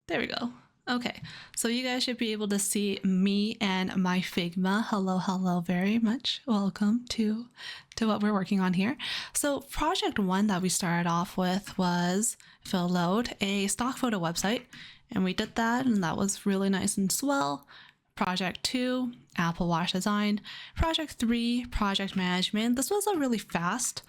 There we go. Okay, so you guys should be able to see me and my Figma. Hello, very much. Welcome to what we're working on here. So project one that we started off with was, if it'll load, a stock photo website. And we did that, and that was really nice and swell. Project 2, Apple Watch design. Project 3, project management. This was a really fast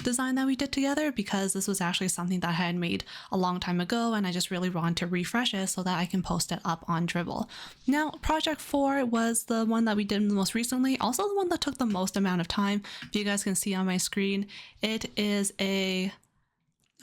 design that we did together because this was actually something that I had made a long time ago, and I just really wanted to refresh it so that I can post it up on Dribbble. Now, project 4 was the one that we did most recently, also the one that took the most amount of time. If you guys can see on my screen, it is a...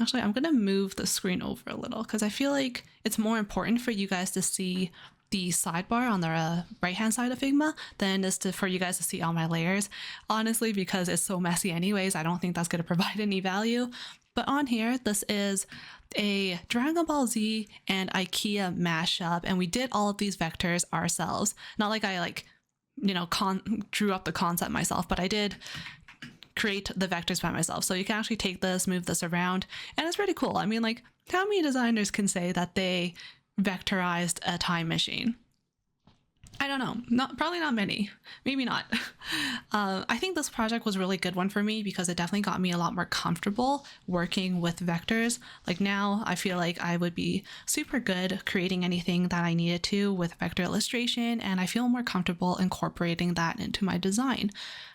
Actually, I'm going to move the screen over a little because I feel like it's more important for you guys to see the sidebar on the right-hand side of Figma than it is for you guys to see all my layers. Honestly, because it's so messy anyways, I don't think that's going to provide any value. But on here, this is a Dragon Ball Z and IKEA mashup, and we did all of these vectors ourselves. Not like I drew up the concept myself, but I did create the vectors by myself. So you can actually take this, move this around, and it's pretty cool. I mean, like, how many designers can say that they vectorized a time machine? I don't know. Probably not many. Maybe not. I think this project was a really good one for me because it definitely got me a lot more comfortable working with vectors. Like now I feel like I would be super good creating anything that I needed to with vector illustration, and I feel more comfortable incorporating that into my design.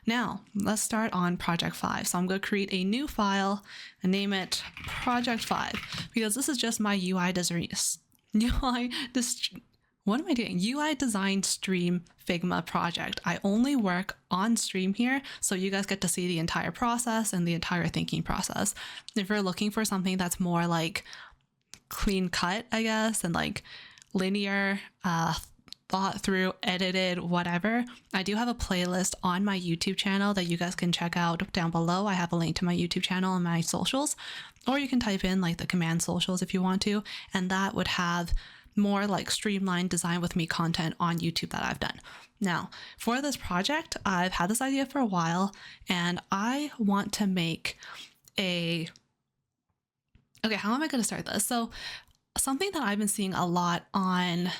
Now let's start on project 5. So I'm going to create a new file and name it project 5 because this is just my uidesign stream Figma project. I only work on stream here, so you guys get to see the entire process and the entire thinking process. If you're looking for something that's more like clean cut, I guess, and like linear, thought through, edited, whatever, I do have a playlist on my YouTube channel that you guys can check out down below. I have a link to my YouTube channel and my socials, or you can type in like the command socials if you want to, and that would have more like streamlined design with me content on YouTube that I've done. Now, for this project, I've had this idea for a while, and I want to make okay, how am I going to start this? So something that I've been seeing a lot on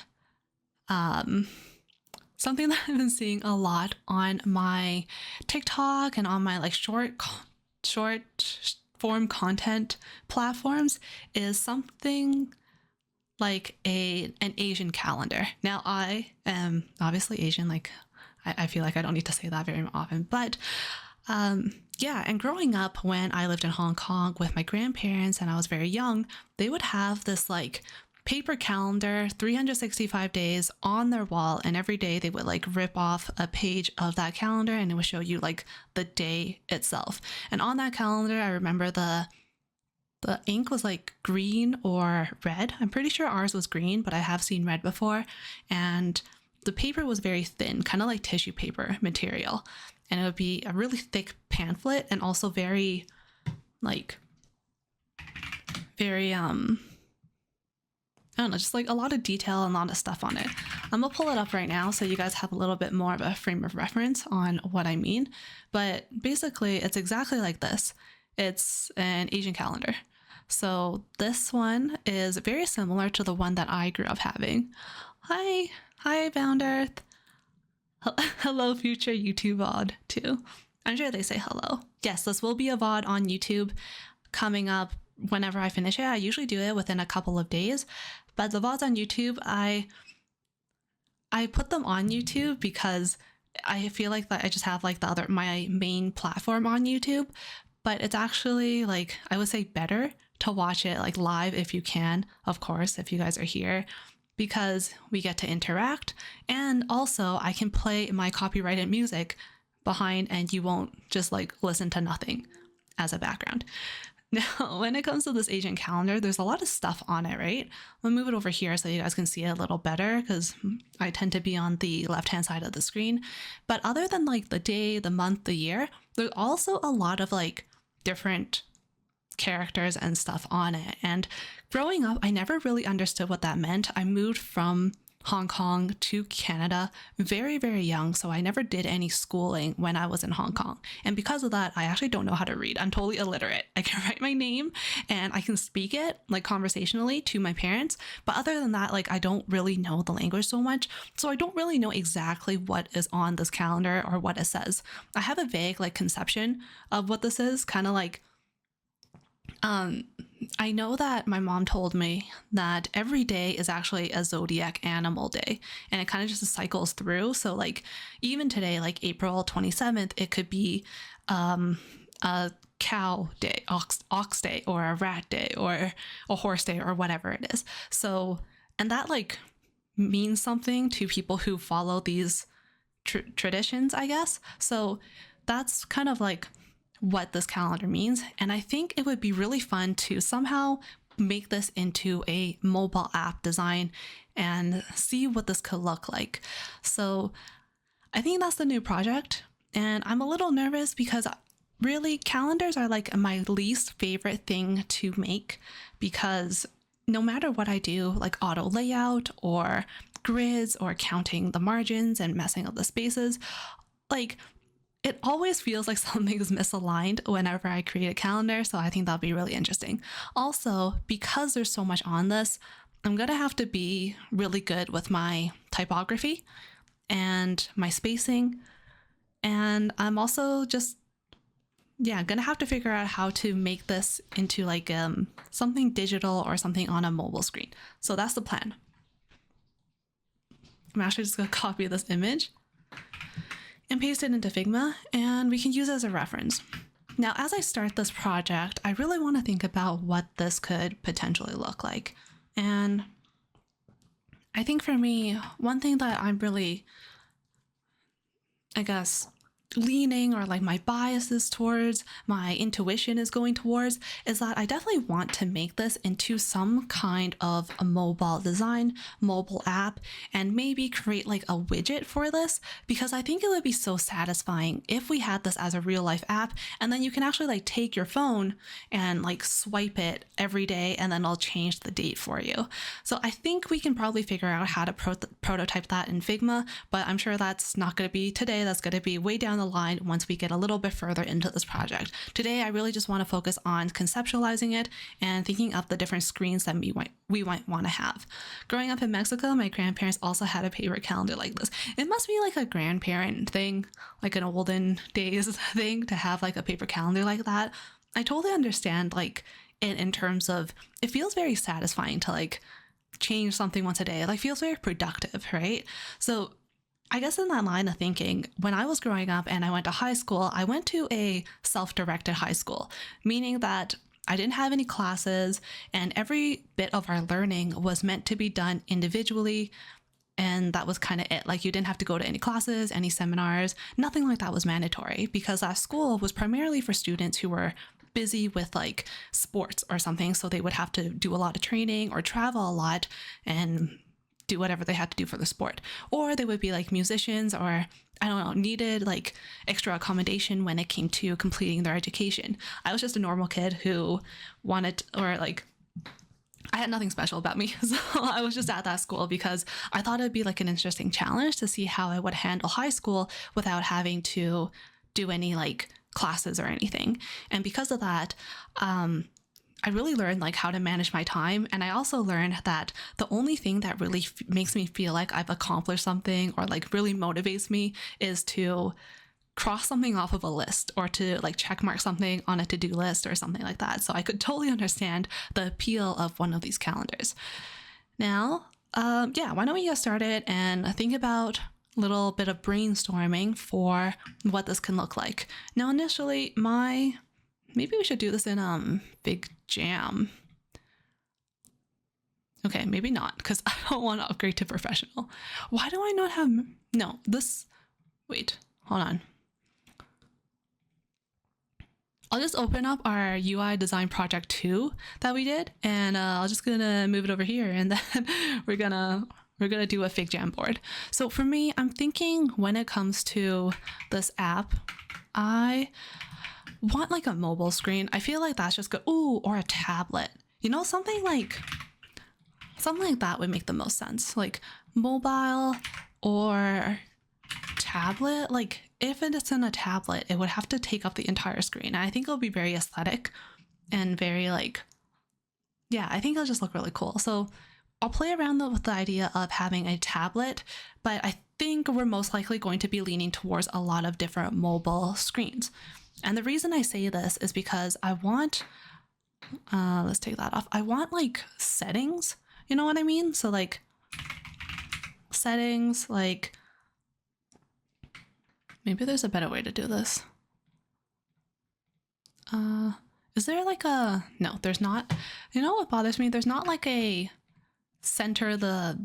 my TikTok and on my like short form content platforms is something like an Asian calendar. Now, I am obviously Asian, like I feel like I don't need to say that very often, but yeah, and growing up when I lived in Hong Kong with my grandparents and I was very young, they would have this like paper calendar 365 days on their wall, and every day they would like rip off a page of that calendar and it would show you like the day itself. And on that calendar, I remember the ink was like green or red. I'm pretty sure ours was green, but I have seen red before. And the paper was very thin, kind of like tissue paper material. And it would be a really thick pamphlet and also very I don't know, just like a lot of detail and a lot of stuff on it. I'm gonna pull it up right now so you guys have a little bit more of a frame of reference on what I mean. But basically, it's exactly like this. It's an Asian calendar. So this one is very similar to the one that I grew up having. Hi, Bound Earth. Hello, future YouTube VOD too. I'm sure they say hello. Yes, this will be a VOD on YouTube coming up whenever I finish it. I usually do it within a couple of days, but the VODs on YouTube, I put them on YouTube because I feel like that I just have like my main platform on YouTube, but it's actually like, I would say better to watch it like live if you can, of course, if you guys are here, because we get to interact, and also I can play my copyrighted music behind and you won't just like listen to nothing as a background. Now, when it comes to this Asian calendar, there's a lot of stuff on it, right? I'll move it over here so you guys can see it a little better because I tend to be on the left-hand side of the screen. But other than like the day, the month, the year, there's also a lot of like different characters and stuff on it. And growing up, I never really understood what that meant. I moved from Hong Kong to Canada very, very young. So I never did any schooling when I was in Hong Kong. And because of that, I actually don't know how to read. I'm totally illiterate. I can write my name and I can speak it like conversationally to my parents. But other than that, like I don't really know the language so much. So I don't really know exactly what is on this calendar or what it says. I have a vague like conception of what this is, kind of like I know that my mom told me that every day is actually a zodiac animal day and it kind of just cycles through. So like even today, like April 27th, it could be a cow day, ox day, or a rat day, or a horse day, or whatever it is. So, and that like means something to people who follow these traditions, I guess. So that's kind of like what this calendar means. And I think it would be really fun to somehow make this into a mobile app design and see what this could look like. So I think that's the new project. And I'm a little nervous because really calendars are like my least favorite thing to make, because no matter what I do, like auto layout or grids or counting the margins and messing up the spaces, like it always feels like something is misaligned whenever I create a calendar. So I think that'll be really interesting. Also, because there's so much on this, I'm going to have to be really good with my typography and my spacing. And I'm also just, going to have to figure out how to make this into like something digital or something on a mobile screen. So that's the plan. I'm actually just going to copy this image and paste it into Figma, and we can use it as a reference. Now, as I start this project, I really want to think about what this could potentially look like. And I think for me, one thing that I'm really, I guess, leaning or like my bias is towards, my intuition is going towards, is that I definitely want to make this into some kind of a mobile design, mobile app, and maybe create like a widget for this, because I think it would be so satisfying if we had this as a real life app, and then you can actually like take your phone and like swipe it every day and then I'll change the date for you. So I think we can probably figure out how to prototype that in Figma, but I'm sure that's not going to be today. That's going to be way down the line once we get a little bit further into this project. Today, I really just want to focus on conceptualizing it and thinking of the different screens that we might want to have. Growing up in Mexico, my grandparents also had a paper calendar like this. It must be like a grandparent thing, like an olden days thing, to have like a paper calendar like that. I totally understand like it in terms of it feels very satisfying to like change something once a day. It like feels very productive, right? So I guess in that line of thinking, when I was growing up and I went to high school, I went to a self-directed high school, meaning that I didn't have any classes and every bit of our learning was meant to be done individually. And that was kind of it. Like you didn't have to go to any classes, any seminars, nothing like that was mandatory, because that school was primarily for students who were busy with like sports or something. So they would have to do a lot of training or travel a lot and do whatever they had to do for the sport. Or they would be like musicians, or I don't know, needed like extra accommodation when it came to completing their education. I was just a normal kid who wanted, or like, I had nothing special about me. So I was just at that school because I thought it'd be like an interesting challenge to see how I would handle high school without having to do any like classes or anything. And because of that, I really learned like how to manage my time. And I also learned that the only thing that really makes me feel like I've accomplished something or like really motivates me is to cross something off of a list or to like check mark something on a to-do list or something like that. So I could totally understand the appeal of one of these calendars. Now, why don't we get started and think about a little bit of brainstorming for what this can look like. Now, initially, maybe we should do this in Big Jam. Okay, maybe not, because I don't want to upgrade to professional. Why do I not have... No, this... Wait, hold on. I'll just open up our UI design project 2 that we did, and I'm just gonna move it over here, and then we're gonna do a Fig Jam board. So for me, I'm thinking when it comes to this app, I want like a mobile screen. I feel like that's just good. Ooh, or a tablet. You know, something something like that would make the most sense. Like mobile or tablet. Like if it's in a tablet, it would have to take up the entire screen. And I think it'll be very aesthetic and very like, yeah, I think it'll just look really cool. So I'll play around with the idea of having a tablet, but I think we're most likely going to be leaning towards a lot of different mobile screens. And the reason I say this is because I want, let's take that off. I want like settings, you know what I mean? So like settings, like maybe there's a better way to do this. Is there like a, no, there's not. You know what bothers me? There's not like a center the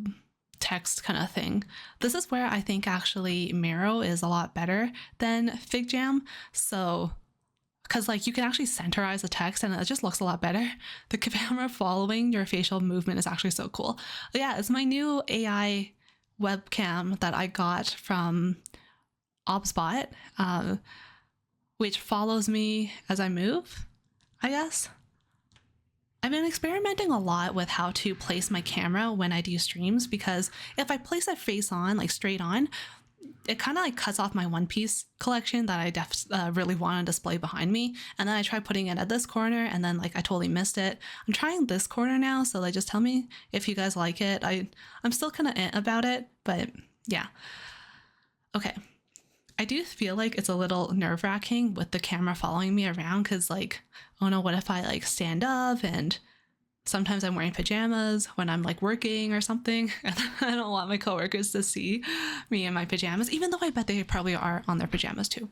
text kind of thing. This is where I think actually Miro is a lot better than FigJam. So, because like you can actually centerize the text and it just looks a lot better. The camera following your facial movement is actually so cool. Yeah, it's my new AI webcam that I got from ObsBot, which follows me as I move, I guess. I've been experimenting a lot with how to place my camera when I do streams, because if I place it face on, like straight on, it kind of like cuts off my One Piece collection that I really want to display behind me. And then I tried putting it at this corner and then like I totally missed it. I'm trying this corner now, so like just tell me if you guys like it. I'm still kind of about it, but yeah. Okay. I do feel like it's a little nerve-wracking with the camera following me around, because like, oh no, what if I like stand up and sometimes I'm wearing pajamas when I'm like working or something, and I don't want my coworkers to see me in my pajamas, even though I bet they probably are on their pajamas too.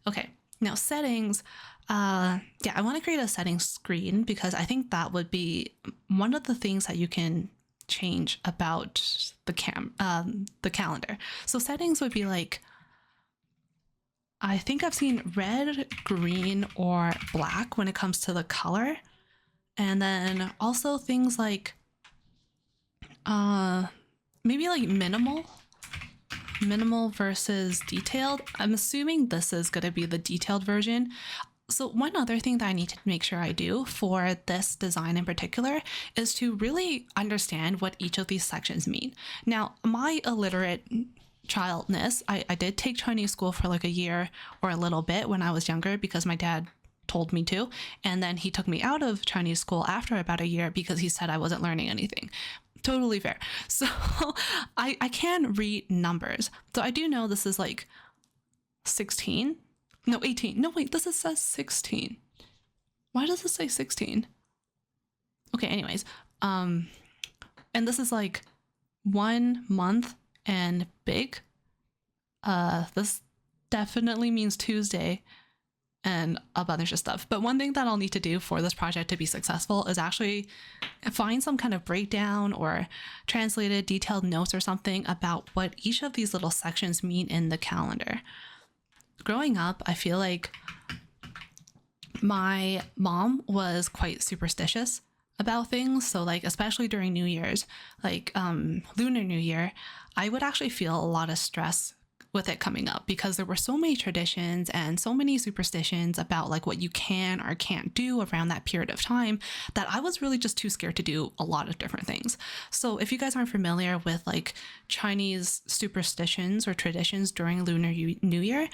Okay, now settings. Yeah, I want to create a settings screen because I think that would be one of the things that you can change about the calendar. So settings would be like, I think I've seen red, green, or black when it comes to the color. And then also things like maybe like minimal versus detailed. I'm assuming this is going to be the detailed version. So one other thing that I need to make sure I do for this design in particular is to really understand what each of these sections mean. Now, my illiterate childness, I did take Chinese school for like a year or a little bit when I was younger because my dad told me to, and then he took me out of Chinese school after about a year because he said I wasn't learning anything. Totally fair. So I can read numbers. So I do know this is like 16. No, 18. No, wait, this says 16. Why does it say 16? Okay, anyways. And this is like 1 month and big. This definitely means Tuesday and a bunch of stuff. But one thing that I'll need to do for this project to be successful is actually find some kind of breakdown or translated detailed notes or something about what each of these little sections mean in the calendar. Growing up, I feel like my mom was quite superstitious about things. So like, especially during New Year's, like Lunar New Year, I would actually feel a lot of stress with it coming up because there were so many traditions and so many superstitions about like what you can or can't do around that period of time that I was really just too scared to do a lot of different things. So if you guys aren't familiar with like Chinese superstitions or traditions during Lunar New Year,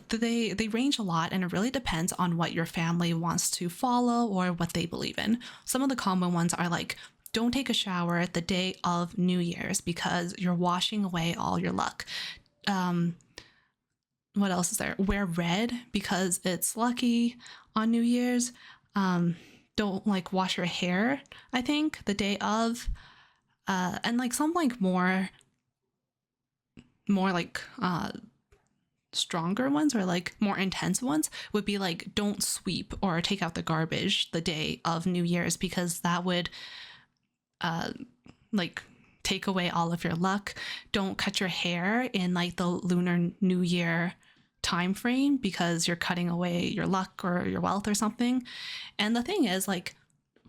they range a lot, and it really depends on what your family wants to follow or what they believe in. Some of the common ones are like, don't take a shower the day of New Year's because you're washing away all your luck. What else is there? Wear red because it's lucky on New Year's. Don't like wash your hair, I think, the day of. And like some like more like stronger ones or like more intense ones would be like, don't sweep or take out the garbage the day of New Year's because that would like take away all of your luck. Don't cut your hair in like the Lunar New Year time frame because you're cutting away your luck or your wealth or something. And the thing is, like,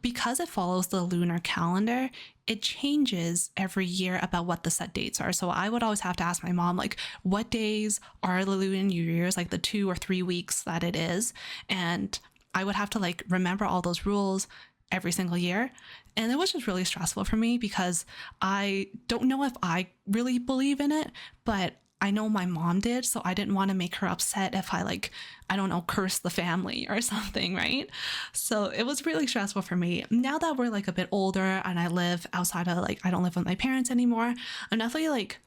because it follows the lunar calendar, it changes every year about what the set dates are. So I would always have to ask my mom, like, what days are the Lunar New Year's, like the 2 or 3 weeks that it is. And I would have to like remember all those rules, every single year. And it was just really stressful for me because I don't know if I really believe in it, but I know my mom did. So I didn't want to make her upset if I like, I don't know, curse the family or something, right? So it was really stressful for me. Now that we're like a bit older and I live outside of like, I don't live with my parents anymore, I'm definitely like,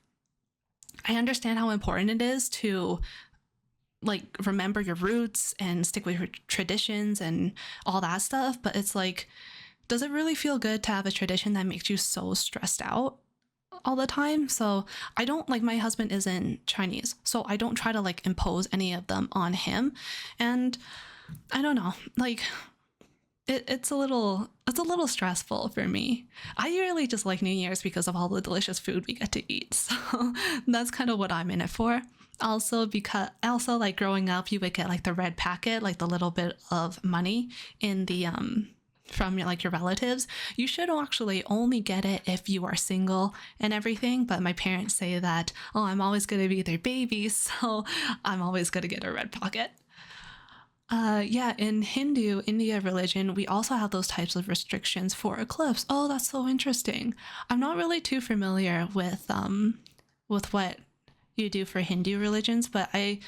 I understand how important it is to like remember your roots and stick with your traditions and all that stuff. But it's like, does it really feel good to have a tradition that makes you so stressed out all the time? So I don't like, my husband isn't Chinese, so I don't try to like impose any of them on him. And I don't know, like it's a little stressful for me. I really just like New Year's because of all the delicious food we get to eat. So that's kind of what I'm in it for. Also, because like growing up, you would get like the red packet, like the little bit of money in the from like your relatives. You should actually only get it if you are single and everything. But my parents say that, oh, I'm always going to be their baby, so I'm always going to get a red pocket. Yeah, in India religion, we also have those types of restrictions for eclipse. Oh, that's so interesting. I'm not really too familiar with what you do for Hindu religions, but I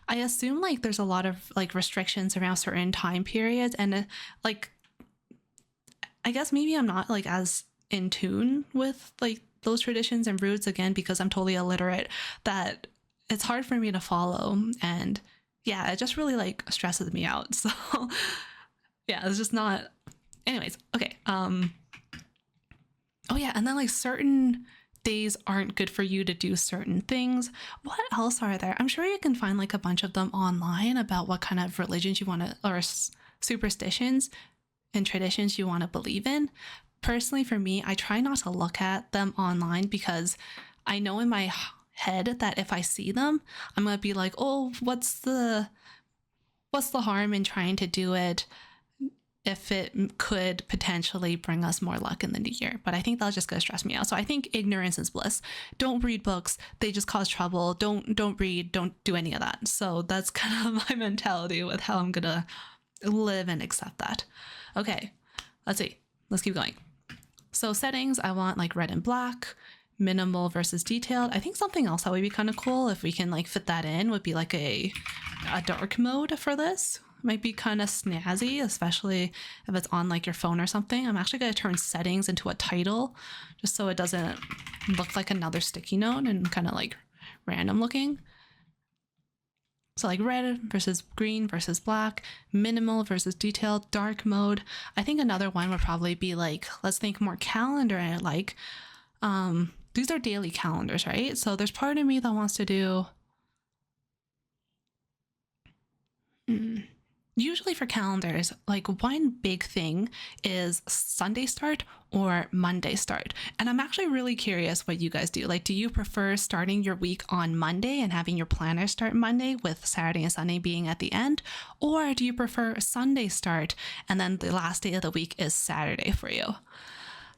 assume like there's a lot of like restrictions around certain time periods, and like I guess maybe I'm not like as in tune with like those traditions and roots again because I'm totally illiterate, that it's hard for me to follow. And yeah, it just really like stresses me out. So yeah, it's just not. Anyways, okay. Oh yeah, and then like certain days aren't good for you to do certain things. What else are there? I'm sure you can find like a bunch of them online about what kind of religions you want to, or superstitions and traditions you want to believe in. Personally, for me, I try not to look at them online because I know in my head that if I see them, I'm gonna be like, oh, what's the harm in trying to do it if it could potentially bring us more luck in the new year? But I think that's just gonna stress me out. So I think ignorance is bliss. Don't read books, they just cause trouble. Don't read, don't do any of that. So that's kind of my mentality with how I'm gonna live and accept that. Okay, let's see, let's keep going. So settings, I want like red and black. Minimal versus detailed. I think something else that would be kind of cool if we can like fit that in would be like a dark mode for this. Might be kind of snazzy, especially if it's on like your phone or something. I'm actually going to turn settings into a title just so it doesn't look like another sticky note and kind of like random looking. So like red versus green versus black, minimal versus detailed, dark mode. I think another one would probably be like, let's think more calendar, like these are daily calendars, right? So there's part of me that wants to do, usually for calendars, like one big thing is Sunday start or Monday start. And I'm actually really curious what you guys do. Like, do you prefer starting your week on Monday and having your planner start Monday with Saturday and Sunday being at the end? Or do you prefer Sunday start and then the last day of the week is Saturday for you?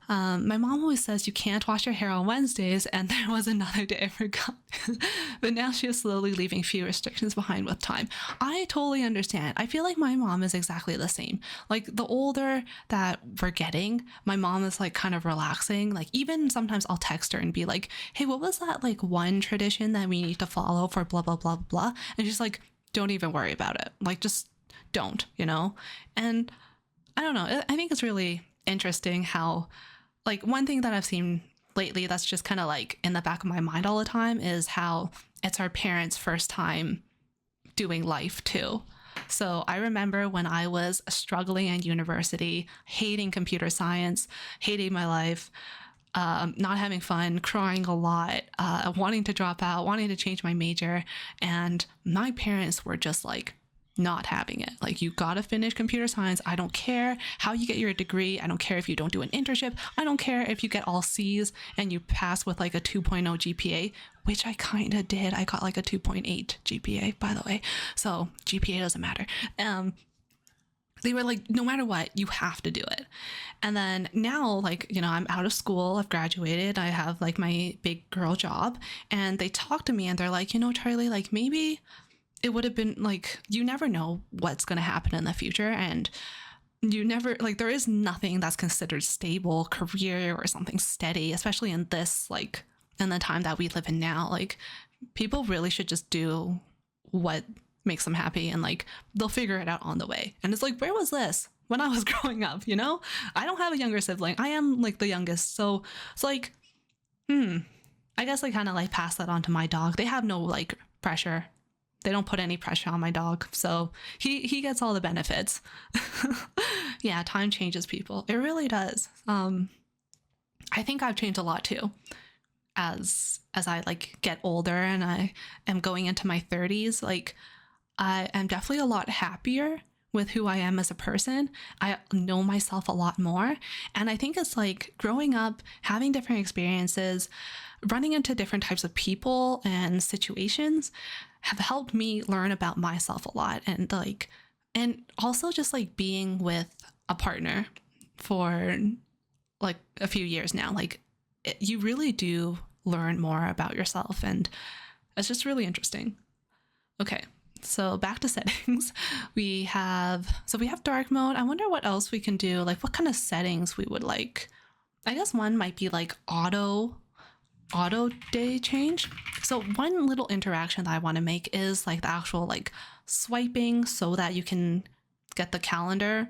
My mom always says you can't wash your hair on Wednesdays, and there was another day I forgot. But now she is slowly leaving few restrictions behind with time. I totally understand. I feel like my mom is exactly the same. Like the older that we're getting, my mom is like kind of relaxing. Like even sometimes I'll text her and be like, hey, what was that like one tradition that we need to follow for blah, blah, blah, blah. And she's like, don't even worry about it. Like just don't, you know? And I don't know. I think it's really interesting how, like one thing that I've seen lately that's just kind of like in the back of my mind all the time is how it's our parents' first time doing life too. So I remember when I was struggling in university, hating computer science, hating my life, not having fun, crying a lot, wanting to drop out, wanting to change my major. And my parents were just like, not having it. Like, you gotta finish computer science. I don't care how you get your degree. I don't care if you don't do an internship. I don't care if you get all C's and you pass with like a 2.0 GPA, which I kind of did. I got like a 2.8 GPA, by the way. So GPA doesn't matter. They were like, no matter what, you have to do it. And then now, like, you know, I'm out of school, I've graduated, I have like my big girl job, and they talk to me and they're like, you know, Charlie, like maybe it would have been like, you never know what's going to happen in the future. And you never like there is nothing that's considered stable career or something steady, especially in this like in the time that we live in now. Like people really should just do what makes them happy, and like they'll figure it out on the way. And it's like, where was this when I was growing up? You know, I don't have a younger sibling. I am like the youngest, so it's like, I guess I kind of like pass that on to my dog. They have no like pressure. They don't put any pressure on my dog, so he gets all the benefits. Yeah, time changes people. It really does. I think I've changed a lot too as I like get older and I am going into my 30s. Like I am definitely a lot happier with who I am as a person. I know myself a lot more, and I think it's like growing up, having different experiences, running into different types of people and situations have helped me learn about myself a lot. And like, and also just like being with a partner for like a few years now, like you really do learn more about yourself, and it's just really interesting. Okay, so back to settings. We have dark mode. I wonder what else we can do, like what kind of settings we would like. I guess one might be like auto day change. So one little interaction that I want to make is like the actual like swiping so that you can get the calendar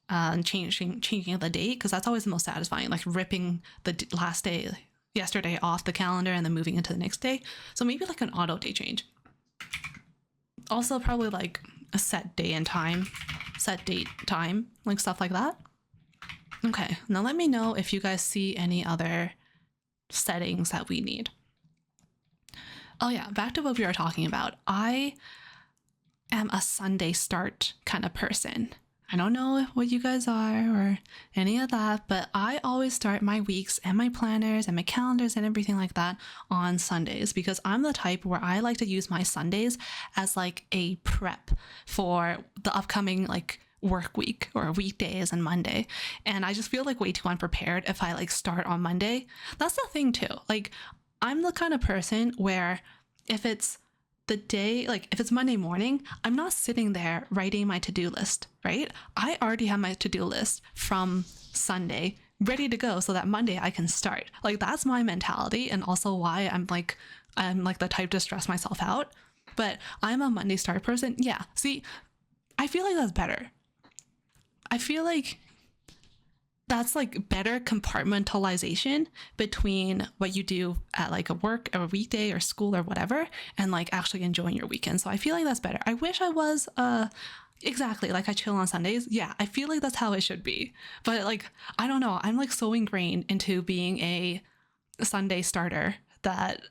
and changing the date, because that's always the most satisfying, like ripping the last day yesterday off the calendar and then moving into the next day. So maybe like an auto day change. Also probably like a set day and time, set date time, like stuff like that. Okay, now let me know if you guys see any other settings that we need. Oh yeah, back to what we were talking about. I am a Sunday start kind of person. I don't know what you guys are or any of that, but I always start my weeks and my planners and my calendars and everything like that on Sundays, because I'm the type where I like to use my Sundays as like a prep for the upcoming like work week or weekdays and Monday. And I just feel like way too unprepared if I like start on Monday. That's the thing too. Like I'm the kind of person where if it's the day, like if it's Monday morning, I'm not sitting there writing my to-do list, right? I already have my to-do list from Sunday ready to go so that Monday I can start. Like that's my mentality, and also why I'm like the type to stress myself out. But I'm a Monday start person. Yeah. See, I feel like that's better. I feel like that's like better compartmentalization between what you do at like a work or a weekday or school or whatever, and like actually enjoying your weekend. So I feel like that's better. I wish I was exactly like I chill on Sundays. Yeah, I feel like that's how it should be. But like I don't know, I'm like so ingrained into being a Sunday starter that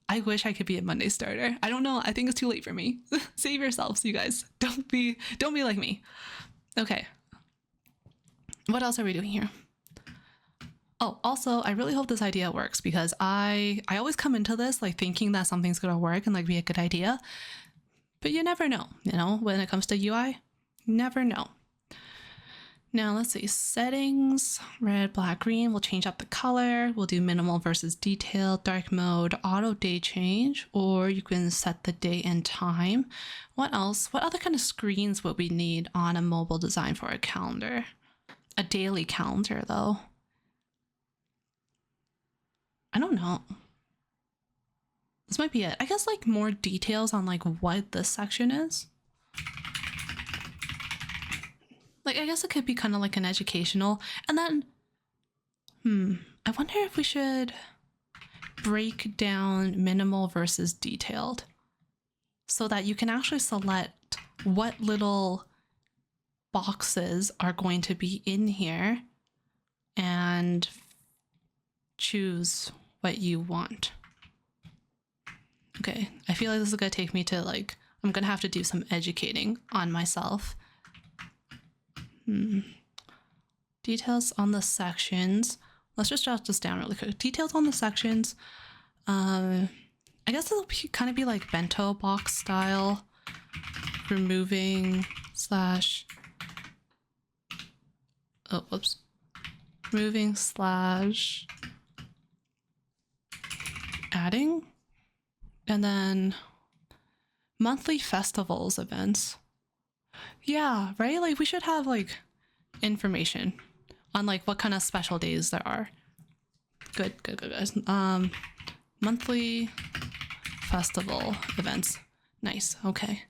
I wish I could be a Monday starter. I don't know. I think it's too late for me. Save yourselves, you guys. Don't be like me. Okay. What else are we doing here? Oh, also, I really hope this idea works, because I always come into this like thinking that something's gonna work and like be a good idea, but you never know, you know, when it comes to UI, never know. Now let's see, settings, red, black, green. We'll change up the color. We'll do minimal versus detailed, dark mode, auto day change, or you can set the day and time. What else? What other kind of screens would we need on a mobile design for a calendar? A daily calendar though. I don't know. This might be it. I guess like more details on like what this section is. Like I guess it could be kind of like an educational, and then I wonder if we should break down minimal versus detailed so that you can actually select what little boxes are going to be in here and choose what you want. Okay, I feel like this is gonna take me to like, I'm gonna have to do some educating on myself. Details on the sections. Let's just jot this down really quick. Details on the sections. I guess it'll kind of be like bento box style. Removing slash, oh, whoops. Moving slash adding. And then monthly festivals events. Yeah, right? Like we should have like information on like what kind of special days there are. Good guys. Monthly festival events. Nice. Okay.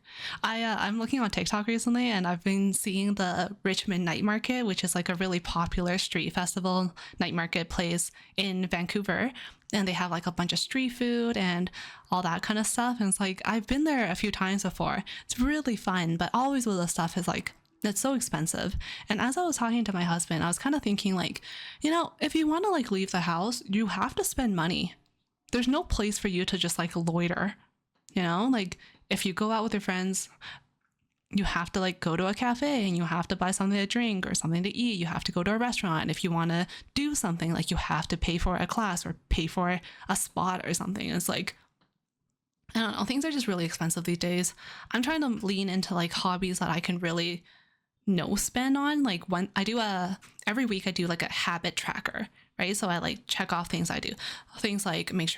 I'm looking on TikTok recently, and I've been seeing the Richmond Night Market, which is like a really popular street festival night market place in Vancouver. And they have like a bunch of street food and all that kind of stuff. And it's like, I've been there a few times before. It's really fun, but always with the stuff is like, it's so expensive. And as I was talking to my husband, I was kind of thinking like, you know, if you want to like leave the house, you have to spend money. There's no place for you to just like loiter, you know, like if you go out with your friends, you have to like go to a cafe and you have to buy something to drink or something to eat. You have to go to a restaurant. If you want to do something, like you have to pay for a class or pay for a spot or something. It's like, I don't know, things are just really expensive these days. I'm trying to lean into like hobbies that I can really no spend on. Like when I do every week I do like a habit tracker, right? So I like check off things I do, things like making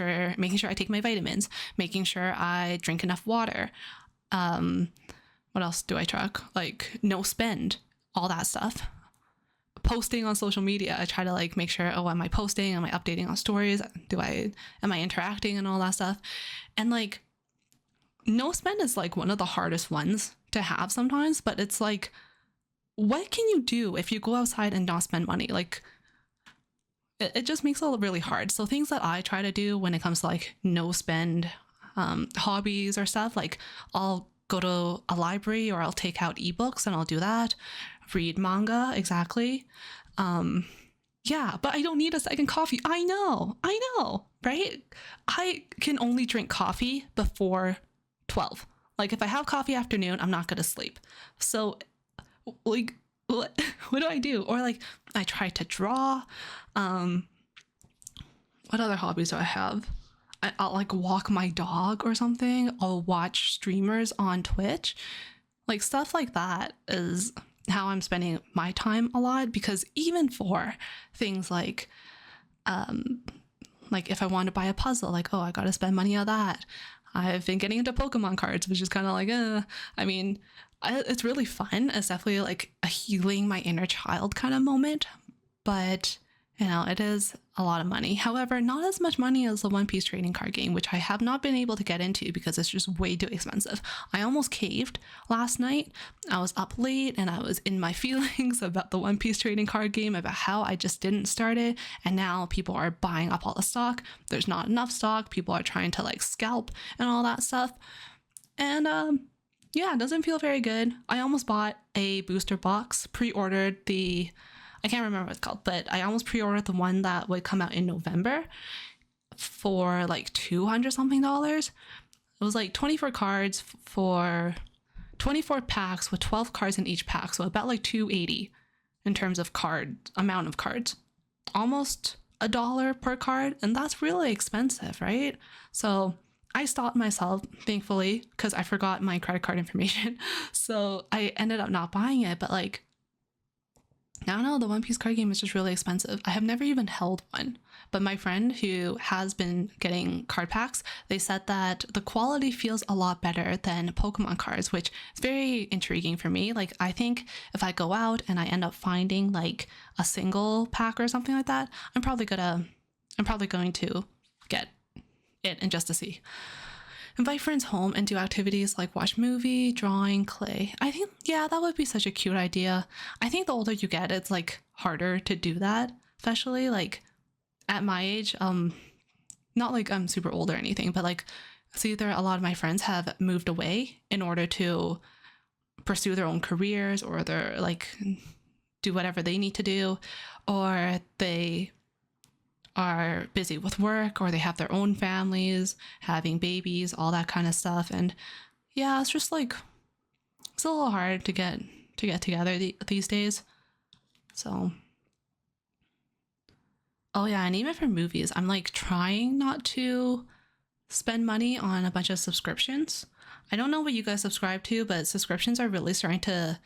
sure I take my vitamins, making sure I drink enough water. What else do I track? Like no spend, all that stuff. Posting on social media, I try to like make sure, oh, am I posting? Am I updating on stories? Am I interacting and all that stuff? And like no spend is like one of the hardest ones to have sometimes, but it's like, what can you do if you go outside and not spend money? Like it just makes it really hard. So things that I try to do when it comes to like no spend hobbies or stuff, like I'll go to a library or I'll take out ebooks and I'll do that. Read manga, exactly. Yeah, but I don't need a second coffee. I know, right? I can only drink coffee before 12. Like if I have coffee afternoon, I'm not going to sleep. So like what do I do? Or like I try to draw. What other hobbies do I have? I'll like walk my dog or something. I'll watch streamers on Twitch. Like stuff like that is how I'm spending my time a lot, because even for things like if I want to buy a puzzle, like, oh, I got to spend money on that. I've been getting into Pokemon cards, which is kind of like, I mean, it's really fun. It's definitely like a healing my inner child kind of moment, but you know, it is a lot of money. However, not as much money as the One Piece trading card game, which I have not been able to get into because it's just way too expensive. I almost caved last night. I was up late and I was in my feelings about the One Piece trading card game, about how I just didn't start it. And now people are buying up all the stock. There's not enough stock. People are trying to like scalp and all that stuff. And yeah, it doesn't feel very good. I almost bought a booster box, pre-ordered I can't remember what it's called, but I almost pre-ordered the one that would come out in November for like $200 something. It was like 24 cards for 24 packs with 12 cards in each pack. So about like $280 in terms of amount of cards, almost $1 per card. And that's really expensive, right? So I stopped myself, thankfully, because I forgot my credit card information. So I ended up not buying it, but like, I don't know, the One Piece card game is just really expensive. I have never even held one, but my friend who has been getting card packs, they said that the quality feels a lot better than Pokemon cards, which is very intriguing for me. Like, I think if I go out and I end up finding like a single pack or something like that, I'm probably going to get it and just to see. Invite friends home and do activities like watch movie, drawing, clay. I think, yeah, that would be such a cute idea. I think the older you get, it's like harder to do that, especially like at my age. Not like I'm super old or anything, but like it's either a lot of my friends have moved away in order to pursue their own careers, or they're like do whatever they need to do, or they are busy with work, or they have their own families, having babies, all that kind of stuff. And yeah, it's just like, it's a little hard to get together these days. So, oh yeah, and even for movies, I'm like trying not to spend money on a bunch of subscriptions. I don't know what you guys subscribe to, but subscriptions are really starting to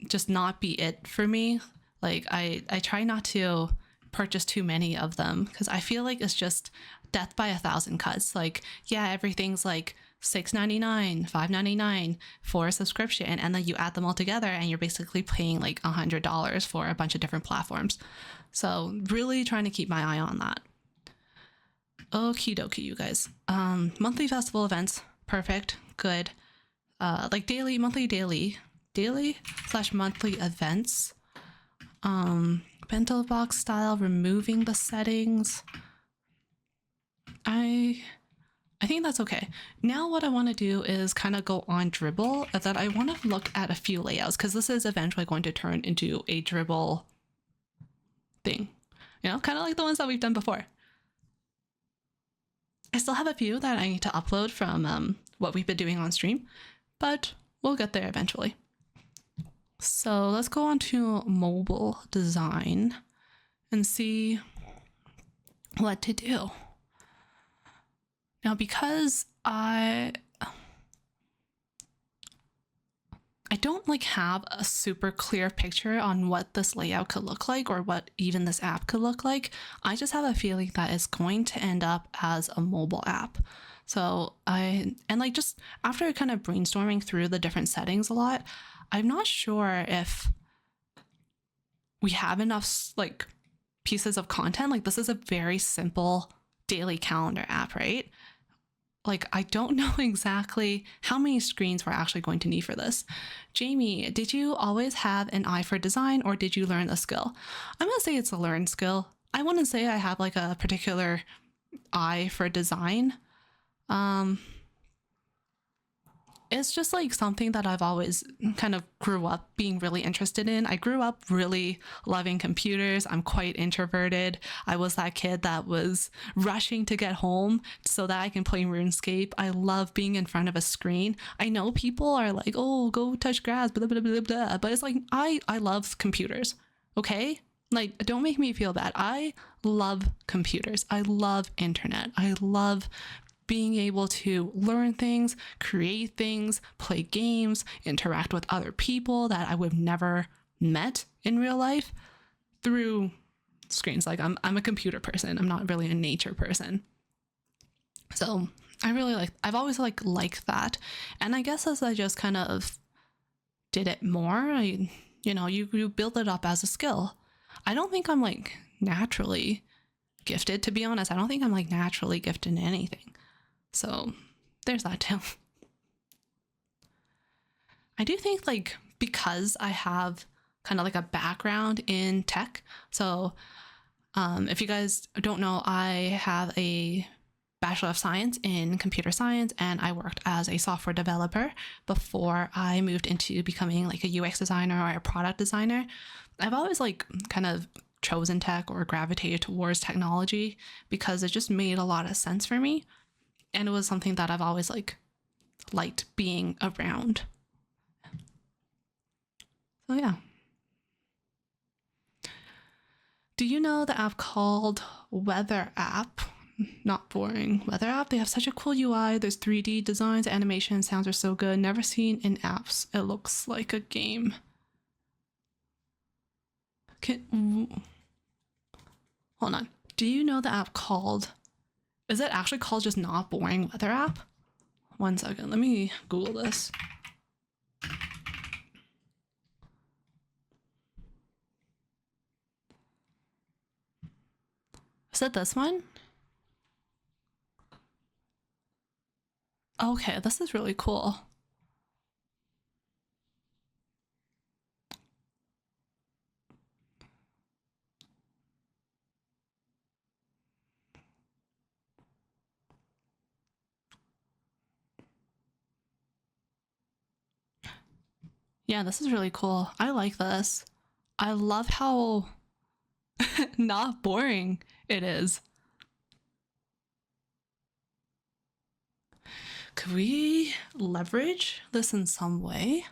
just not be it for me. Like I try not to purchase too many of them, because I feel like it's just death by a thousand cuts. Like, yeah, everything's like $6.99, $5.99 for a subscription, and then you add them all together and you're basically paying like $100 for a bunch of different platforms. So really trying to keep my eye on that. Okie dokie, you guys. Monthly festival events, perfect, good. Like daily / monthly events. Bento box style, removing the settings. I think that's okay. Now what I want to do is kind of go on Dribbble, that I want to look at a few layouts, because this is eventually going to turn into a Dribbble thing. You know, kind of like the ones that we've done before. I still have a few that I need to upload from what we've been doing on stream, but we'll get there eventually. So let's go on to mobile design and see what to do. Now, because I don't like have a super clear picture on what this layout could look like or what even this app could look like, I just have a feeling that it's going to end up as a mobile app. So just after kind of brainstorming through the different settings a lot, I'm not sure if we have enough like pieces of content. Like, this is a very simple daily calendar app, right? Like, I don't know exactly how many screens we're actually going to need for this. Jamie, did you always have an eye for design, or did you learn the skill? I'm going to say it's a learned skill. I wouldn't say I have like a particular eye for design. It's just like something that I've always kind of grew up being really interested in. I grew up really loving computers. I'm quite introverted. I was that kid that was rushing to get home so that I can play RuneScape. I love being in front of a screen. I know people are like, oh, go touch grass, blah, blah, blah, blah. But it's like, I love computers, okay? Like, don't make me feel bad. I love computers. I love internet. I love being able to learn things, create things, play games, interact with other people that I would have never met in real life through screens. Like, I'm a computer person. I'm not really a nature person. So I've always liked that. And I guess as I just kind of did it more, you build it up as a skill. I don't think I'm like naturally gifted, to be honest. I don't think I'm like naturally gifted in anything. So there's that too. I do think, like, because I have kind of like a background in tech. So if you guys don't know, I have a Bachelor of Science in computer science, and I worked as a software developer before I moved into becoming like a UX designer or a product designer. I've always like kind of chosen tech or gravitated towards technology because it just made a lot of sense for me. And it was something that I've always liked being around. So yeah. Do you know the app called Weather App? Not boring. Weather App. They have such a cool UI. There's 3D designs, animation, sounds are so good. Never seen in apps. It looks like a game. Hold on. Do you know the app called... Is it actually called just Not Boring Weather App? One second, let me Google this. Is it this one? Okay, this is really cool. Yeah, this is really cool. I like this. I love how not boring it is. Could we leverage this in some way?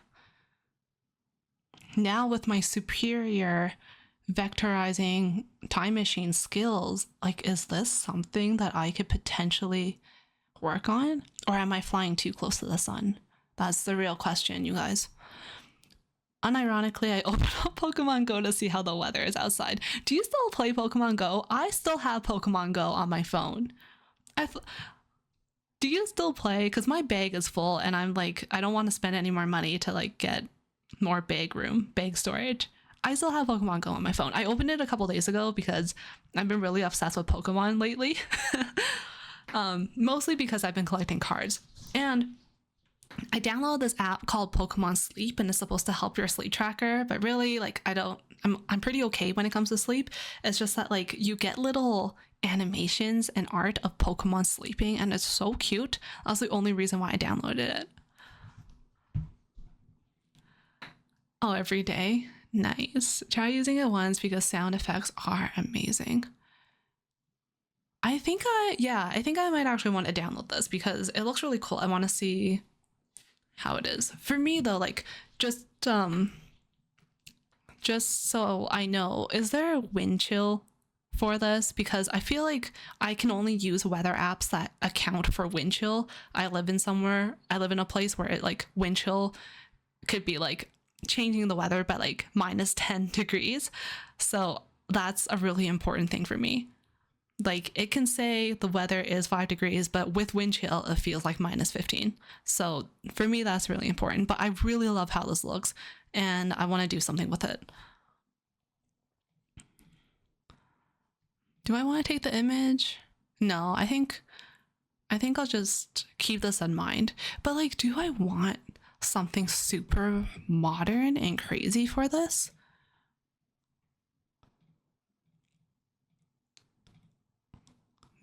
Now with my superior vectorizing time machine skills, like, is this something that I could potentially work on? Or am I flying too close to the sun? That's the real question, you guys. Unironically, I opened up Pokemon Go to see how the weather is outside. Do you still play Pokemon Go? I still have Pokemon Go on my phone. Do you still play? Because my bag is full and I'm like, I don't want to spend any more money to like get more bag storage. I still have Pokemon Go on my phone. I opened it a couple days ago because I've been really obsessed with Pokemon lately. Mostly because I've been collecting cards. And I downloaded this app called Pokemon Sleep, and it's supposed to help your sleep tracker. But really, like, I'm pretty okay when it comes to sleep. It's just that like you get little animations and art of Pokemon sleeping, and it's so cute. That's the only reason why I downloaded it. Oh, every day? Nice. Try using it once because sound effects are amazing. I think I might actually want to download this because it looks really cool. I want to see how it is. For me though, like just so I know, is there a wind chill for this? Because I feel like I can only use weather apps that account for wind chill. I live in a place where it like wind chill could be like changing the weather by like minus 10 degrees. So that's a really important thing for me. Like it can say the weather is 5 degrees, but with wind chill, it feels like minus 15. So for me, that's really important. But I really love how this looks and I want to do something with it. Do I want to take the image? No, I think I'll just keep this in mind. But like, do I want something super modern and crazy for this?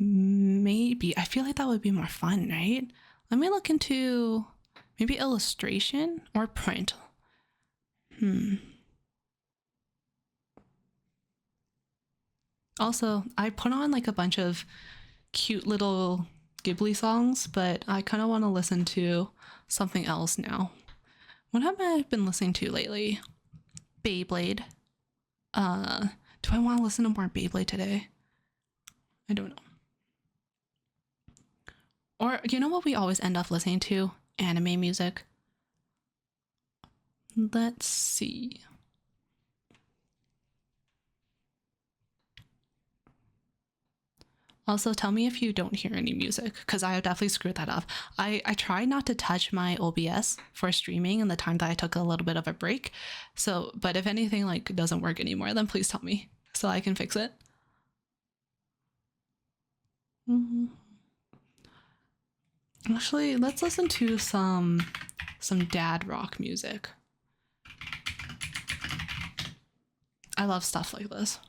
Maybe. I feel like that would be more fun, right? Let me look into maybe illustration or print. Also, I put on like a bunch of cute little Ghibli songs, but I kind of want to listen to something else now. What have I been listening to lately? Beyblade. Do I want to listen to more Beyblade today? I don't know. Or you know what we always end up listening to? Anime music. Let's see. Also, tell me if you don't hear any music, because I definitely screwed that up. I try not to touch my OBS for streaming in the time that I took a little bit of a break. So, but if anything like doesn't work anymore, then please tell me so I can fix it. Actually, let's listen to some dad rock music. I love stuff like this.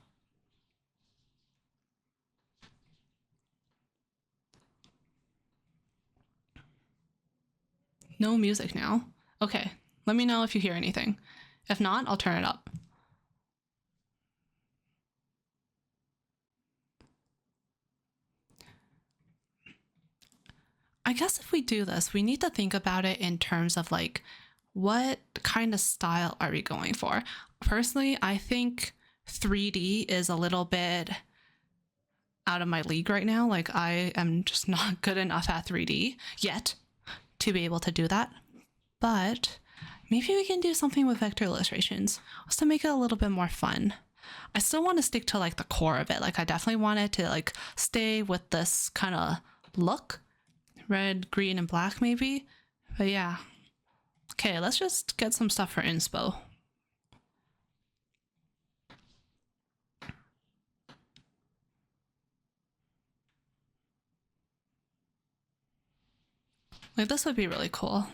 No music now. Okay, let me know if you hear anything. If not, I'll turn it up. I guess if we do this, we need to think about it in terms of like, what kind of style are we going for? Personally, I think 3D is a little bit out of my league right now. Like I am just not good enough at 3D yet to be able to do that. But maybe we can do something with vector illustrations just to make it a little bit more fun. I still want to stick to like the core of it. Like I definitely want it to like stay with this kind of look. Red, green, and black maybe. But yeah. Okay, let's just get some stuff for inspo. Like this would be really cool.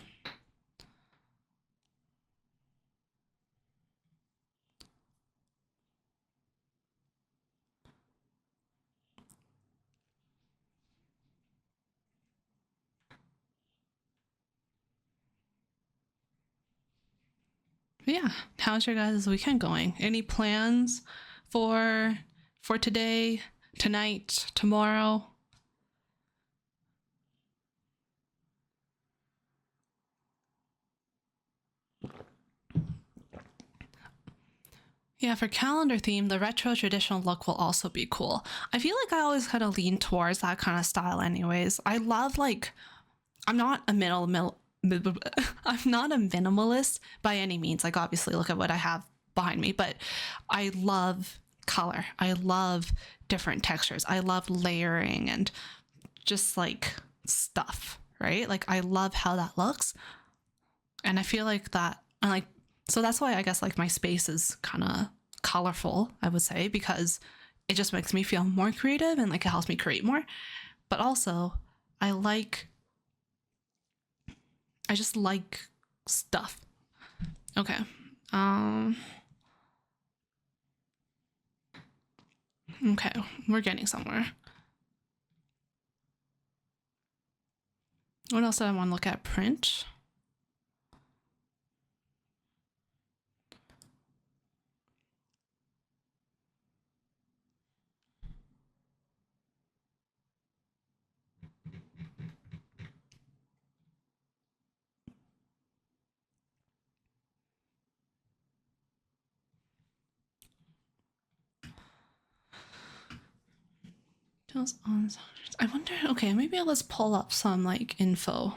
But yeah, how's your guys' weekend going? Any plans for today, tonight, tomorrow? Yeah, for calendar theme, the retro traditional look will also be cool. I feel like I always kind of lean towards that kind of style anyways. I love like, I'm not a I'm not a minimalist by any means. Like obviously look at what I have behind me, but I love color. I love different textures. I love layering and just like stuff, right? Like I love how that looks. And I feel like that, and like, so that's why I guess like my space is kind of colorful, I would say, because it just makes me feel more creative and like it helps me create more. But also, I just like stuff. Okay. Okay, we're getting somewhere. What else did I want to look at? Print. I wonder, okay, maybe let's pull up some like info.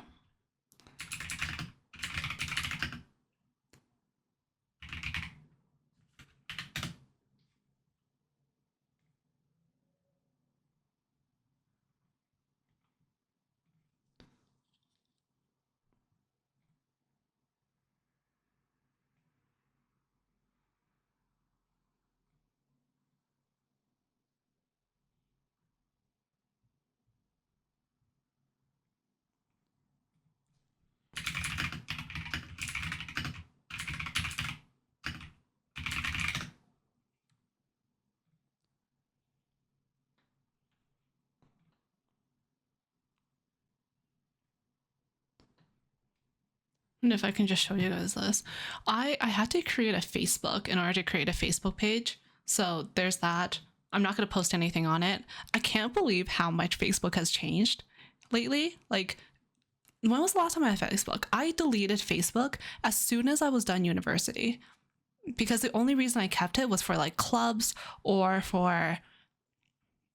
And if I can just show you guys this, I had to create a Facebook in order to create a Facebook page. So there's that. I'm not going to post anything on it. I can't believe how much Facebook has changed lately. Like, when was the last time I had Facebook? I deleted Facebook as soon as I was done university because the only reason I kept it was for like clubs or for, I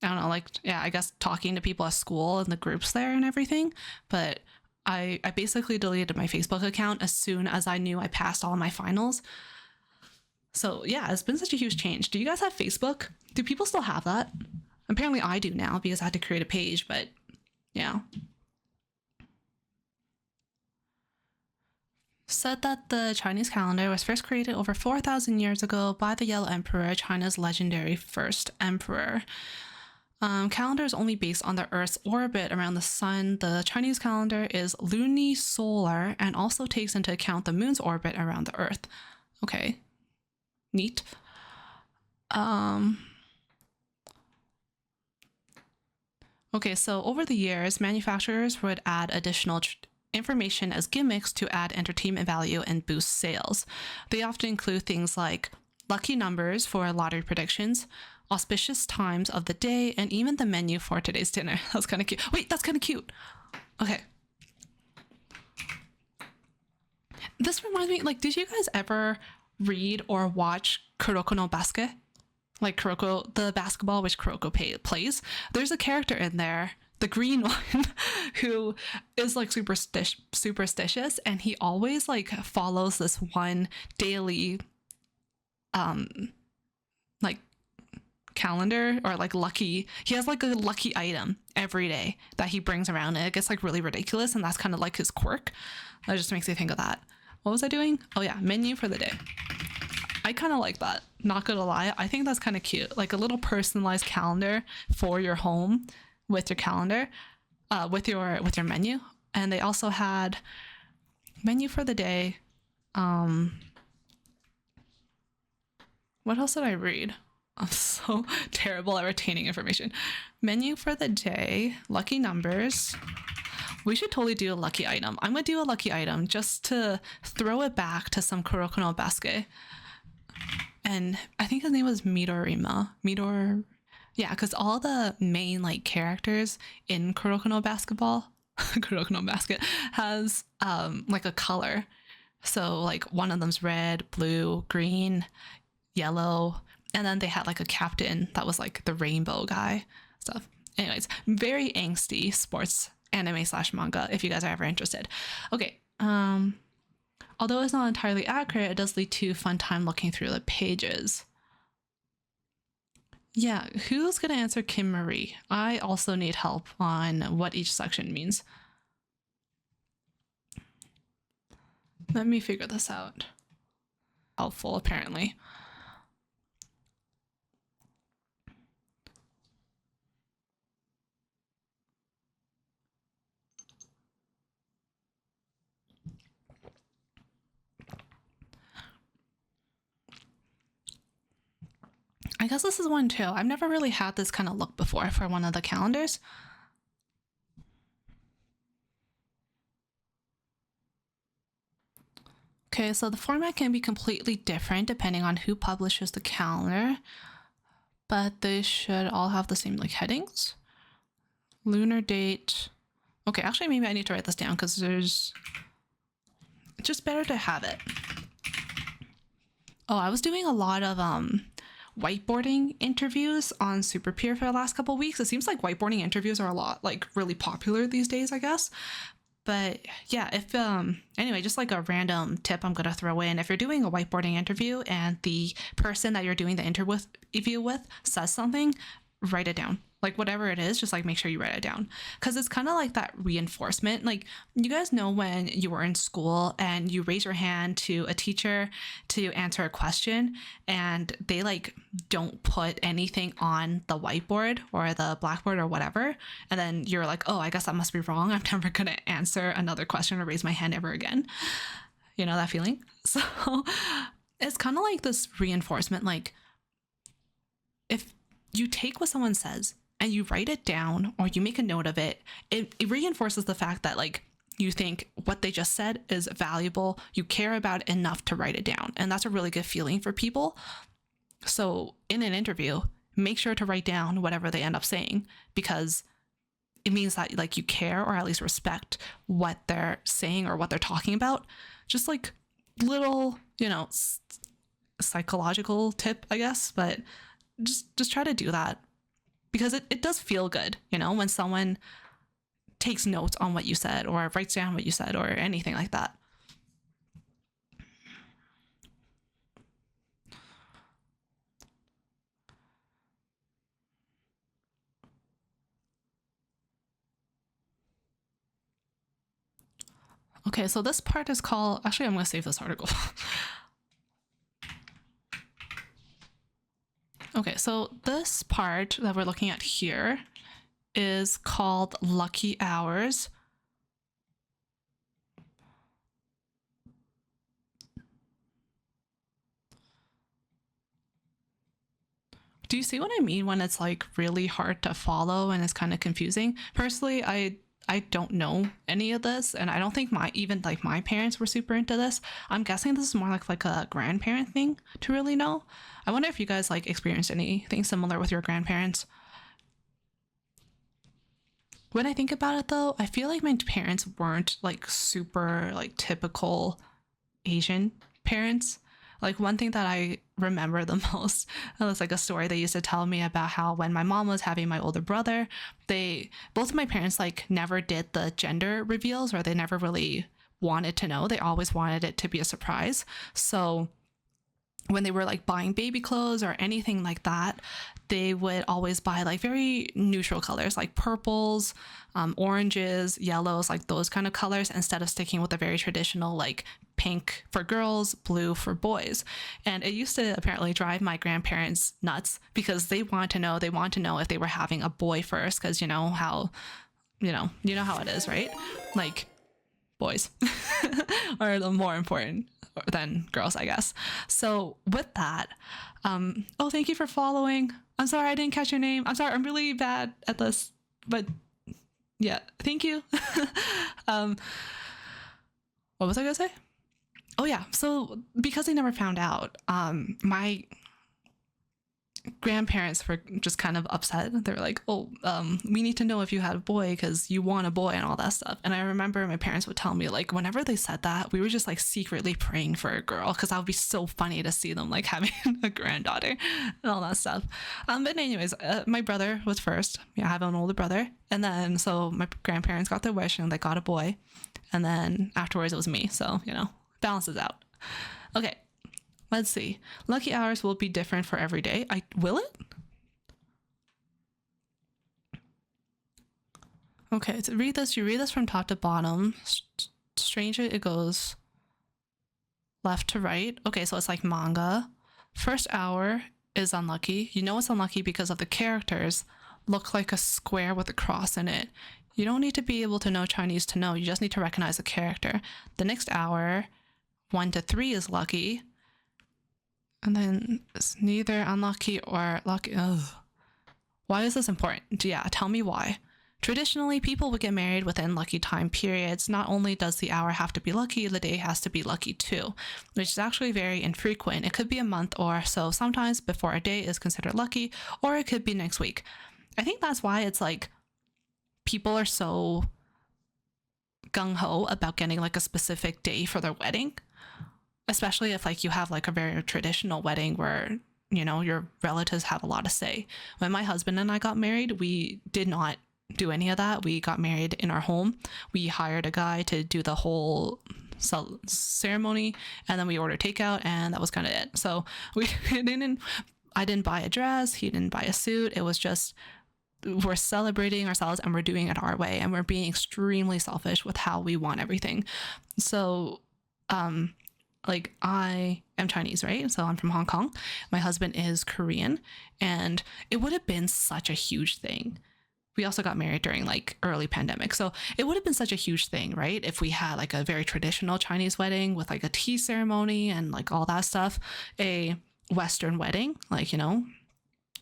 don't know, like, yeah, I guess talking to people at school and the groups there and everything. But I basically deleted my Facebook account as soon as I knew I passed all my finals. So yeah, it's been such a huge change. Do you guys have Facebook? Do people still have that? Apparently I do now because I had to create a page, but yeah. Said that the Chinese calendar was first created over 4,000 years ago by the Yellow Emperor, China's legendary first emperor. Calendar is only based on the Earth's orbit around the sun. The Chinese calendar is lunisolar and also takes into account the moon's orbit around the Earth. Okay, neat. Okay, so over the years, manufacturers would add additional information as gimmicks to add entertainment value and boost sales. They often include things like lucky numbers for lottery predictions, auspicious times of the day, and even the menu for today's dinner. That's kind of cute. Wait, that's kind of cute. Okay. This reminds me, like, did you guys ever read or watch Kuroko no Basket? Like Kuroko, the basketball which Kuroko plays. There's a character in there, the green one, who is like superstitious, and he always like follows this one daily like calendar or like lucky, he has like a lucky item every day that he brings around, and it gets like really ridiculous, and that's kind of like his quirk. That just makes me think of that. What was I doing? Oh yeah, menu for the day. I kind of like that, not gonna lie. I think that's kind of cute, like a little personalized calendar for your home with your calendar, with your menu. And they also had menu for the day. What else did I read? I'm so terrible at retaining information. Menu for the day, lucky numbers. We should totally do a lucky item. I'm gonna do a lucky item just to throw it back to some Kuroko no Basket. And I think his name was Midorima. Yeah, because all the main like characters in Kuroko no Basketball, Kuroko no Basket, has like a color. So like one of them's red, blue, green, yellow, and then they had like a captain that was like the rainbow guy stuff. Anyways, very angsty sports anime / manga if you guys are ever interested. Okay, although it's not entirely accurate, it does lead to fun time looking through the pages. Yeah, who's going to answer Kim Marie? I also need help on what each section means. Let me figure this out. Helpful, apparently. I guess this is one too. I've never really had this kind of look before for one of the calendars. Okay, so the format can be completely different depending on who publishes the calendar, but they should all have the same like headings. Lunar date. Okay, actually maybe I need to write this down because it's just better to have it. Oh, I was doing a lot of whiteboarding interviews on SuperPeer for the last couple of weeks. It seems like whiteboarding interviews are a lot like really popular these days, I guess. But yeah, if anyway, just like a random tip I'm gonna throw in, if you're doing a whiteboarding interview and the person that you're doing the interview with says something, write it down. Like whatever it is, just like make sure you write it down, because it's kind of like that reinforcement. Like, you guys know when you were in school and you raise your hand to a teacher to answer a question and they like don't put anything on the whiteboard or the blackboard or whatever, and then you're like, oh, I guess that must be wrong, I'm never gonna answer another question or raise my hand ever again. You know that feeling? So it's kind of like this reinforcement. Like, if you take what someone says and you write it down or you make a note of it, it reinforces the fact that like you think what they just said is valuable, you care about it enough to write it down. And that's a really good feeling for people. So in an interview, make sure to write down whatever they end up saying, because it means that like you care or at least respect what they're saying or what they're talking about. Just like little, psychological tip, I guess, but just try to do that, because it does feel good, when someone takes notes on what you said or writes down what you said or anything like that. Okay, so this part is called, actually, I'm going to save this article. Okay, so this part that we're looking at here is called lucky hours. Do you see what I mean when it's like really hard to follow and it's kind of confusing? Personally, I don't know any of this, and I don't think my parents were super into this. I'm guessing this is more like a grandparent thing to really know. I wonder if you guys like experienced anything similar with your grandparents. When I think about it though, I feel like my parents weren't like super like typical Asian parents. Like, one thing that I remember the most was like a story they used to tell me about how when my mom was having my older brother, both of my parents like never did the gender reveals, or they never really wanted to know. They always wanted it to be a surprise. So when they were like buying baby clothes or anything like that, they would always buy like very neutral colors, like purples, oranges, yellows, like those kind of colors, instead of sticking with the very traditional like pink for girls, blue for boys. And it used to apparently drive my grandparents nuts, because they want to know if they were having a boy first, because you know how it is, right? Like, boys are more important than girls, I guess. So with that, oh, thank you for following. I'm sorry I didn't catch your name. I'm sorry, I'm really bad at this, but yeah, thank you. What was I gonna say? Oh yeah, so because they never found out, my grandparents were just kind of upset. They were like, oh, we need to know if you had a boy because you want a boy and all that stuff. And I remember my parents would tell me, like, whenever they said that, we were just like secretly praying for a girl, because that would be so funny to see them like having a granddaughter and all that stuff. But anyways, my brother was first. Yeah, I have an older brother. And then so my grandparents got their wish and they got a boy. And then afterwards it was me. So, balances out. Okay. Let's see. Lucky hours will be different for every day. Will it? Okay, to read this, you read this from top to bottom. Strange it goes left to right. Okay, so it's like manga. First hour is unlucky. You know it's unlucky because of the characters look like a square with a cross in it. You don't need to be able to know Chinese to know. You just need to recognize the character. The next hour, 1 to 3 is lucky. And then it's neither unlucky or lucky. Ugh. Why is this important? Yeah, tell me why. Traditionally, people would get married within lucky time periods. Not only does the hour have to be lucky, the day has to be lucky too, which is actually very infrequent. It could be a month or so sometimes before a day is considered lucky, or it could be next week. I think that's why it's like people are so gung-ho about getting like a specific day for their wedding, especially if like you have like a very traditional wedding where, you know, your relatives have a lot to say. When my husband and I got married, we did not do any of that. We got married in our home. We hired a guy to do the whole ceremony, and then we ordered takeout, and that was kind of it. So I didn't buy a dress, he didn't buy a suit. It was just, we're celebrating ourselves and we're doing it our way, and we're being extremely selfish with how we want everything. So like I am Chinese, right? So I'm from Hong Kong. My husband is Korean, and it would have been such a huge thing. We also got married during like early pandemic. So it would have been such a huge thing, right? If we had like a very traditional Chinese wedding with like a tea ceremony and like all that stuff, a Western wedding, like, you know,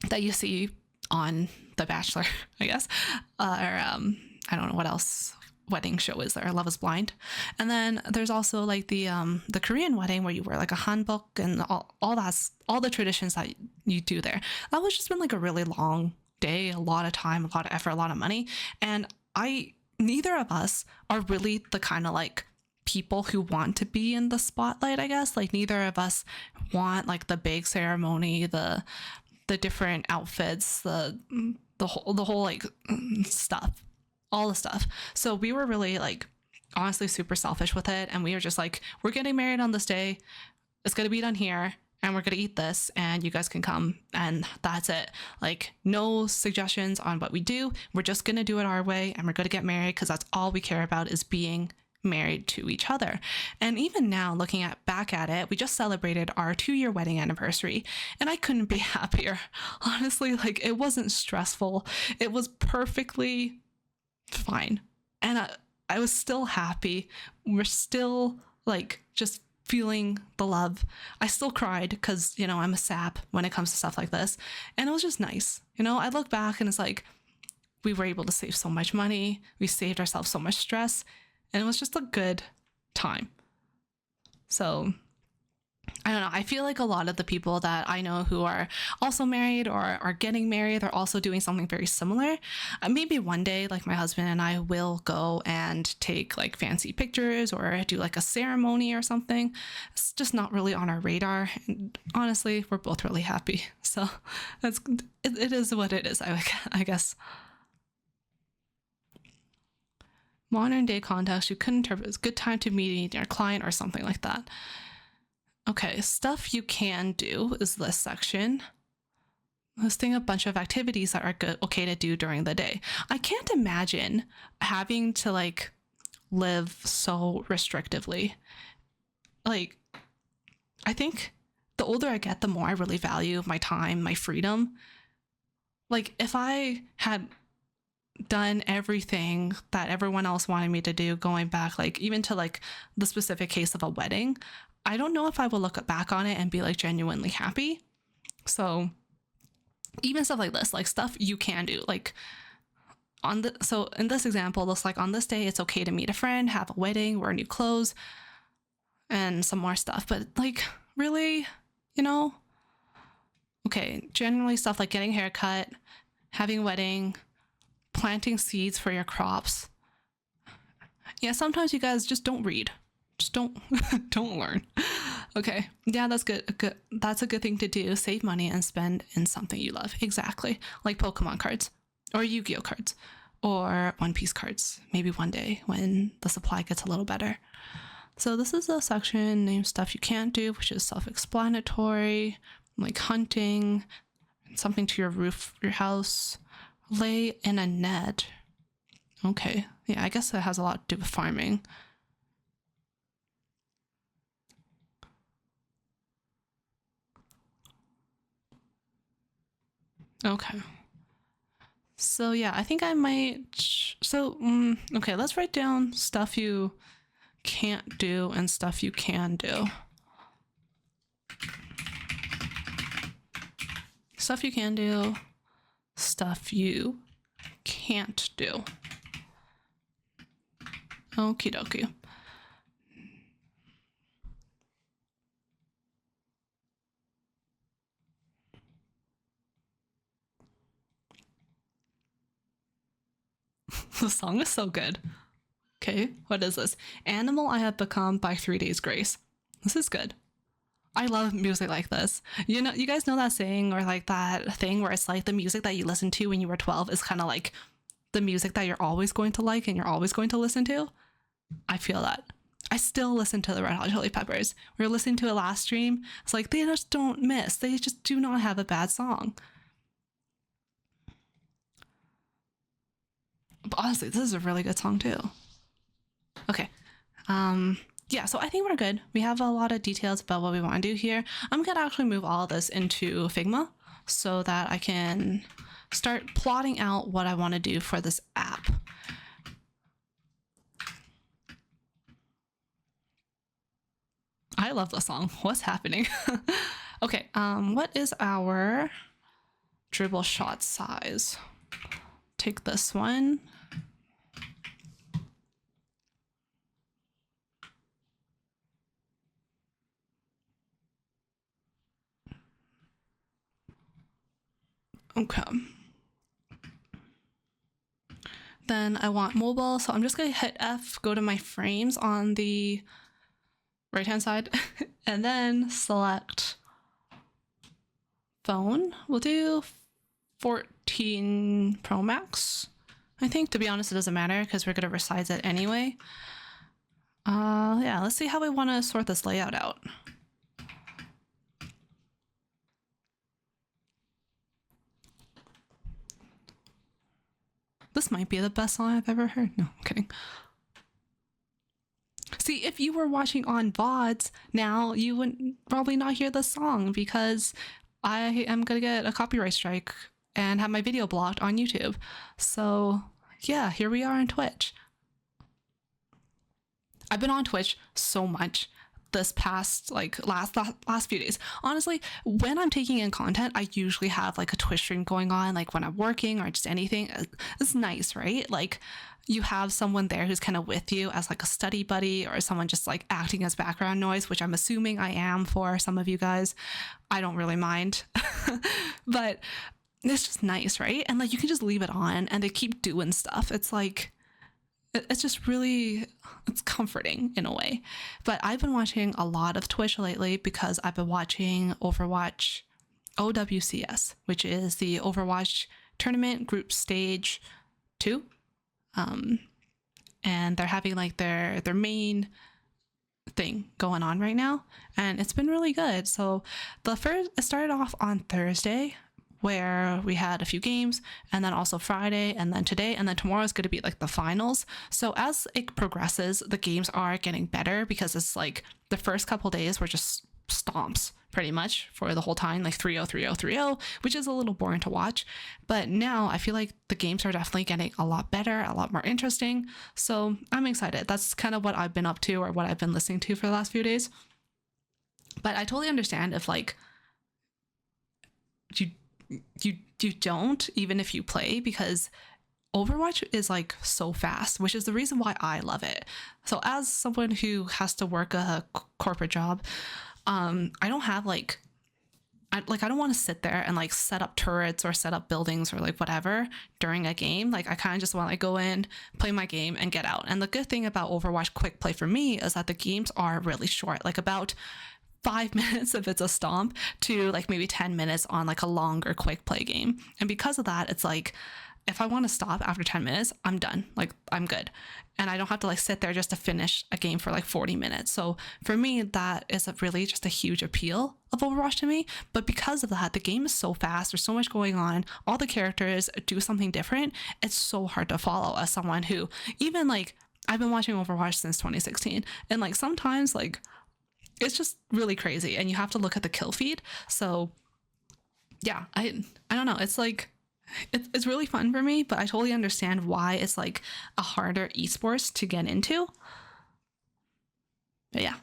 that you see on The Bachelor, I guess, or I don't know what else wedding show is there, Love is Blind. And then there's also like the Korean wedding where you wear like a hanbok and all the traditions that you do there. That was just been like a really long day, a lot of time, a lot of effort, a lot of money. And neither of us are really the kind of like people who want to be in the spotlight, I guess. Like neither of us want like the big ceremony, the different outfits, the whole like stuff, all the stuff. So we were really like honestly super selfish with it, and we were just like, we're getting married on this day, it's gonna be done here, and we're gonna eat this, and you guys can come, and that's it. Like no suggestions on what we do. We're just gonna do it our way, and we're gonna get married because that's all we care about, is being married to each other. And even now, looking back at it, we just celebrated our 2-year wedding anniversary, and I couldn't be happier. Honestly, like it wasn't stressful. It was perfectly fine, and I was still happy. We're still like just feeling the love. I still cried because, you know, I'm a sap when it comes to stuff like this, and it was just nice. You know, I look back and it's like we were able to save so much money, we saved ourselves so much stress, and it was just a good time. So I don't know. I feel like a lot of the people that I know who are also married or are getting married, they're also doing something very similar. Maybe one day, like my husband and I will go and take like fancy pictures or do like a ceremony or something. It's just not really on our radar. And honestly, we're both really happy. So it is what it is, I guess. Modern day context, you could interpret as good time to meet your client or something like that. Okay, stuff you can do is this section. Listing a bunch of activities that are okay to do during the day. I can't imagine having to like live so restrictively. Like, I think the older I get, the more I really value my time, my freedom. Like, if I had done everything that everyone else wanted me to do, going back, like even to like the specific case of a wedding, I don't know if I will look back on it and be like genuinely happy. So even stuff like this, like stuff you can do, like so in this example, looks like on this day, it's okay to meet a friend, have a wedding, wear new clothes, and some more stuff. But like, really, you know, okay, generally stuff like getting a haircut, having a wedding, planting seeds for your crops. Yeah, sometimes you guys just don't read. Just don't learn. Okay, yeah, that's good. That's a good thing to do. Save money and spend in something you love. Exactly, like Pokemon cards or Yu-Gi-Oh cards or One Piece cards. Maybe one day when the supply gets a little better. So this is a section named stuff you can't do, which is self-explanatory, like hunting, something to your roof, your house, lay in a net. Okay. Yeah, I guess that has a lot to do with farming. Okay. So yeah, I think I might. Okay, let's write down stuff you can't do and stuff you can do. Stuff you can do, stuff you can't do. Okie dokie. The song is so good. Okay, what is this? Animal I have become by 3 Days Grace. This is good. I love music like this. You know, you guys know that saying or like that thing where it's like the music that you listened to when you were 12 is kind of like the music that you're always going to like and you're always going to listen to? I feel that. I still listen to the Red Hot Chili Peppers. We were listening to it last stream. It's like they just don't miss. They just do not have a bad song. But honestly, this is a really good song too. Okay. Yeah, so I think we're good. We have a lot of details about what we want to do here. I'm gonna actually move all of this into Figma so that I can start plotting out what I want to do for this app. I love the song. What's happening? Okay, what is our dribble shot size? Take this one. Okay. Then I want mobile, so I'm just gonna hit F, go to my frames on the right hand side, and then select phone. We'll do 14 Pro Max. I think, to be honest, it doesn't matter because we're gonna resize it anyway. Yeah, let's see how we want to sort this layout out. This might be the best song I've ever heard. No, I'm kidding. See, if you were watching on VODs now, you would probably not hear the song because I am gonna get a copyright strike and have my video blocked on YouTube. So yeah, here we are on Twitch. I've been on Twitch so much this past last few days. Honestly, when I'm taking in content, I usually have like a Twitch stream going on, like when I'm working or just anything. It's nice, right? Like you have someone there who's kind of with you as like a study buddy or someone just like acting as background noise, which I'm assuming I am for some of you guys. I don't really mind. But it's just nice, right? And like you can just leave it on and they keep doing stuff. It's like it's just really, it's comforting in a way. But I've been watching a lot of Twitch lately because I've been watching Overwatch OWCS, which is the Overwatch Tournament Group Stage 2. And they're having like their main thing going on right now. And it's been really good. So it started off on Thursday, where we had a few games, and then also Friday, and then today, and then tomorrow is going to be like the finals. So as it progresses, the games are getting better because it's like the first couple days were just stomps pretty much for the whole time, like 3-0, 3-0, 3-0, which is a little boring to watch. But now I feel like the games are definitely getting a lot better, a lot more interesting. So I'm excited. That's kind of what I've been up to or what I've been listening to for the last few days. But I totally understand if like you don't, even if you play, because Overwatch is like so fast, which is the reason why I love it. So as someone who has to work a corporate job, I don't have I don't want to sit there and like set up turrets or set up buildings or like whatever during a game. Like I kind of just want to like go in, play my game and get out. And the good thing about Overwatch quick play for me is that the games are really short, like about 5 minutes if it's a stomp to like maybe 10 minutes on like a longer quick play game. And because of that, it's like if I want to stop after 10 minutes, I'm done. Like, I'm good. And I don't have to like sit there just to finish a game for like 40 minutes. So for me, that is really just a huge appeal of Overwatch to me. But because of that, the game is so fast. There's so much going on. All the characters do something different. It's so hard to follow as someone who, even like, I've been watching Overwatch since 2016. And like sometimes like it's just really crazy and you have to look at the kill feed. So yeah, I don't know. It's like, it's really fun for me, but I totally understand why it's like a harder esports to get into. But yeah.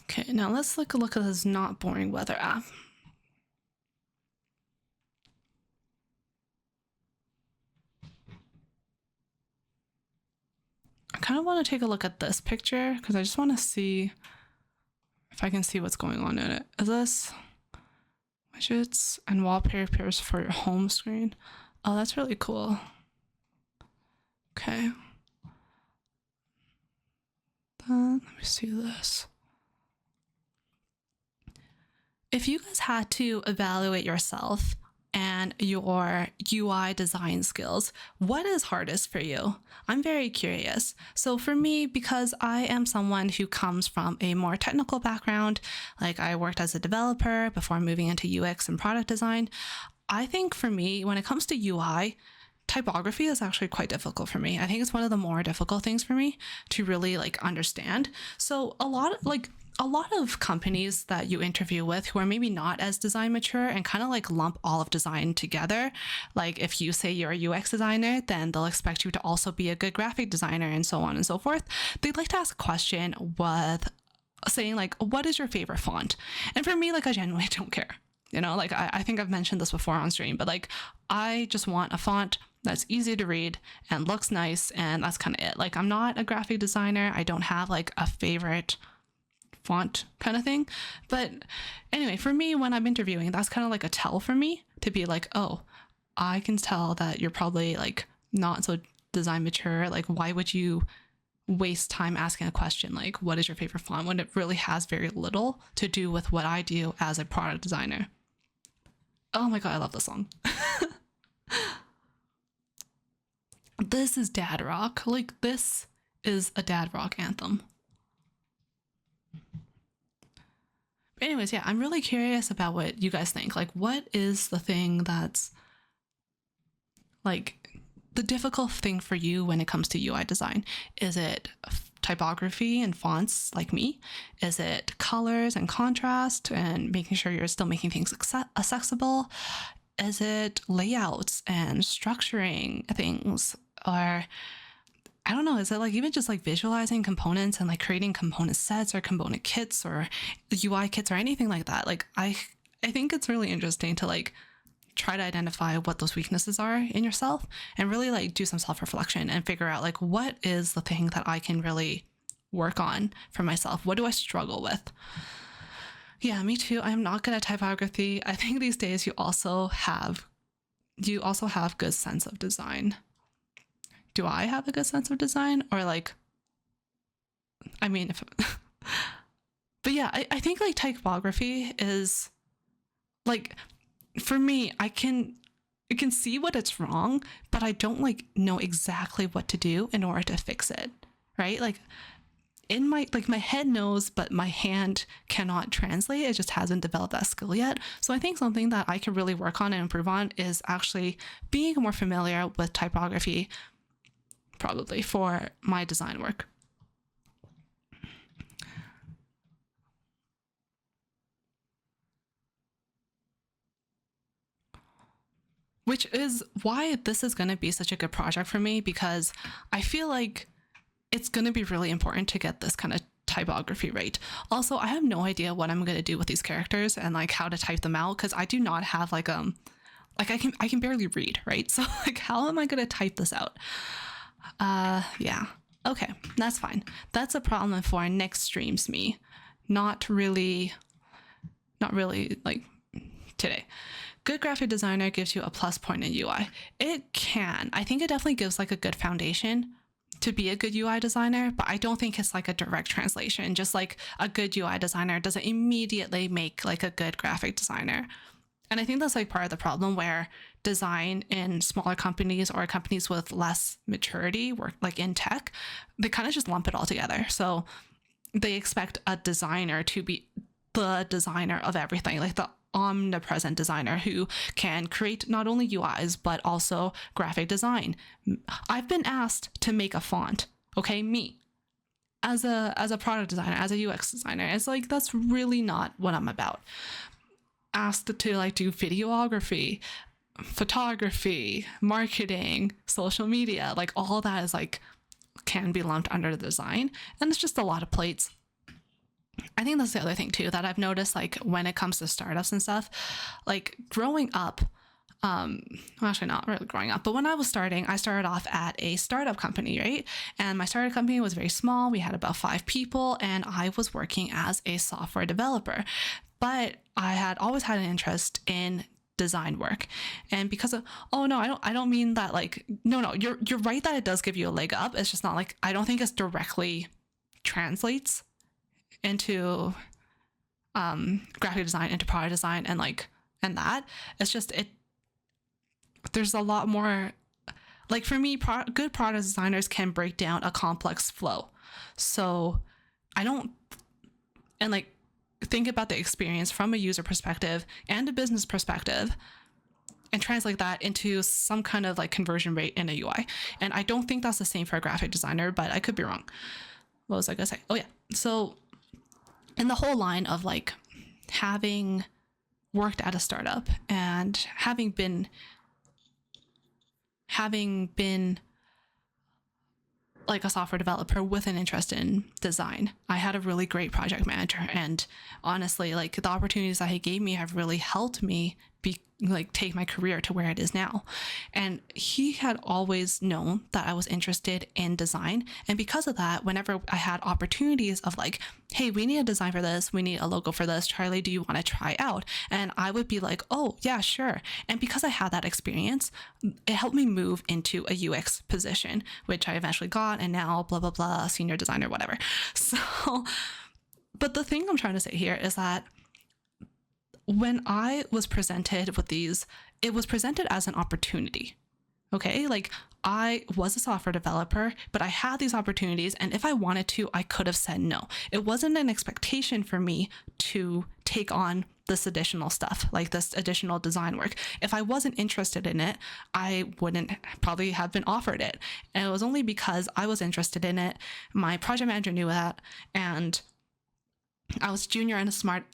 Okay, now let's look at this not boring weather app. I kind of want to take a look at this picture because I just want to see if I can see what's going on in it. Is this widgets and wallpapers for your home screen? Oh, that's really cool. Okay. Then let me see this. If you guys had to evaluate yourself and your UI design skills, what is hardest for you? I'm very curious. So for me, because I am someone who comes from a more technical background, like I worked as a developer before moving into UX and product design, I think for me, when it comes to UI, typography is actually quite difficult for me. I think it's one of the more difficult things for me to really like understand. So a lot of companies that you interview with who are maybe not as design mature and kind of like lump all of design together. Like if you say you're a UX designer, then they'll expect you to also be a good graphic designer and so on and so forth. They'd like to ask a question with saying like, what is your favorite font? And for me, like I genuinely don't care. You know, like I think I've mentioned this before on stream, but like I just want a font that's easy to read and looks nice. And that's kind of it. Like I'm not a graphic designer. I don't have like a favorite font kind of thing. But anyway, for me, when I'm interviewing, that's kind of like a tell for me to be like, oh, I can tell that you're probably like not so design mature. Like, why would you waste time asking a question like, what is your favorite font, when it really has very little to do with what I do as a product designer? Oh my God, I love this song. This is dad rock. Like, this is a dad rock anthem. But anyways, yeah, I'm really curious about what you guys think. Like, what is the thing that's like the difficult thing for you when it comes to UI design? Is it typography and fonts like me? Is it colors and contrast and making sure you're still making things accessible? Is it layouts and structuring things? Or I don't know, is it like even just like visualizing components and like creating component sets or component kits or UI kits or anything like that? Like I think it's really interesting to like try to identify what those weaknesses are in yourself and really like do some self-reflection and figure out like, what is the thing that I can really work on for myself? What do I struggle with? Yeah, me too. I'm not good at typography. I think these days you also have good sense of design. Do I have a good sense of design? Or like, I mean, but yeah, I think like typography is like, for me, I can see what it's wrong, but I don't like know exactly what to do in order to fix it, right? Like in my head knows, but my hand cannot translate. It just hasn't developed that skill yet. So I think something that I can really work on and improve on is actually being more familiar with typography, probably for my design work. Which is why this is going to be such a good project for me, because I feel like it's going to be really important to get this kind of typography right. Also, I have no idea what I'm going to do with these characters and like how to type them out, because I do not have like I can barely read, right? So like, how am I going to type this out? Yeah. Okay, that's fine. That's a problem for next streams me. Not really like today. Good graphic designer gives you a plus point in UI. It can. I think it definitely gives like a good foundation to be a good UI designer, but I don't think it's like a direct translation. Just like a good UI designer doesn't immediately make like a good graphic designer. And I think that's like part of the problem where design in smaller companies or companies with less maturity, work like in tech, they kind of just lump it all together. So they expect a designer to be the designer of everything, like the omnipresent designer who can create not only UIs but also graphic design. I've been asked to make a font, okay, me as a product designer, as a UX designer. It's like that's really not what I'm about. Asked to like do videography, photography, marketing, social media, like all that is like can be lumped under the design, and it's just a lot of plates. I think that's the other thing too that I've noticed, like when it comes to startups and stuff, like growing up, well, actually not really growing up, but when I was starting, I started off at a startup company, right? And my startup company was very small. We had about 5 people, and I was working as a software developer. But I had always had an interest in design work, and because of I don't mean that like no you're right that it does give you a leg up. It's just not like I don't think it's directly translates into graphic design, into product design, and like and that it's just it there's a lot more like for me good product designers can break down a complex flow. So I don't and like think about the experience from a user perspective and a business perspective and translate that into some kind of like conversion rate in a UI. And I don't think that's the same for a graphic designer, but I could be wrong. What was I gonna say? Oh yeah. So in the whole line of like having worked at a startup and having been like a software developer with an interest in design, I had a really great project manager, and honestly, like the opportunities that he gave me have really helped me be like take my career to where it is now. And he had always known that I was interested in design, and because of that, whenever I had opportunities of like, hey, we need a design for this, we need a logo for this, Charlie, do you want to try out? And I would be like, oh yeah, sure. And because I had that experience, it helped me move into a UX position, which I eventually got, and now blah blah blah, senior designer, whatever. So but the thing I'm trying to say here is that when I was presented with these, it was presented as an opportunity. Okay, like I was a software developer, but I had these opportunities, and if I wanted to, I could have said no. It wasn't an expectation for me to take on this additional stuff, like this additional design work. If I wasn't interested in it, I wouldn't probably have been offered it. And it was only because I was interested in it, my project manager knew that, and I was junior and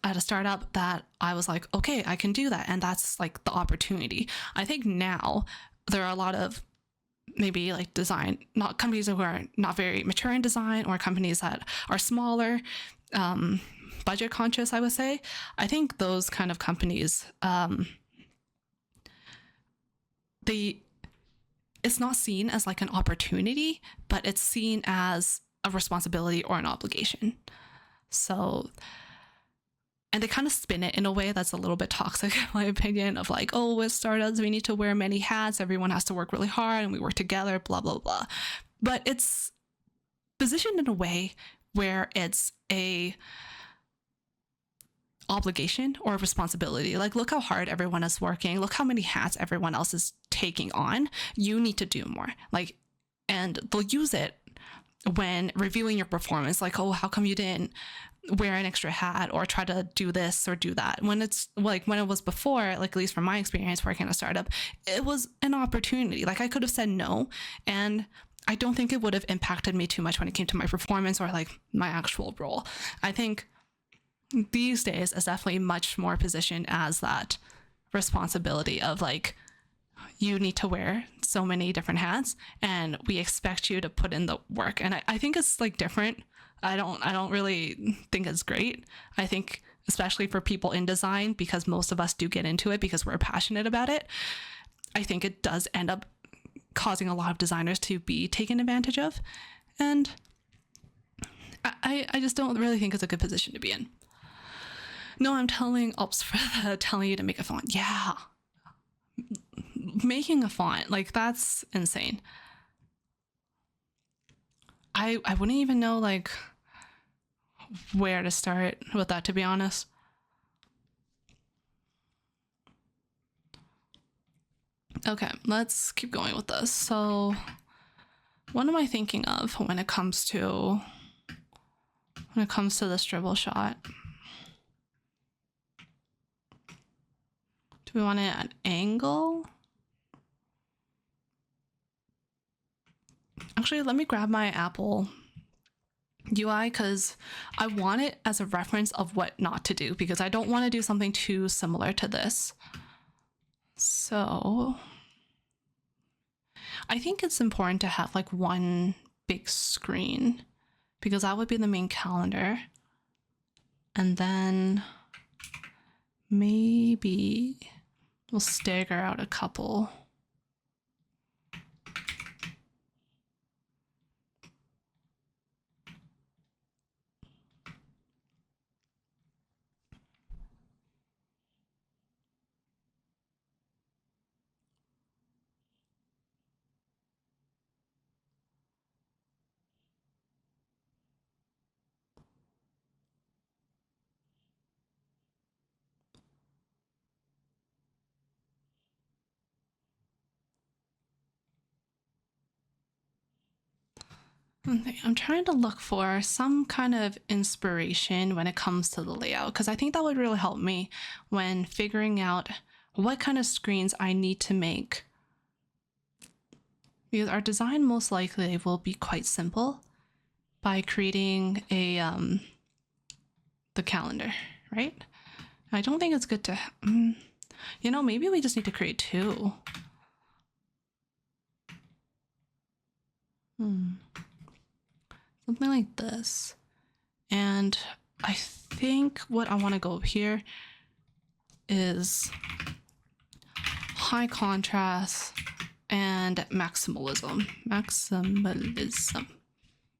at a startup that I was like, okay, I can do that. And that's like the opportunity. I think now there are a lot of maybe like design, not companies who are not very mature in design, or companies that are smaller, budget conscious, I would say. I think those kind of companies, it's not seen as like an opportunity, but it's seen as a responsibility or an obligation. So, and they kind of spin it in a way that's a little bit toxic, in my opinion, of like, oh, with startups, we need to wear many hats. Everyone has to work really hard and we work together, blah, blah, blah. But it's positioned in a way where it's a obligation or a responsibility. Like, look how hard everyone is working. Look how many hats everyone else is taking on. You need to do more. Like, and they'll use it when reviewing your performance, like, oh, how come you didn't wear an extra hat or try to do this or do that? When it's like, when it was before, like at least from my experience working at a startup, it was an opportunity. Like I could have said no, and I don't think it would have impacted me too much when it came to my performance or like my actual role. I think these days it's definitely much more positioned as that responsibility of like, you need to wear so many different hats and we expect you to put in the work. And I think it's like different. I don't really think it's great. I think especially for people in design, because most of us do get into it because we're passionate about it, I think it does end up causing a lot of designers to be taken advantage of. And I just don't really think it's a good position to be in. No, I'm telling you to make a font. Yeah. Making a font, like that's insane. I wouldn't even know like where to start with that, to be honest. Okay, let's keep going with this. So what am I thinking of when it comes to this dribble shot? Do we want it at angle? Actually, let me grab my Apple UI because I want it as a reference of what not to do, because I don't want to do something too similar to this. So I think it's important to have like one big screen, because that would be the main calendar. And then maybe we'll stagger out a couple. I'm trying to look for some kind of inspiration when it comes to the layout, because I think that would really help me when figuring out what kind of screens I need to make. Because our design most likely will be quite simple by creating a the calendar, right? I don't think it's good to, you know, maybe we just need to create two. Something like this. And I think what I want to go here is high contrast and maximalism.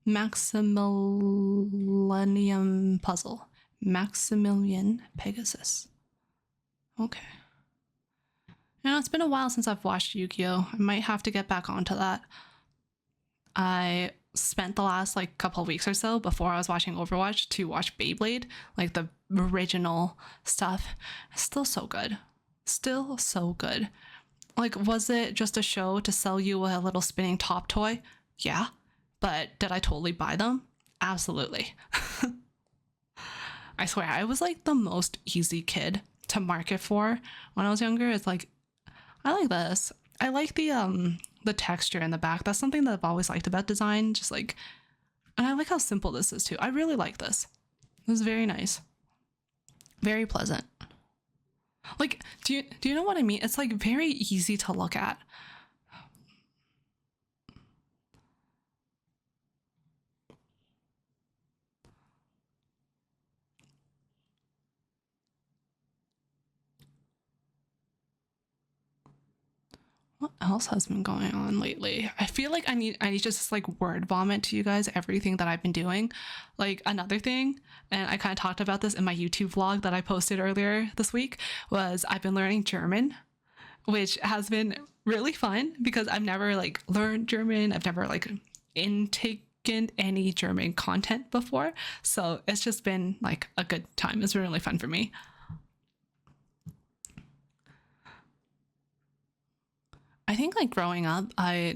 Maximilian puzzle. Maximilian Pegasus. Okay. You know, it's been a while since I've watched Yu-Gi-Oh! I might have to get back onto that. I spent the last like couple weeks or so before I was watching Overwatch to watch Beyblade, like the original stuff. Still so good. Still so good. Like, was it just a show to sell you a little spinning top toy? Yeah. But did I totally buy them? Absolutely. I swear, I was like the most easy kid to market for when I was younger. It's like, I like this. I like the texture in the back. That's something that I've always liked about design. Just like, and I like how simple this is too. I really like this. This is very nice. Very pleasant. Like, do you know what I mean? It's like very easy to look at. What else has been going on lately? I feel like I need to just like word vomit to you guys everything that I've been doing. Like, another thing, and I kind of talked about this in my YouTube vlog that I posted earlier this week, was I've been learning German, which has been really fun because I've never like learned German. I've never like intaken any German content before. So it's just been like a good time. It's been really fun for me. I think like growing up, I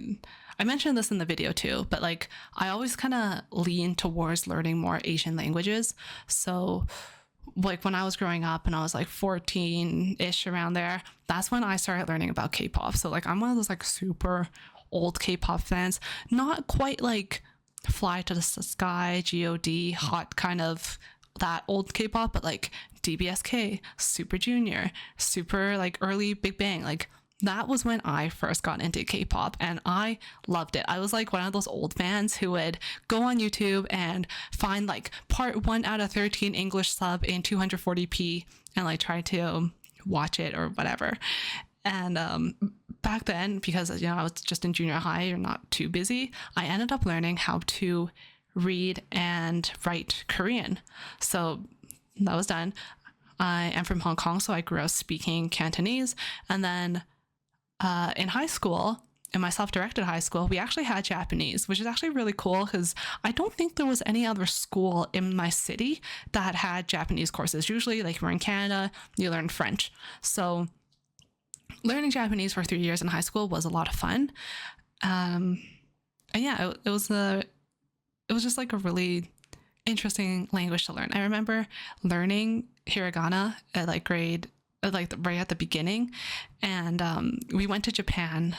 mentioned this in the video too, but like I always kind of lean towards learning more Asian languages. So like when I was growing up and I was like 14-ish around there, that's when I started learning about K-pop. So like I'm one of those like super old K-pop fans, not quite like Fly to the Sky, God, hot kind of that old K-pop, but like DBSK, Super Junior, super like early Big Bang, like that was when I first got into K-pop and I loved it. I was like one of those old fans who would go on YouTube and find like part 1 out of 13 English sub in 240p and like try to watch it or whatever. And back then, because you know I was just in junior high or not too busy, I ended up learning how to read and write Korean. So that was done. I am from Hong Kong, so I grew up speaking Cantonese, and then in high school, in my self-directed high school, we actually had Japanese, which is actually really cool because I don't think there was any other school in my city that had Japanese courses. Usually, like we're in Canada, you learn French. So learning Japanese for 3 years in high school was a lot of fun. And yeah, it was just like a really interesting language to learn. I remember learning hiragana at like right at the beginning, and we went to Japan,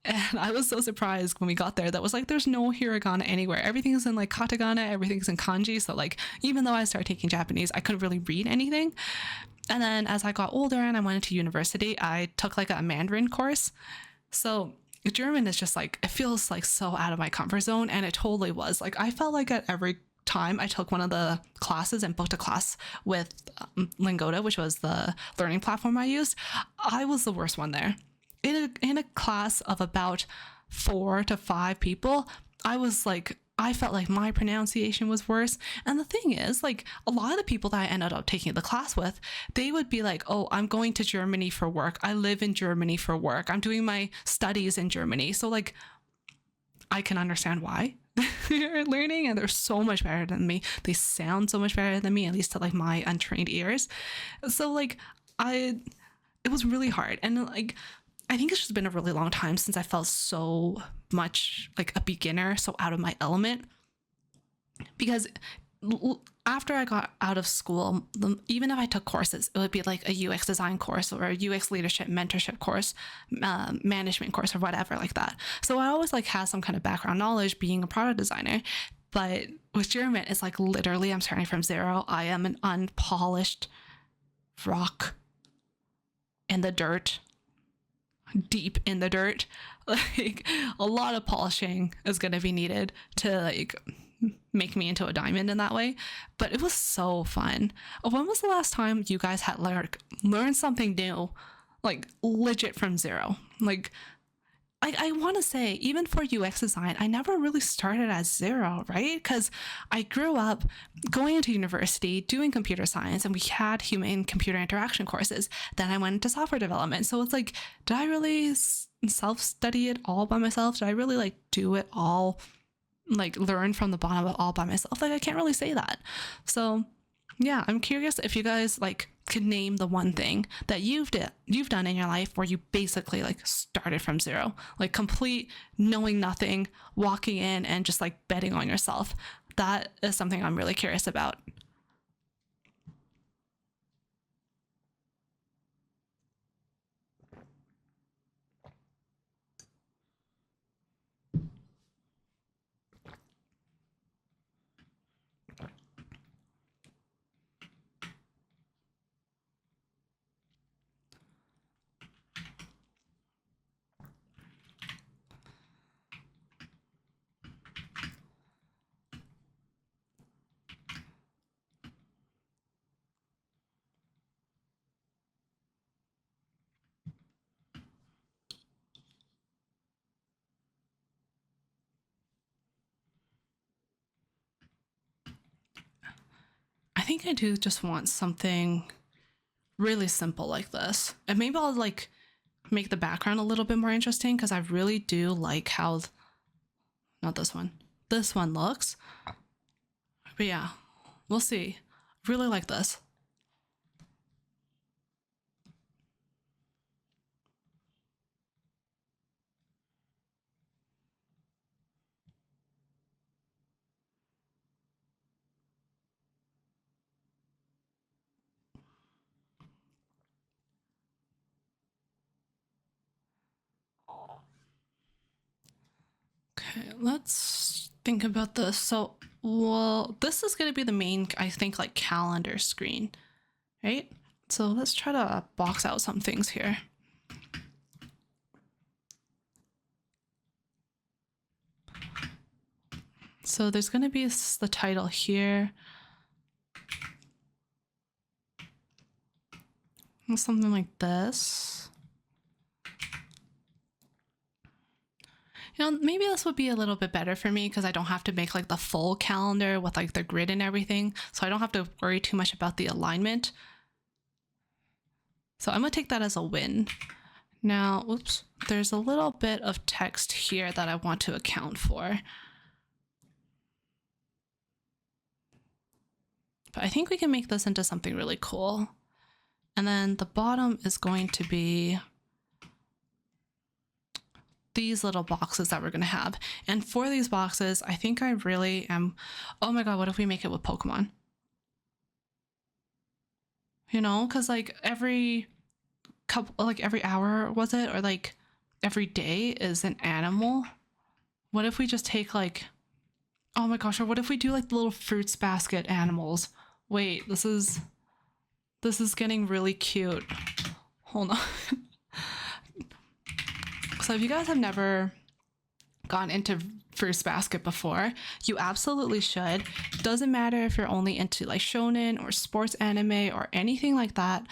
and I was so surprised when we got there that was like there's no hiragana anywhere. Everything's in like katakana, everything's in kanji. So like even though I started taking Japanese, I couldn't really read anything. And then as I got older and I went into university, I took like a Mandarin course. So German is just like, it feels like so out of my comfort zone, and it totally was. Like I felt like at every time I took one of the classes and booked a class with Lingoda, which was the learning platform I used, I was the worst one there. In a class of about 4 to 5 people, I felt like my pronunciation was worse. And the thing is, like, a lot of the people that I ended up taking the class with, they would be like, oh, I'm going to Germany for work. I live in Germany for work. I'm doing my studies in Germany. So like, I can understand why they're learning, and they're so much better than me. They sound so much better than me, at least to like my untrained ears. So like, it was really hard. And like, I think it's just been a really long time since I felt so much like a beginner, so out of my element. Because after I got out of school, even if I took courses, it would be like a UX design course or a UX leadership mentorship course, management course or whatever like that. So I always like had some kind of background knowledge being a product designer. But with German, it's like literally I'm starting from zero. I am an unpolished rock in the dirt, deep in the dirt. Like a lot of polishing is going to be needed to like make me into a diamond in that way. But it was so fun. When was the last time you guys had learned something new, like legit from zero? Like I want to say, even for UX design, I never really started at zero, right? Because I grew up going into university, doing computer science, and we had human computer interaction courses. Then I went into software development. So it's like, did I really self-study it all by myself? Did I really like do it all, like learn from the bottom of it all by myself? Like, I can't really say that. So yeah, I'm curious if you guys like could name the one thing that you've done in your life where you basically like started from zero, like complete knowing nothing, walking in and just like betting on yourself. That is something I'm really curious about. I think I do just want something really simple like this. And maybe I'll like make the background a little bit more interesting because I really do like how, not this one looks. But yeah, we'll see. Really like this. Okay, let's think about this. So, well, this is going to be the main, I think, like calendar screen, right? So let's try to box out some things here. So there's going to be the title here. Something like this. You know, maybe this would be a little bit better for me because I don't have to make like the full calendar with like the grid and everything. So I don't have to worry too much about the alignment. So I'm going to take that as a win. Now, oops, there's a little bit of text here that I want to account for. But I think we can make this into something really cool. And then the bottom is going to be these little boxes that we're going to have. And for these boxes, I think I really am, oh my God, what if we make it with Pokemon? You know, because like every hour, was it? Or like every day is an animal. What if we just take like, oh my gosh, or what if we do like the little fruits basket animals? Wait, this is getting really cute. Hold on. So if you guys have never gone into Fruits Basket before, you absolutely should. Doesn't matter if you're only into like shonen or sports anime or anything like that.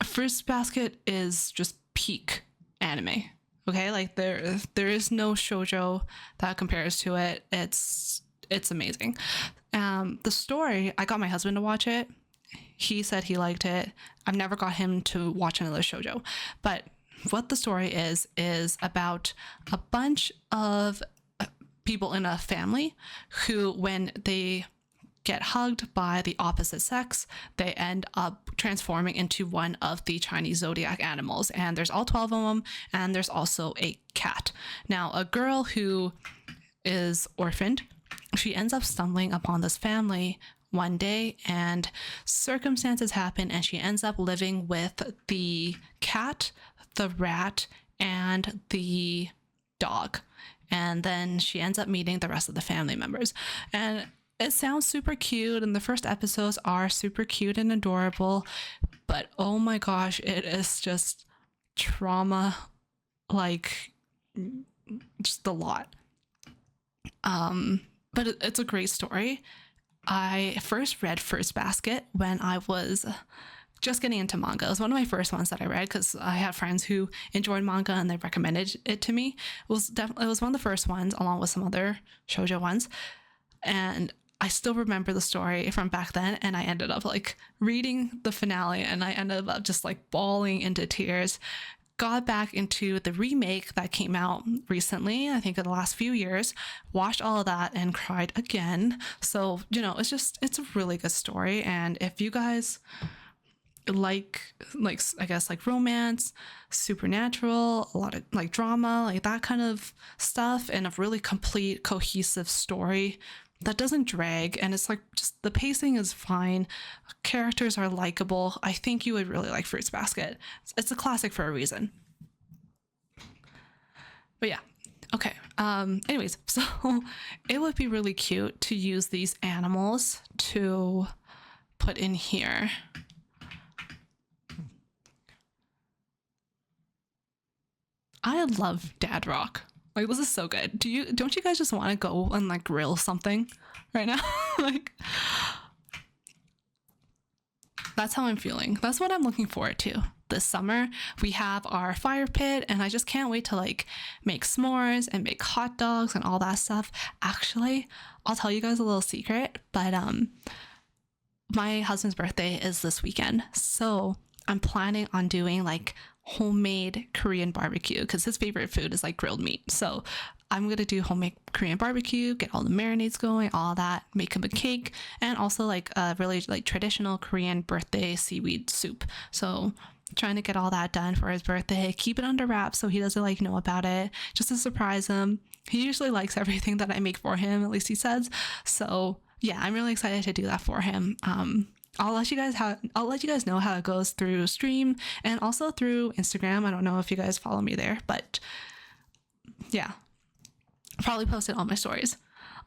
Fruits Basket is just peak anime. Okay, like there is no shoujo that compares to it. It's amazing. The story, I got my husband to watch it. He said he liked it. I've never got him to watch another shoujo, but what the story is about a bunch of people in a family who, when they get hugged by the opposite sex, they end up transforming into one of the Chinese zodiac animals. And there's all 12 of them, and there's also a cat. Now, a girl who is orphaned, she ends up stumbling upon this family one day, and circumstances happen, and she ends up living with the cat, the rat, and the dog. And then she ends up meeting the rest of the family members. And it sounds super cute, and the first episodes are super cute and adorable, but oh my gosh, it is just trauma, like just a lot. But it's a great story. I first read First Basket when I was just getting into manga. It was one of my first ones that I read because I had friends who enjoyed manga and they recommended it to me. It was one of the first ones, along with some other shoujo ones. And I still remember the story from back then, and I ended up like reading the finale, and I ended up just like bawling into tears. Got back into the remake that came out recently, I think in the last few years, watched all of that and cried again. So, you know, it's a really good story. And if you guys like I guess like romance, supernatural, a lot of like drama, like that kind of stuff, and a really complete cohesive story that doesn't drag, and it's like just the pacing is fine, characters are likable, I think you would really like Fruits Basket. It's a classic for a reason. But yeah, okay. Anyways, so it would be really cute to use these animals to put in here. I love Dad Rock. Like, this is so good. Don't you guys just want to go and like grill something right now? Like, that's how I'm feeling. That's what I'm looking forward to this summer. We have our fire pit, and I just can't wait to like make s'mores and make hot dogs and all that stuff. Actually, I'll tell you guys a little secret, but my husband's birthday is this weekend, so I'm planning on doing like homemade Korean barbecue because his favorite food is like grilled meat. So I'm gonna do homemade Korean barbecue, get all the marinades going, all that, make him a cake, and also like a really like traditional Korean birthday seaweed soup. So trying to get all that done for his birthday, keep it under wraps so he doesn't like know about it, just to surprise him. He usually likes everything that I make for him, at least he says. So yeah, I'm really excited to do that for him. I'll let you guys know how it goes through stream and also through Instagram. I don't know if you guys follow me there, but yeah, I'll probably post it on my stories.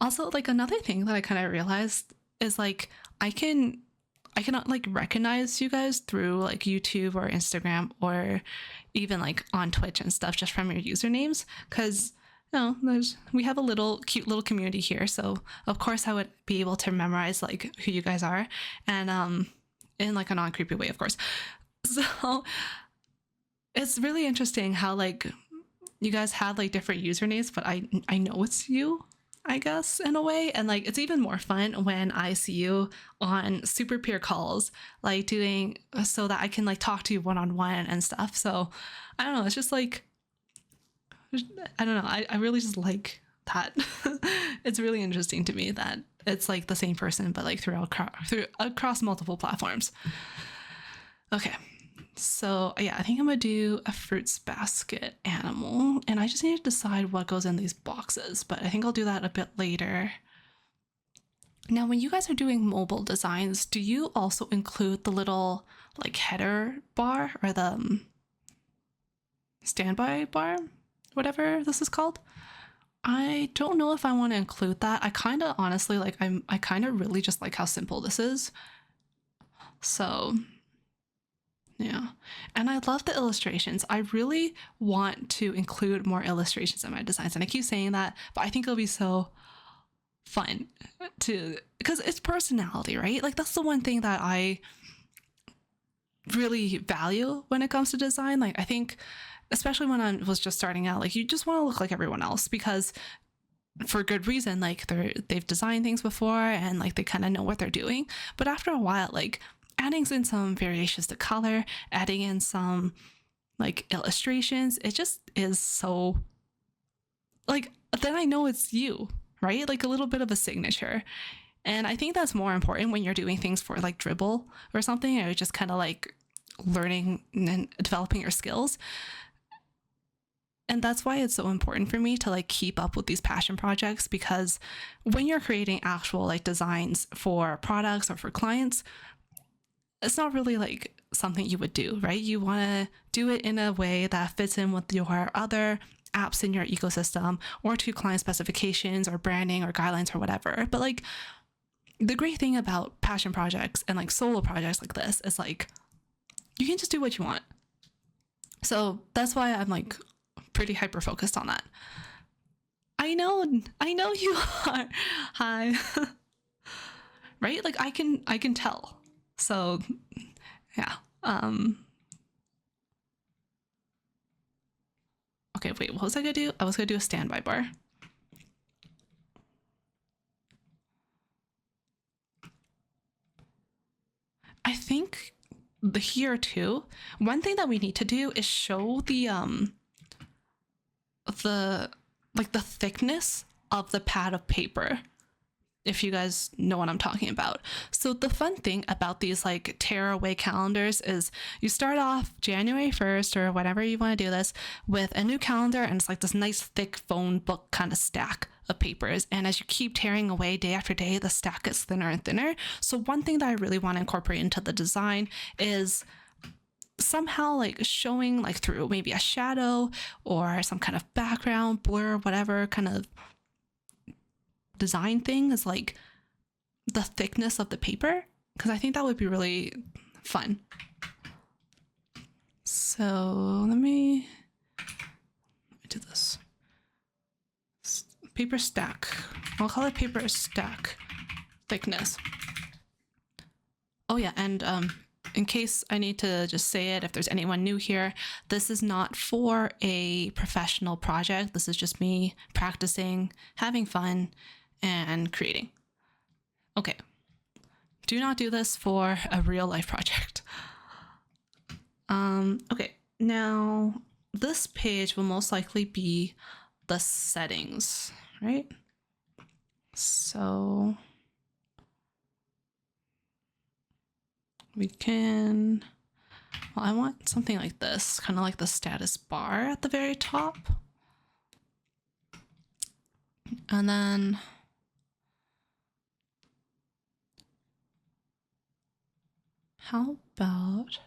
Also, like another thing that I kind of realized is like I cannot like recognize you guys through like YouTube or Instagram or even like on Twitch and stuff just from your usernames, because no, we have a cute little community here, so of course I would be able to memorize like who you guys are, and in like a non-creepy way, of course. So it's really interesting how like you guys have like different usernames, but I know it's you. I guess, in a way. And like, it's even more fun when I see you on super peer calls, like doing so that I can like talk to you one-on-one and stuff. So I don't know. It's just like, I don't know. I really just like that. It's really interesting to me that it's like the same person, but like through across multiple platforms. Okay. So yeah, I think I'm gonna do a fruits basket animal, and I just need to decide what goes in these boxes, but I think I'll do that a bit later. Now, when you guys are doing mobile designs, do you also include the little like header bar or the standby bar, whatever this is called? I don't know if I want to include that. I kind of honestly like I kind of really just like how simple this is. So yeah. And I love the illustrations. I really want to include more illustrations in my designs. And I keep saying that, but I think it'll be so fun to, because it's personality, right? Like that's the one thing that I really value when it comes to design. Like I think, especially when I was just starting out, like you just want to look like everyone else because for good reason, like they've designed things before and like they kind of know what they're doing. But after a while, like adding in some variations to color, adding in some like illustrations, it just is so like, then I know it's you, right? Like a little bit of a signature. And I think that's more important when you're doing things for like Dribbble or something, or just kind of like learning and developing your skills. And that's why it's so important for me to like keep up with these passion projects, because when you're creating actual like designs for products or for clients, it's not really like something you would do, right? You want to do it in a way that fits in with your other apps in your ecosystem or to client specifications or branding or guidelines or whatever. But like the great thing about passion projects and like solo projects like this is like you can just do what you want. So that's why I'm like pretty hyper focused on that. I know you are. Hi. Right? Like I can tell. So yeah. Okay, wait, what was I gonna do? I was gonna do a standby bar. I think here too, one thing that we need to do is show the like the thickness of the pad of paper, if you guys know what I'm talking about. So the fun thing about these like tearaway calendars is you start off January 1st or whenever you want to do this with a new calendar, and it's like this nice thick phone book kind of stack of papers, and as you keep tearing away day after day, the stack gets thinner and thinner. So one thing that I really want to incorporate into the design is somehow like showing like through maybe a shadow or some kind of background blur, whatever kind of design thing is like the thickness of the paper, because I think that would be really fun. So let me do this. Paper stack. I'll call it paper stack thickness. Oh yeah, and in case I need to just say it, if there's anyone new here, this is not for a professional project. This is just me practicing, having fun, and creating. Okay. Do not do this for a real life project. Okay, now this page will most likely be the settings, right? So we can, well, I want something like this, kind of like the status bar at the very top. And then how about,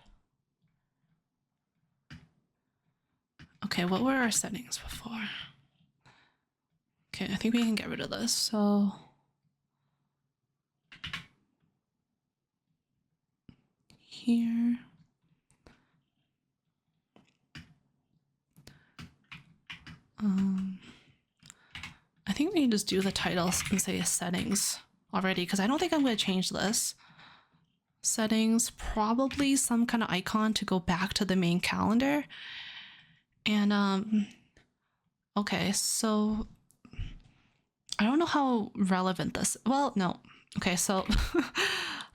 okay, what were our settings before? Okay, I think we can get rid of this. So here. I think we can just do the titles and say settings already, because I don't think I'm going to change this. Settings, probably some kind of icon to go back to the main calendar. And okay, so I don't know how relevant this, well, no. Okay, so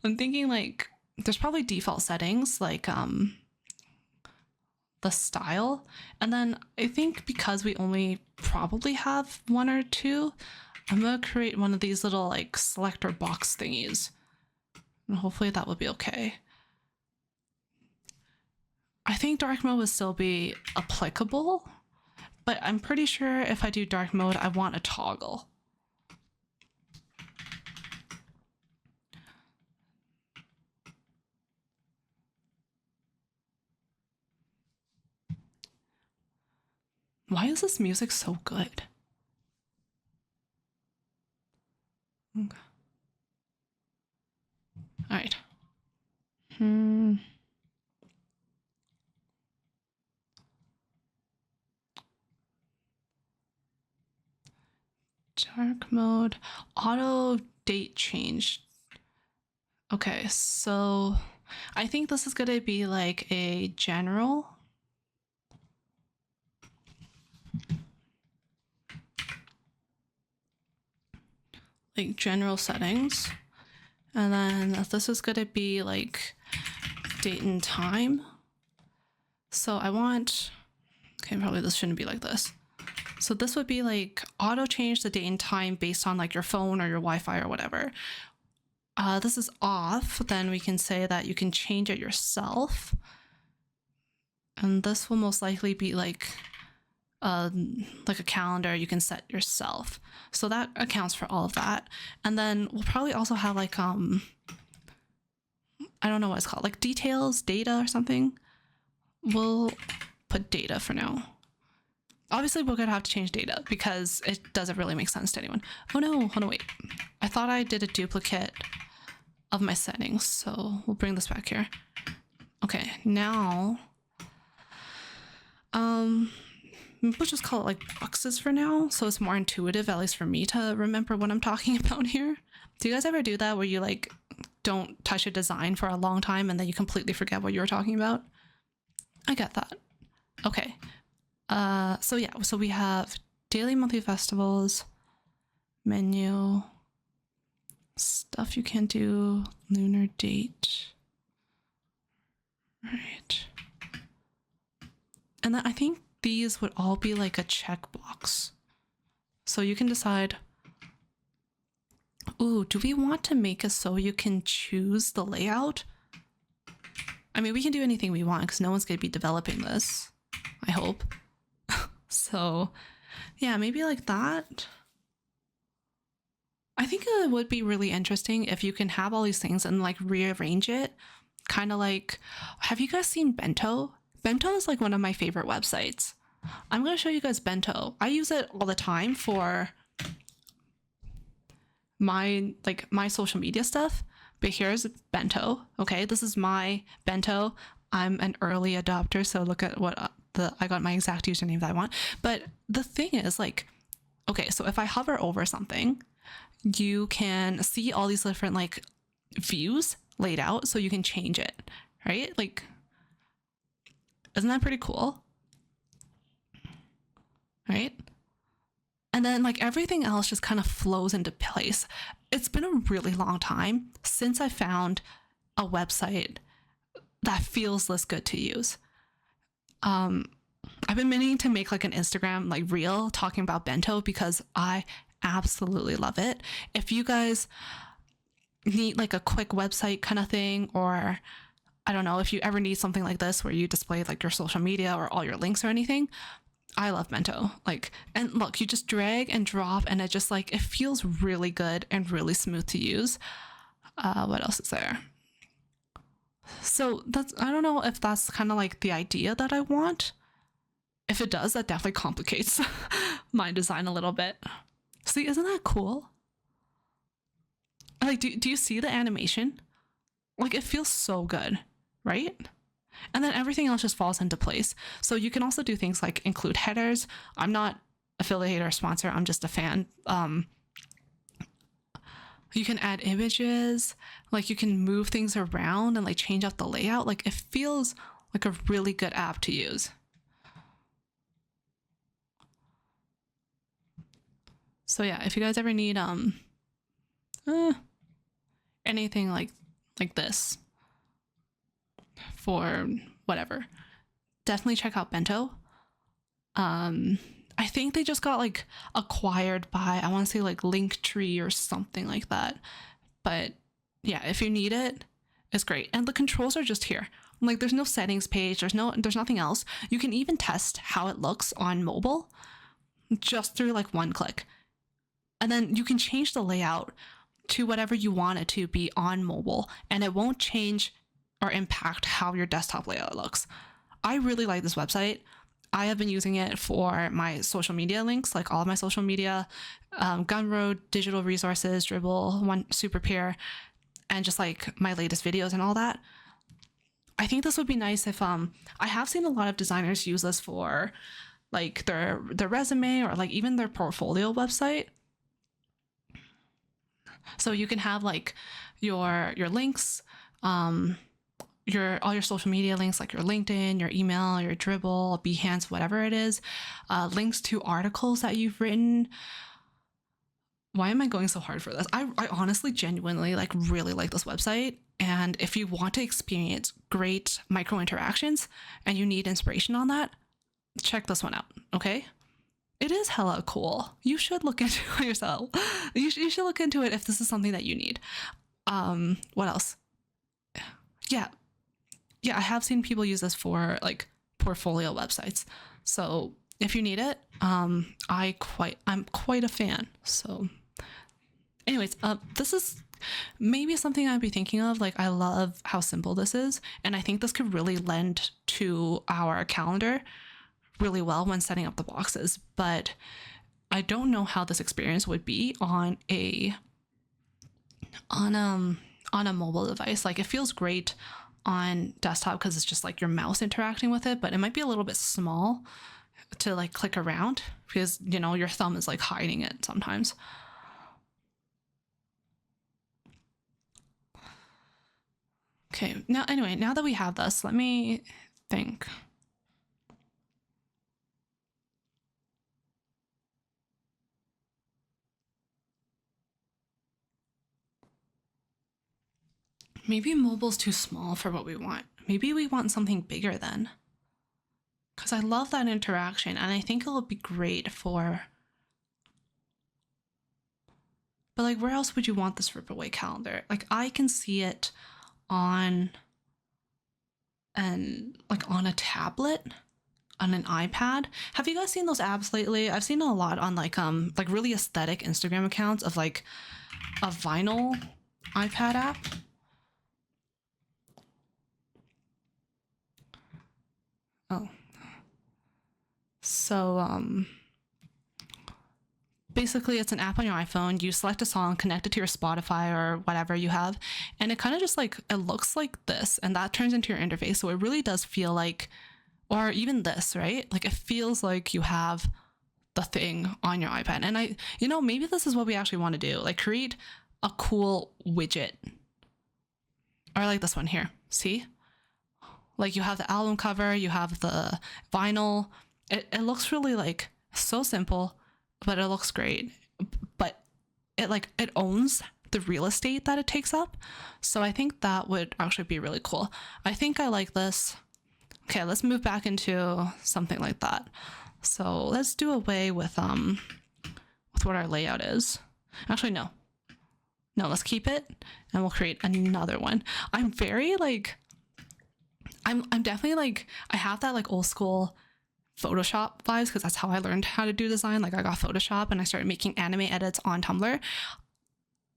I'm thinking like there's probably default settings like the style. And then I think because we only probably have one or two, I'm gonna create one of these little like selector box thingies. And hopefully that will be okay. I think dark mode would still be applicable, but I'm pretty sure if I do dark mode, I want a toggle. Why is this music so good? Okay. All right. Dark mode, auto date change. Okay, so I think this is gonna be like a general. Like general settings. And then this is gonna be like date and time. So I want, okay, probably this shouldn't be like this. So this would be like auto change the date and time based on like your phone or your Wi-Fi or whatever. This is off, then we can say that you can change it yourself. And this will most likely be like a calendar you can set yourself. So that accounts for all of that. And then we'll probably also have like, I don't know what it's called, like details, data or something. We'll put data for now. Obviously, we're gonna have to change data because it doesn't really make sense to anyone. Oh no, hold on, wait. I thought I did a duplicate of my settings, so we'll bring this back here. Okay, now, we'll just call it like boxes for now, so it's more intuitive, at least for me, to remember what I'm talking about here. Do you guys ever do that where you like don't touch a design for a long time and then you completely forget what you were talking about? I get that. Okay. So yeah, so we have daily, monthly festivals, menu, stuff you can do, lunar date. Right. And then I think these would all be like a checkbox. So you can decide, ooh, do we want to make it so you can choose the layout? I mean, we can do anything we want because no one's going to be developing this, I hope. So yeah, maybe like that. I think it would be really interesting if you can have all these things and like rearrange it. Kind of like, have you guys seen Bento? Bento is like one of my favorite websites. I'm going to show you guys Bento. I use it all the time for my social media stuff. But here's Bento. Okay, this is my Bento. I'm an early adopter, so look at what I got my exact username that I want. But the thing is, like, okay, so if I hover over something, you can see all these different like views laid out, so you can change it, right? Like, isn't that pretty cool? Right? And then like everything else just kind of flows into place. It's been a really long time since I found a website that feels this good to use. I've been meaning to make like an Instagram like reel talking about Bento because I absolutely love it. If you guys need like a quick website kind of thing, or I don't know, if you ever need something like this where you display like your social media or all your links or anything, I love Bento. Like, and look, you just drag and drop and it just like, it feels really good and really smooth to use. What else is there? So that's, I don't know if that's kind of like the idea that I want. If it does, that definitely complicates my design a little bit. See, isn't that cool? Like, do you see the animation? Like, it feels so good, right? And then everything else just falls into place. So you can also do things like include headers. I'm not affiliate or sponsor, I'm just a fan. You can add images, like you can move things around and like change up the layout. Like, it feels like a really good app to use. So yeah, if you guys ever need anything like this for whatever, definitely check out Bento. I think they just got like acquired by, I want to say like Linktree or something like that. But yeah, if you need it, it's great. And the controls are just here. Like there's no settings page, there's nothing else. You can even test how it looks on mobile just through like one click. And then you can change the layout to whatever you want it to be on mobile, and it won't change or impact how your desktop layout looks. I really like this website. I have been using it for my social media links, like all of my social media, Gumroad, digital resources, Dribbble, One Superpeer, and just like my latest videos and all that. I think this would be nice if I have seen a lot of designers use this for like their resume or like even their portfolio website. So you can have like your links, all your social media links, like your LinkedIn, your email, your Dribbble, Behance, whatever it is, links to articles that you've written. Why am I going so hard for this? I honestly, genuinely, like really like this website. And if you want to experience great micro interactions and you need inspiration on that, check this one out, okay? It is hella cool. You should look into it yourself. You should look into it if this is something that you need. What else? Yeah, I have seen people use this for like portfolio websites. So if you need it, I'm quite a fan. So anyways, this is maybe something I'd be thinking of. Like I love how simple this is, and I think this could really lend to our calendar really well when setting up the boxes. But I don't know how this experience would be on a mobile device. Like it feels great on desktop because it's just like your mouse interacting with it, but it might be a little bit small to like click around because your thumb is like hiding it sometimes. Okay, now anyway, now that we have this, let me think. Maybe mobile's too small for what we want. Maybe we want something bigger then. Because I love that interaction, and I think it'll be great for... But like, where else would you want this rip away calendar? Like, I can see it on a tablet, on an iPad. Have you guys seen those apps lately? I've seen a lot on like really aesthetic Instagram accounts of like a vinyl iPad app. Oh. So, basically it's an app on your iPhone. You select a song, connect it to your Spotify or whatever you have, and it kind of just like, it looks like this, and that turns into your interface. So it really does feel like, or even this, right? Like it feels like you have the thing on your iPad. And maybe this is what we actually want to do. Like create a cool widget. Or like this one here, see? Like you have the album cover, you have the vinyl. It looks really like so simple, but it looks great. But it owns the real estate that it takes up. So I think that would actually be really cool. I think I like this. Okay, let's move back into something like that. So let's do away with what our layout is. Actually, no, let's keep it and we'll create another one. I'm very like, I'm definitely like, I have that like old school Photoshop vibes because that's how I learned how to do design. Like I got Photoshop and I started making anime edits on Tumblr.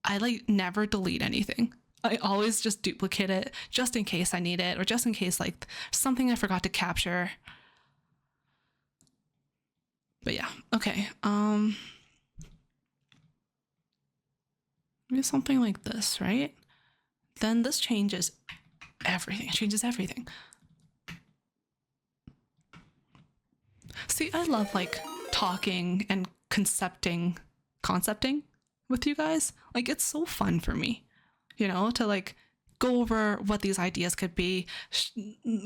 I like never delete anything. I always just duplicate it just in case I need it, or just in case like something I forgot to capture. But yeah, okay. Maybe something like this, right? Then this changes everything. It changes everything. See, I love like talking and concepting with you guys. Like it's so fun for me, to like go over what these ideas could be,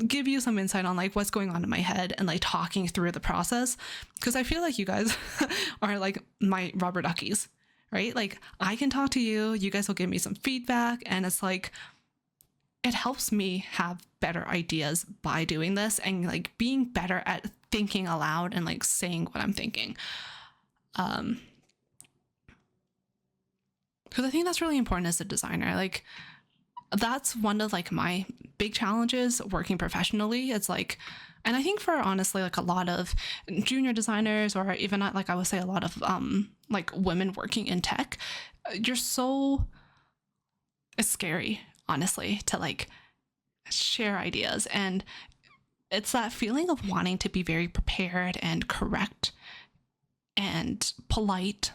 give you some insight on like what's going on in my head, and like talking through the process. Because I feel like you guys are like my rubber duckies, right? Like I can talk to you, you guys will give me some feedback, and it's like, it helps me have better ideas by doing this and like being better at thinking aloud and like saying what I'm thinking. Because I think that's really important as a designer. Like that's one of like my big challenges working professionally. It's like, and I think for honestly like a lot of junior designers, or even like I would say a lot of like women working in tech, it's scary honestly to like share ideas. And it's that feeling of wanting to be very prepared and correct and polite.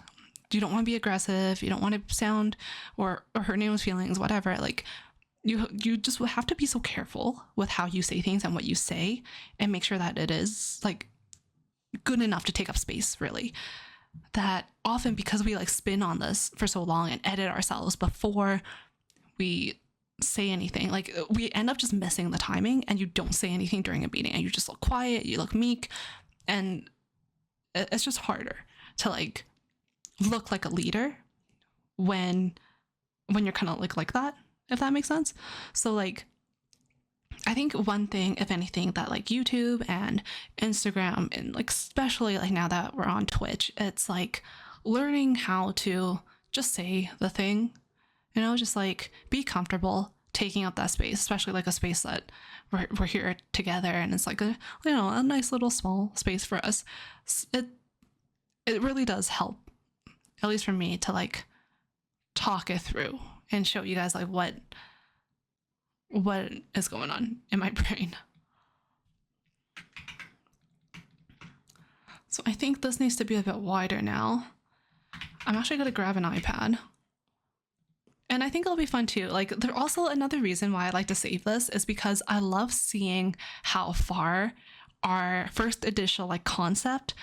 You don't want to be aggressive, you don't want to sound or hurt anyone's feelings, whatever. Like you just have to be so careful with how you say things and what you say, and make sure that it is like good enough to take up space, really. That often, because we like spin on this for so long and edit ourselves before we say anything, like we end up just missing the timing, and you don't say anything during a meeting, and you just look quiet, you look meek, and it's just harder to like look like a leader when you're kind of like that, if that makes sense. So like I think one thing, if anything, that like YouTube and Instagram, and like especially like now that we're on Twitch, it's like learning how to just say the thing, you know, just like be comfortable taking up that space, especially like a space that we're here together, and it's like a, you know, a nice little small space for us. It really does help, at least for me, to like talk it through and show you guys like what is going on in my brain. So I think this needs to be a bit wider now. I'm actually going to grab an iPad. And I think it'll be fun too. Like there's also another reason why I like to save this is because I love seeing how far our first initial like concept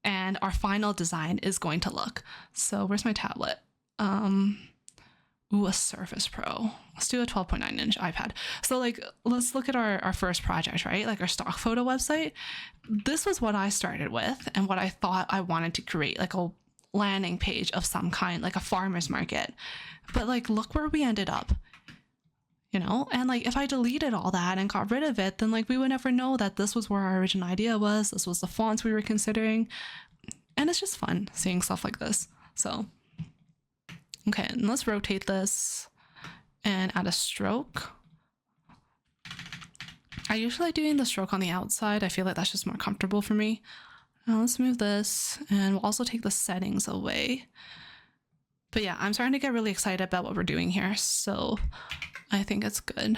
and our final design is going to look. So where's my tablet? A Surface Pro. Let's do a 12.9 inch iPad. So like, let's look at our first project, right? Like our stock photo website. This was what I started with and what I thought I wanted to create, like a landing page of some kind, like a farmer's market. But like, look where we ended up, you know? And like, if I deleted all that and got rid of it, then like, we would never know that this was where our original idea was. This was the fonts we were considering. And it's just fun seeing stuff like this. So, okay, and let's rotate this and add a stroke. I usually like doing the stroke on the outside. I feel like that's just more comfortable for me. Now let's move this, and we'll also take the settings away. But yeah, I'm starting to get really excited about what we're doing here, so I think it's good.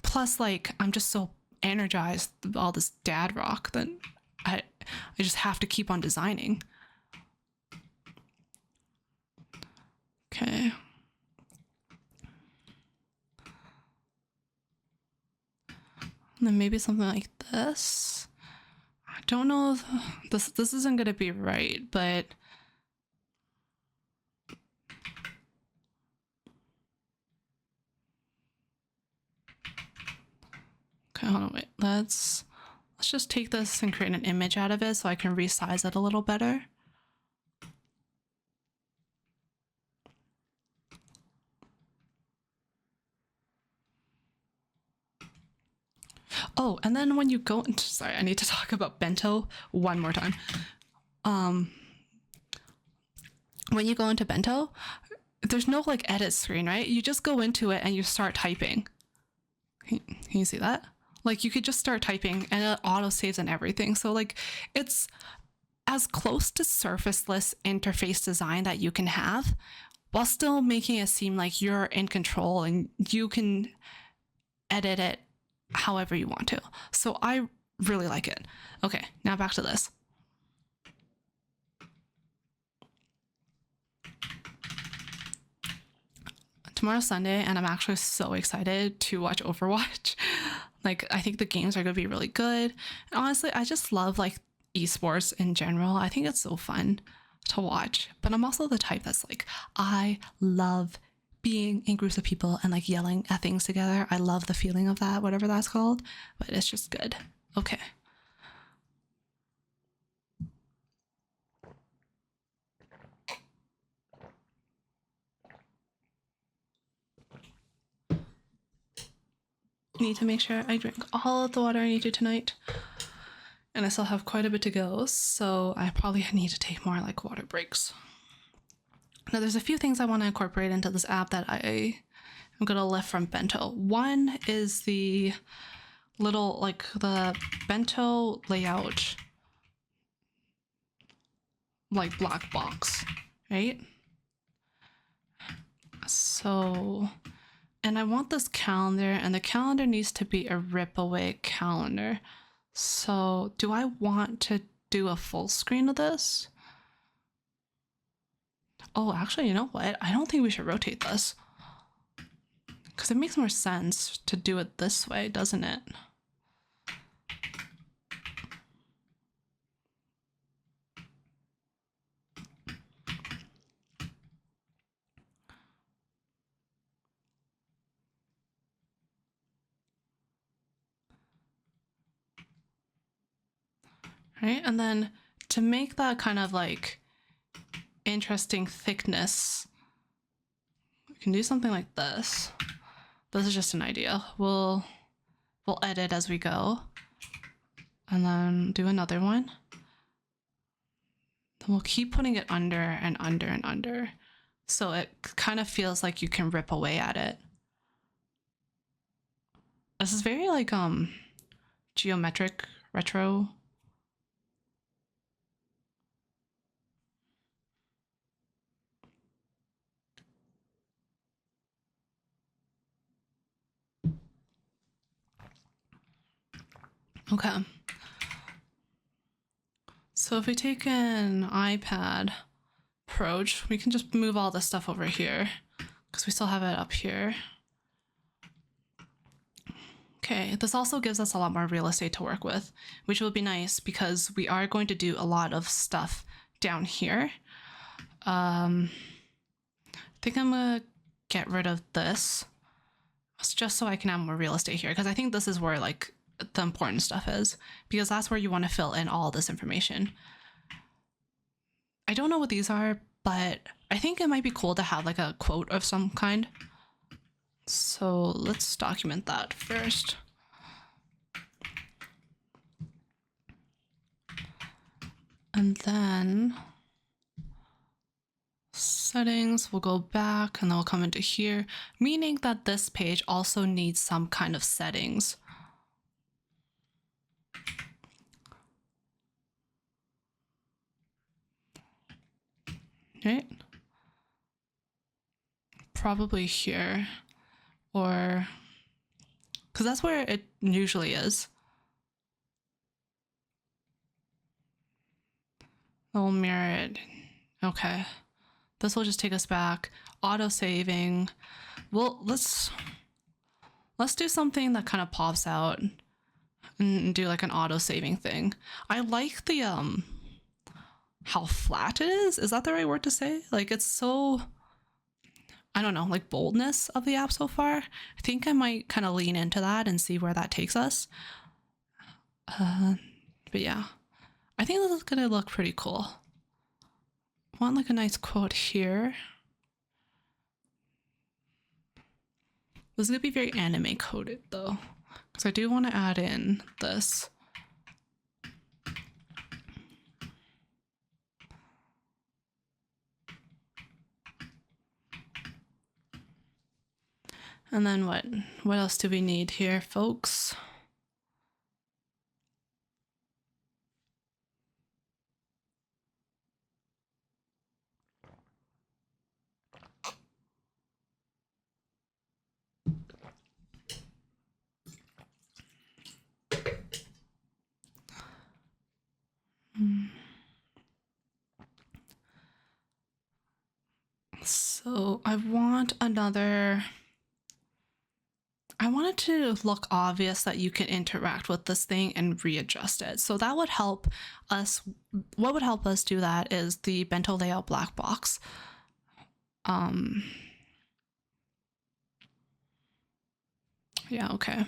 Plus, like, I'm just so energized with all this dad rock that I just have to keep on designing. Okay. And then maybe something like this. I don't know if this isn't gonna be right, but okay, hold on, wait. Let's just take this and create an image out of it so I can resize it a little better. Oh, and then when you go into, sorry, I need to talk about Bento one more time. When you go into Bento, there's no like edit screen, right? You just go into it and you start typing. Can you see that? Like you could just start typing and it auto saves and everything. So like it's as close to surfaceless interface design that you can have, while still making it seem like you're in control and you can edit it however you want to. So I really like it. Okay, now back to this. Tomorrow's Sunday and I'm actually so excited to watch Overwatch. Like I think the games are gonna be really good. And honestly, I just love like esports in general. I think it's so fun to watch. But I'm also the type that's like, I love being in groups of people and like yelling at things together. I love the feeling of that, whatever that's called, but it's just good. Okay. Need to make sure I drink all of the water I need to tonight. And I still have quite a bit to go, so I probably need to take more like water breaks. Now there's a few things I want to incorporate into this app that I'm gonna lift from Bento. One is the little, like the Bento layout, like black box, right? So, and I want this calendar, and the calendar needs to be a rip away calendar. So do I want to do a full screen of this? Oh, actually, you know what? I don't think we should rotate this, because it makes more sense to do it this way, doesn't it? Right, and then to make that kind of like interesting thickness, we can do something like this. This is just an idea. We'll edit as we go, and then do another one. Then we'll keep putting it under and under and under, so it kind of feels like you can rip away at it. This is very like geometric retro. Okay. So if we take an iPad approach, we can just move all this stuff over here because we still have it up here. Okay, this also gives us a lot more real estate to work with, which will be nice because we are going to do a lot of stuff down here. I think I'm gonna get rid of this just so I can have more real estate here, because I think this is where like the important stuff is, because that's where you want to fill in all this information. I don't know what these are, but I think it might be cool to have like a quote of some kind. So let's document that first. And then settings, we'll go back and then we'll come into here, meaning that this page also needs some kind of settings. Right? Probably here, or because that's where it usually is. We'll mirror it. Okay. This will just take us back. Auto saving. Well, let's do something that kind of pops out and do like an auto saving thing. I like the how flat it is. Is that the right word to say? Like it's so, I don't know, like boldness of the app so far. I think I might kind of lean into that and see where that takes us. But yeah, I think this is gonna look pretty cool. Want like a nice quote here. This is gonna be very anime coded though, because I do want to add in this. And then what else do we need here, folks? So I want it to look obvious that you can interact with this thing and readjust it. So that would help us. What would help us do that is the bento layout black box. Yeah, okay.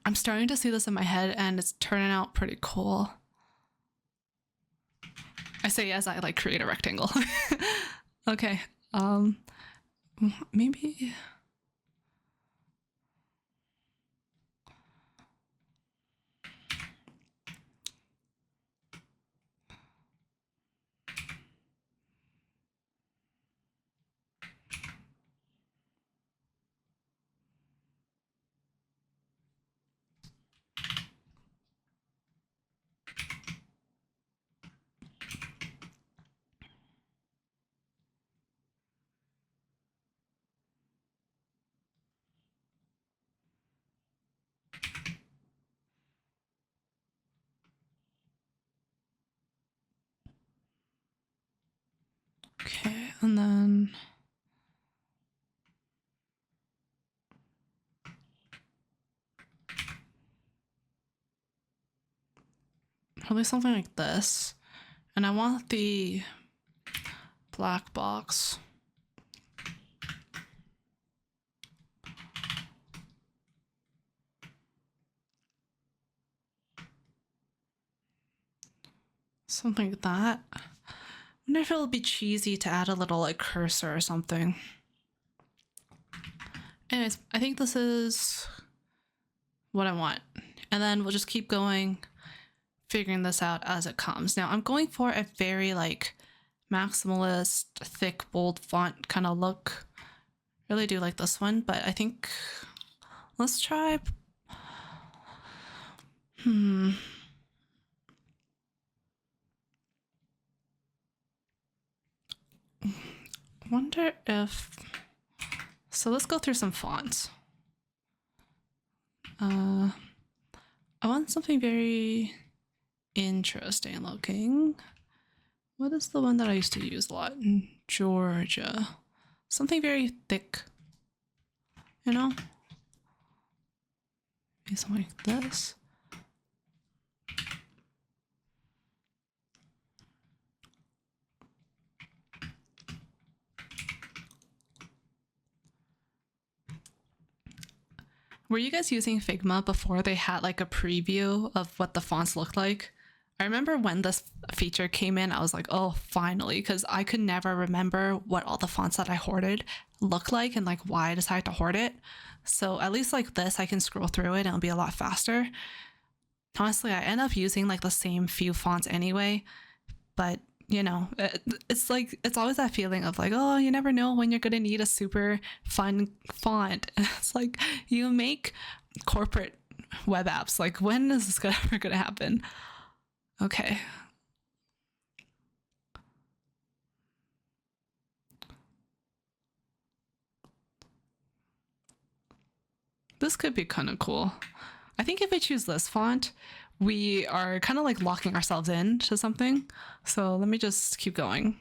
I'm starting to see this in my head and it's turning out pretty cool. I say as I like create a rectangle. Okay. Maybe. Okay, and then probably something like this. And I want the black box. Something like that. I wonder if it'll be cheesy to add a little like cursor or something. Anyways, I think this is what I want. And then we'll just keep going, figuring this out as it comes. Now I'm going for a very like maximalist, thick, bold font kind of look. Really do like this one, but I think let's try. Wonder if. So let's go through some fonts. I want something very interesting looking. What is the one that I used to use a lot? Georgia. Something very thick. You know? Maybe something like this. Were you guys using Figma before they had like a preview of what the fonts looked like? I remember when this feature came in, I was like, oh, finally, because I could never remember what all the fonts that I hoarded look like and like why I decided to hoard it. So at least like this, I can scroll through it and it'll be a lot faster. Honestly, I end up using like the same few fonts anyway, but you know, it's like it's always that feeling of like, oh, you never know when you're gonna need a super fun font. It's like you make corporate web apps. Like, when is this ever gonna happen? Okay. This could be kind of cool. I think if I choose this font, we are kind of like locking ourselves in to something. So let me just keep going.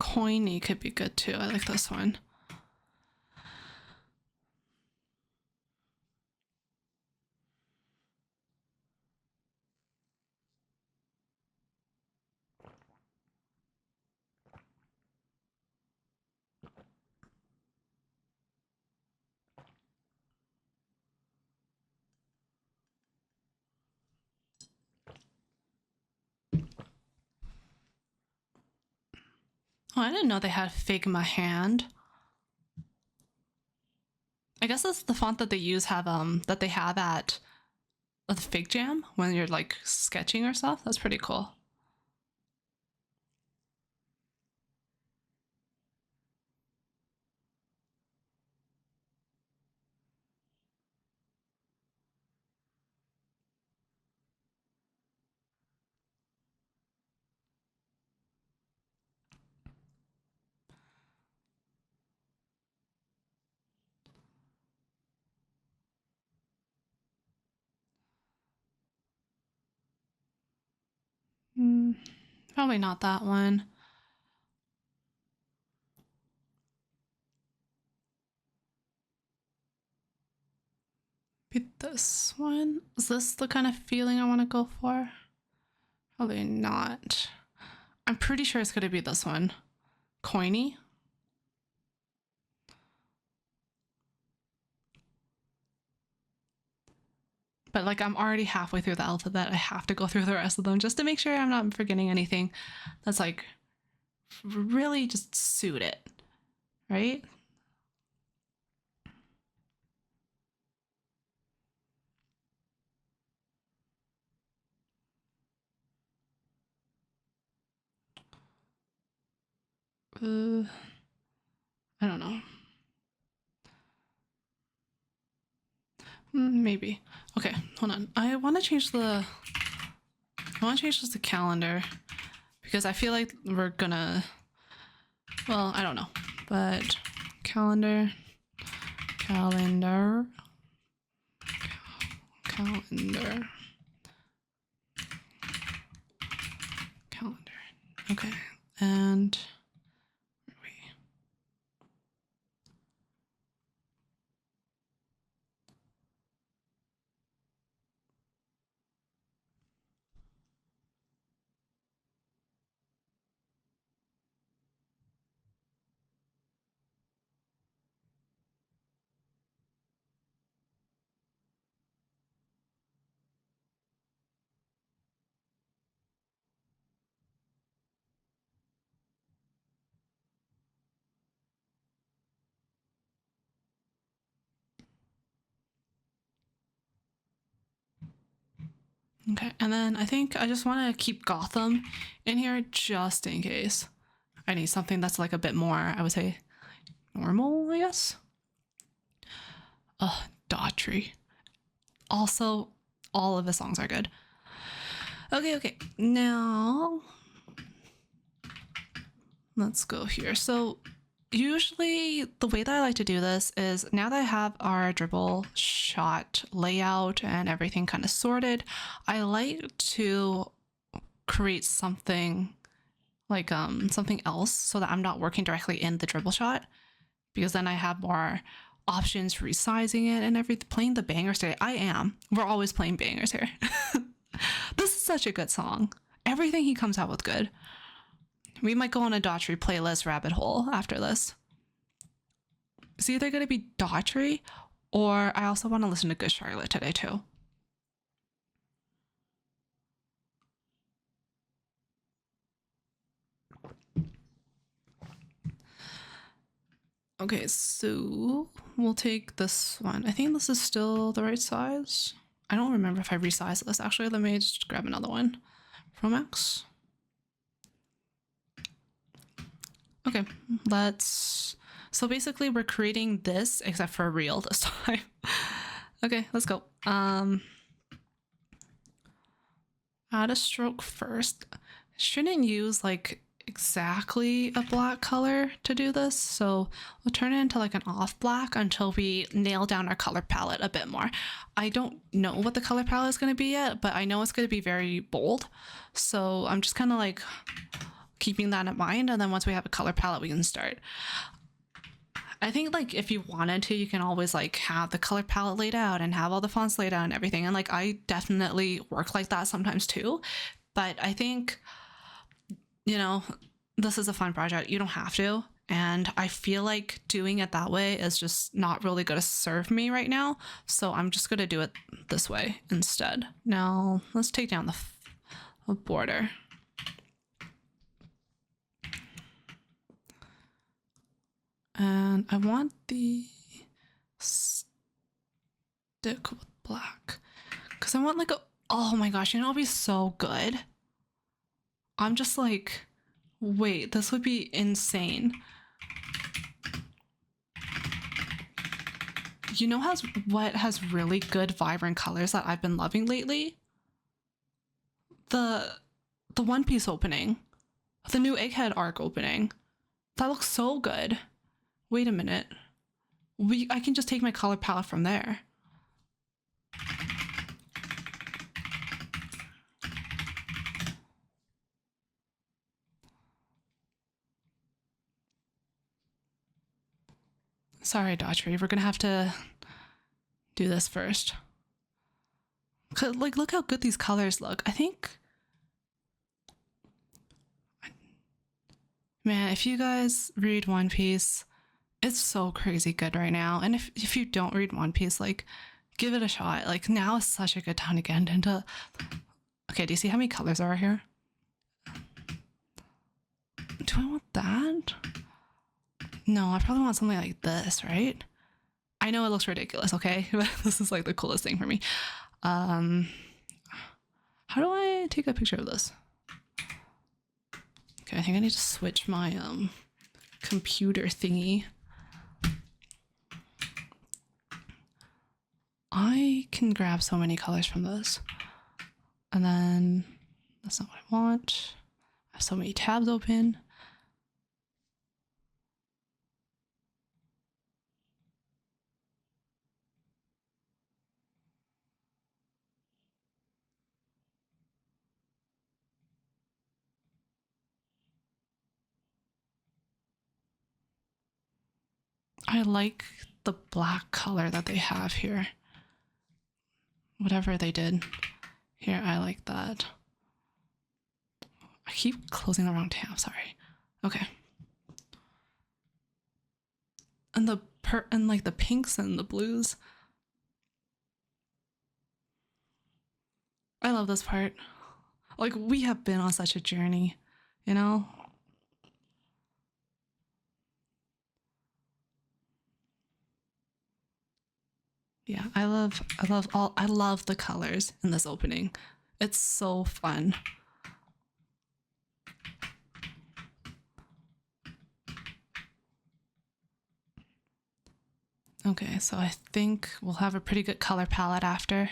Coiny could be good too. I like this one. Oh, I didn't know they had Figma hand. I guess that's the font that they use that they have at the Fig Jam when you're like sketching or stuff. That's pretty cool. Probably not that one. Be this one. Is this the kind of feeling I want to go for? Probably not. I'm pretty sure it's going to be this one. Coiny. But like I'm already halfway through the alphabet. I have to go through the rest of them just to make sure I'm not forgetting anything that's like really just suit it, right? I don't know. Maybe. Okay, hold on. I want to change this to calendar because I feel like we're gonna, well, I don't know, but calendar, calendar. Okay, and okay, and then I think I just want to keep Gotham in here just in case. I need something that's like a bit more, I would say, normal, I guess. Daughtry. Also, all of the songs are good. Okay, now let's go here. So usually the way that I like to do this is now that I have our Dribbble shot layout and everything kind of sorted, I like to create something like something else so that I'm not working directly in the Dribbble shot, because then I have more options for resizing it and everything. Playing the bangers today. We're always playing bangers here. This is such a good song. Everything he comes out with good. We might go on a Daughtry playlist rabbit hole after this. It's either going to be Daughtry or I also want to listen to Good Charlotte today too. Okay, so we'll take this one. I think this is still the right size. I don't remember if I resized this. Actually, let me just grab another one. Promax. Okay, so basically we're creating this except for real this time. Okay, let's go. Add a stroke first. Shouldn't use like exactly a black color to do this, so we'll turn it into like an off black until we nail down our color palette a bit more. I don't know what the color palette is going to be yet, but I know it's going to be very bold, so I'm just kind of like keeping that in mind, and then once we have a color palette we can start. I think like if you wanted to, you can always like have the color palette laid out and have all the fonts laid out and everything, and like I definitely work like that sometimes too, but I think, you know, this is a fun project. You don't have to. And I feel like doing it that way is just not really going to serve me right now. So I'm just going to do it this way instead. Now let's take down the border. And I want the stick with black because I want like oh my gosh, you know, it'll be so good. I'm just like, wait, this would be insane. You know what has really good vibrant colors that I've been loving lately? The One Piece opening. The new Egghead arc opening. That looks so good. Wait a minute. I can just take my color palette from there. Sorry, Daughtry, we're gonna have to do this first. Like, look how good these colors look. I think, man, if you guys read One Piece, it's so crazy good right now. And if you don't read One Piece, like, give it a shot. Like, now is such a good time to get into. Okay, do you see how many colors are here? Do I want that? No, I probably want something like this, right? I know it looks ridiculous, okay? But this is like the coolest thing for me. How do I take a picture of this? Okay, I think I need to switch my computer thingy. I can grab so many colors from this. And then that's not what I want. I have so many tabs open. I like the black color that they have here. Whatever they did here, I like that. I keep closing the wrong tab, sorry. Okay. And like the pinks and the blues. I love this part. Like, we have been on such a journey, you know? Yeah, I love the colors in this opening. It's so fun. Okay, so I think we'll have a pretty good color palette after.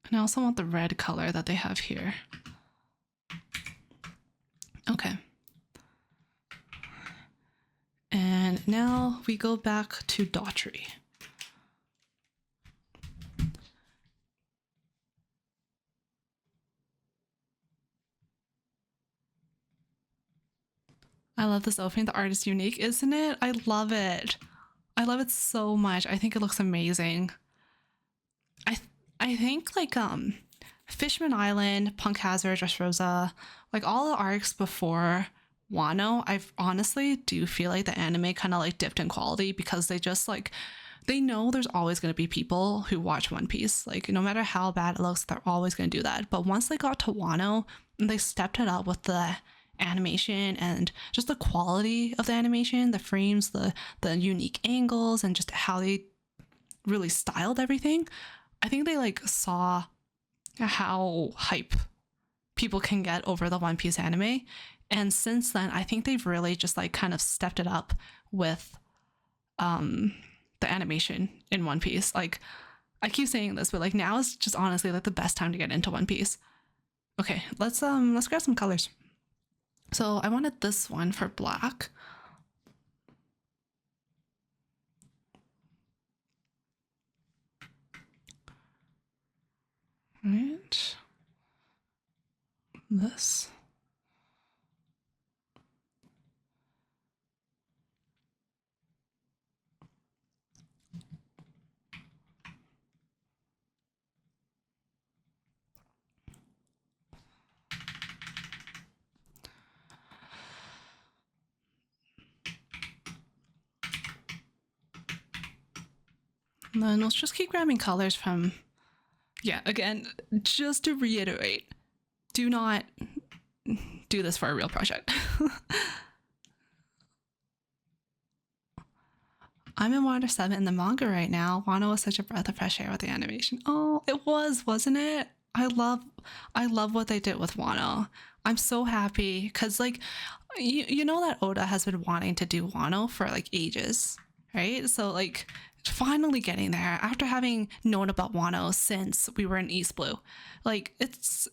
And I also want the red color that they have here. Okay. And now we go back to Daughtry. I love this opening. The art is unique, isn't it? I love it. I love it so much. I think it looks amazing. I think like Fishman Island, Punk Hazard, Dressrosa, like all the arcs before Wano, I honestly do feel like the anime kind of like dipped in quality because they just like they know there's always going to be people who watch One Piece. Like no matter how bad it looks, they're always going to do that. But once they got to Wano, they stepped it up with the animation and just the quality of the animation, the frames, the unique angles, and just how they really styled everything. I think they like saw how hype people can get over the One Piece anime. And since then, I think they've really just like kind of stepped it up with the animation in One Piece. Like I keep saying this, but like now is just honestly like the best time to get into One Piece. Okay, let's grab some colors. So I wanted this one for black. Right. This. And then let's just keep grabbing colors from, yeah, again, just to reiterate, do not do this for a real project. I'm in Water 7 in the manga right now. Wano was such a breath of fresh air with the animation. Oh, it was, wasn't it? I love what they did with Wano. I'm so happy because like you know that Oda has been wanting to do Wano for like ages. right? So like finally getting there after having known about Wano since we were in East Blue. Like it's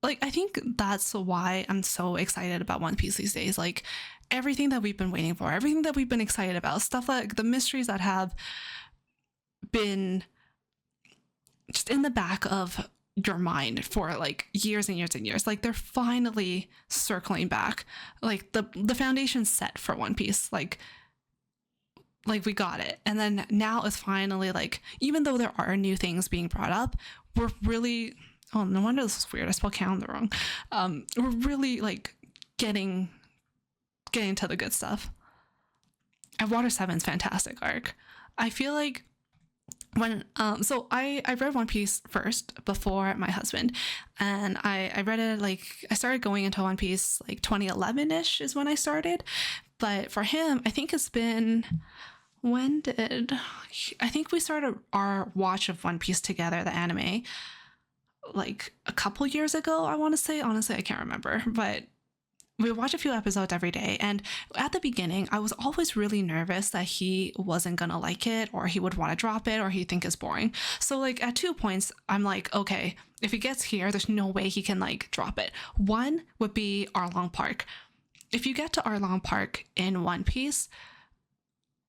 like I think that's why I'm so excited about One Piece these days. Like everything that we've been waiting for, everything that we've been excited about, stuff like the mysteries that have been just in the back of your mind for like years and years and years, like they're finally circling back. Like the foundation's set for One Piece. Like we got it, and then now it's finally like, even though there are new things being brought up, we're really, oh no wonder this is weird, I spelled calendar wrong. We're really like getting to the good stuff. And Water 7's fantastic arc. I feel like when so I read One Piece first before my husband, and I read it, like I started going into One Piece like 2011ish is when I started. But for him, I think it's been, when did, I think we started our watch of One Piece together, the anime, like a couple years ago, I want to say. Honestly, I can't remember, but we watch a few episodes every day. And at the beginning, I was always really nervous that he wasn't gonna like it, or he would want to drop it, or he'd think it's boring. So like at 2 points, I'm like, okay, if he gets here, there's no way he can like drop it. One would be Arlong Park. If you get to Arlong Park in One Piece,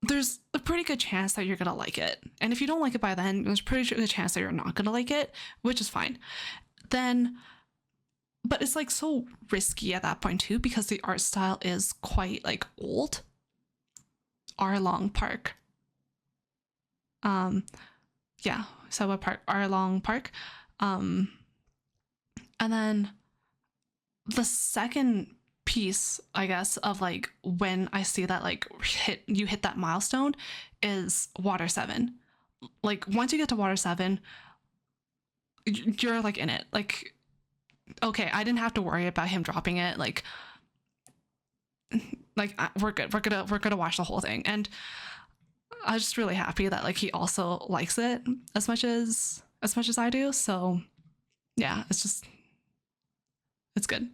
there's a pretty good chance that you're gonna like it. And if you don't like it by then, there's a pretty good chance that you're not gonna like it, which is fine. Then, but it's like so risky at that point too, because the art style is quite like old. Arlong Park. Yeah, so what park? Arlong Park. And then the second piece, I guess, of like when I see that like you hit that milestone is Water 7. Like once you get to Water 7, you're like in it. Like, okay, I didn't have to worry about him dropping it. Like we're good. We're gonna watch the whole thing. And I was just really happy that like he also likes it as much as I do. So yeah, it's good.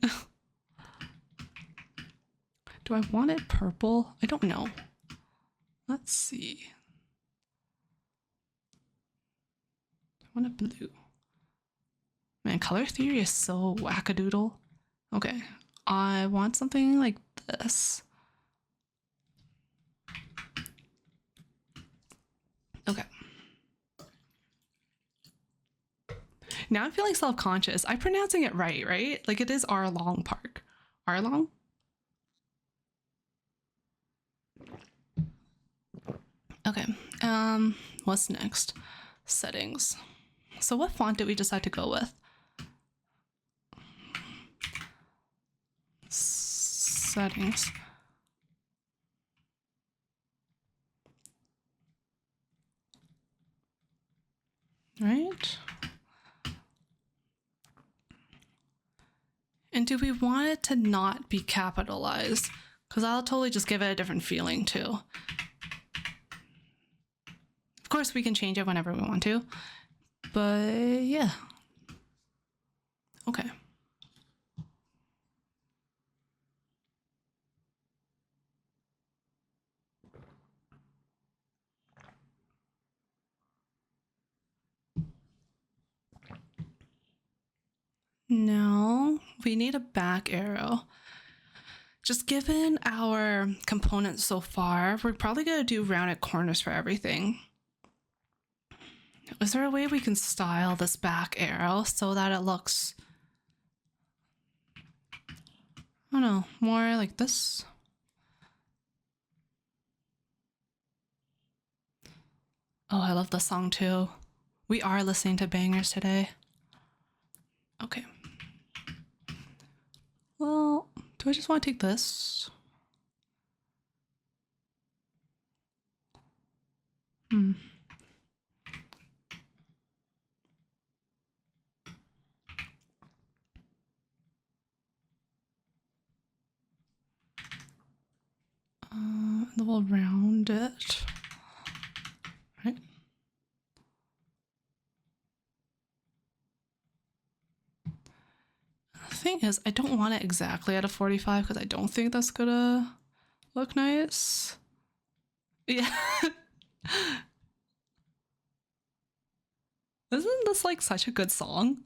Do I want it purple? I don't know. Let's see. I want it blue. Man, color theory is so wackadoodle. Okay, I want something like this. Okay. Now I'm feeling self-conscious. I'm pronouncing it right? Like it is Arlong Park. Arlong? Okay, what's next? Settings. So what font did we decide to go with? Settings. Right? And do we want it to not be capitalized? Because I'll totally just give it a different feeling too. Of course, we can change it whenever we want to. But yeah. Okay. Now we need a back arrow. Just given our components so far, we're probably gonna do rounded corners for everything. Is there a way we can style this back arrow so that it looks, I don't know, more like this? Oh, I love this song too. We are listening to bangers today. Okay. Well, do I just want to take this? And then we'll round it. Right. The thing is, I don't want it exactly at a 45 because I don't think that's gonna look nice. Yeah. Isn't this like such a good song?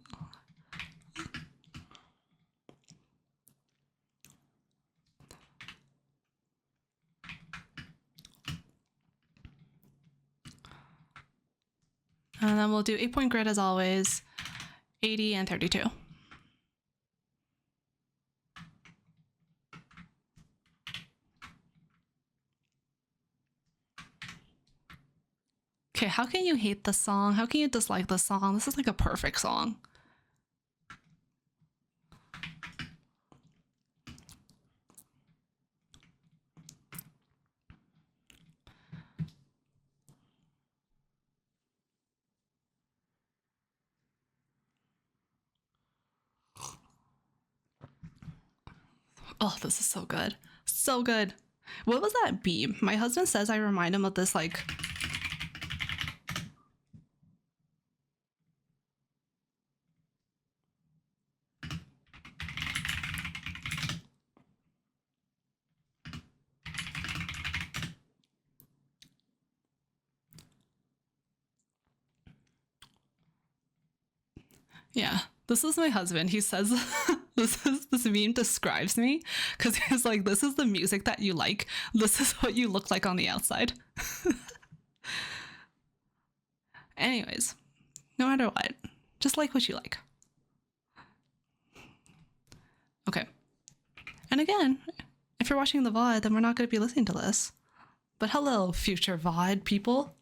And then we'll do 8-point grid as always, 80 and 32. Okay, how can you hate the song? How can you dislike the song? This is like a perfect song. Oh, this is so good. So good. What was that beam? My husband says I remind him of this like... Yeah, this is my husband. He says this meme describes me because he's like, this is the music that you like. This is what you look like on the outside. Anyways, no matter what, just like what you like. Okay. And again, if you're watching the VOD, then we're not going to be listening to this. But hello, future VOD people.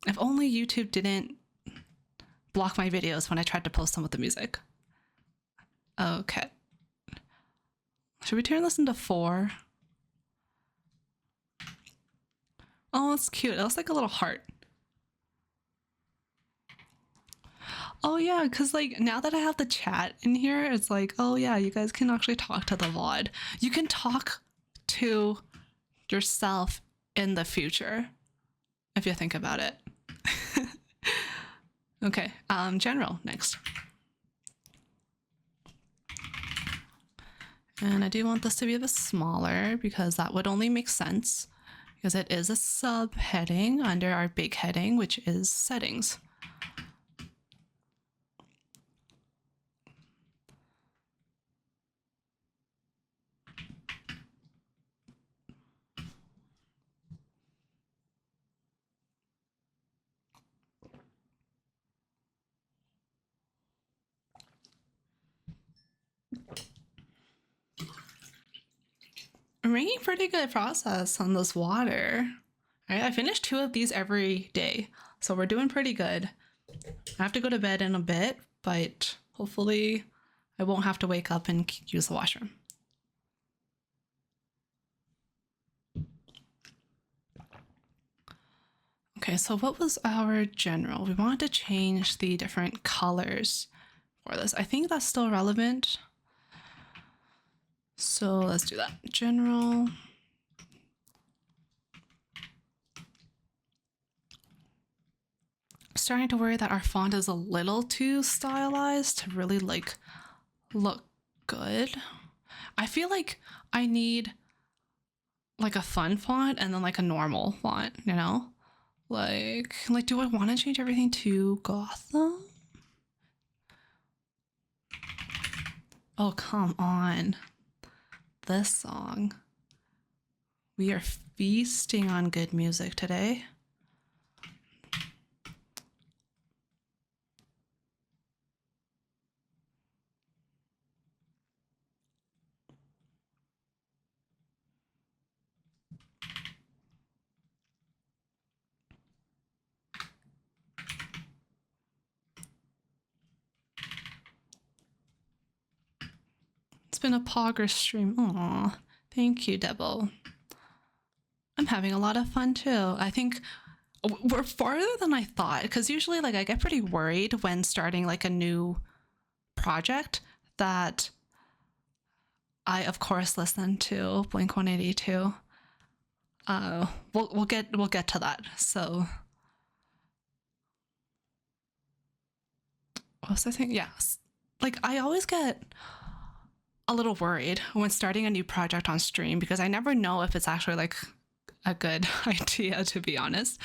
If only YouTube didn't block my videos when I tried to post them with the music. Okay. Should we turn this into 4? Oh, it's cute. It looks like a little heart. Oh yeah, because like now that I have the chat in here, it's like, oh yeah, you guys can actually talk to the VOD. You can talk to yourself in the future if you think about it. Okay, general next. And I do want this to be a bit smaller because that would only make sense because it is a subheading under our big heading, which is settings. I'm making pretty good progress on this water. All right, I finished 2 of these every day, so we're doing pretty good. I have to go to bed in a bit, but hopefully I won't have to wake up and use the washroom. Okay, so what was our general? We wanted to change the different colors for this. I think that's still relevant. So let's do that. General. Starting to worry that our font is a little too stylized to really like look good. I feel like I need like a fun font and then like a normal font, you know? Like do I want to change everything to Gotham? Oh, come on. This song. We are feasting on good music today. It's been a Pogger stream. Aw, thank you, Dribbble. I'm having a lot of fun too. I think we're farther than I thought because usually like I get pretty worried when starting like a new project that I of course listen to Blink 182. We'll get to that. So what was I saying? Yeah, like I always get a little worried when starting a new project on stream because I never know if it's actually like a good idea, to be honest.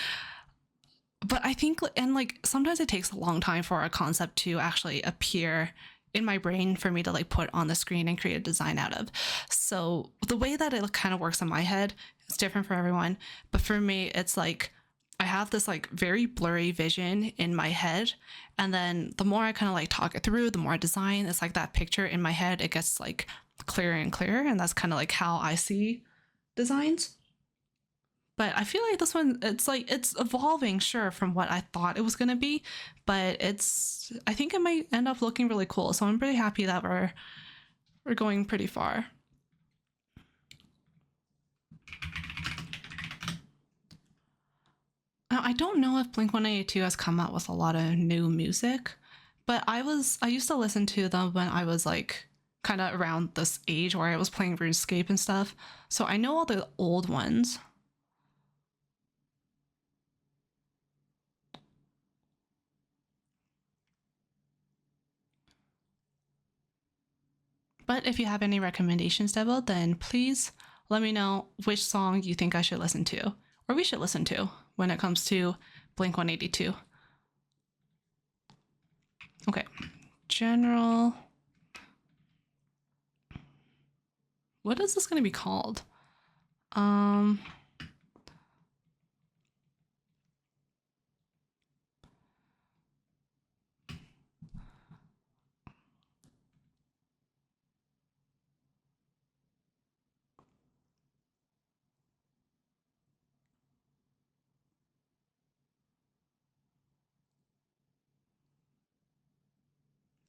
But I think, and like sometimes it takes a long time for a concept to actually appear in my brain for me to like put on the screen and create a design out of. So the way that it kind of works in my head is different for everyone. But for me, it's like I have this like very blurry vision in my head. And then the more I kind of like talk it through, the more I design, it's like that picture in my head, it gets like clearer and clearer. And that's kind of like how I see designs. But I feel like this one, it's like it's evolving, sure, from what I thought it was gonna be, but I think it might end up looking really cool. So I'm pretty happy that we're going pretty far. Now, I don't know if Blink 182 has come out with a lot of new music, but I used to listen to them when I was like kind of around this age where I was playing RuneScape and stuff. So I know all the old ones. But if you have any recommendations, Devil, then please let me know which song you think I should listen to or we should listen to when it comes to Blink 182. Okay, general. What is this going to be called?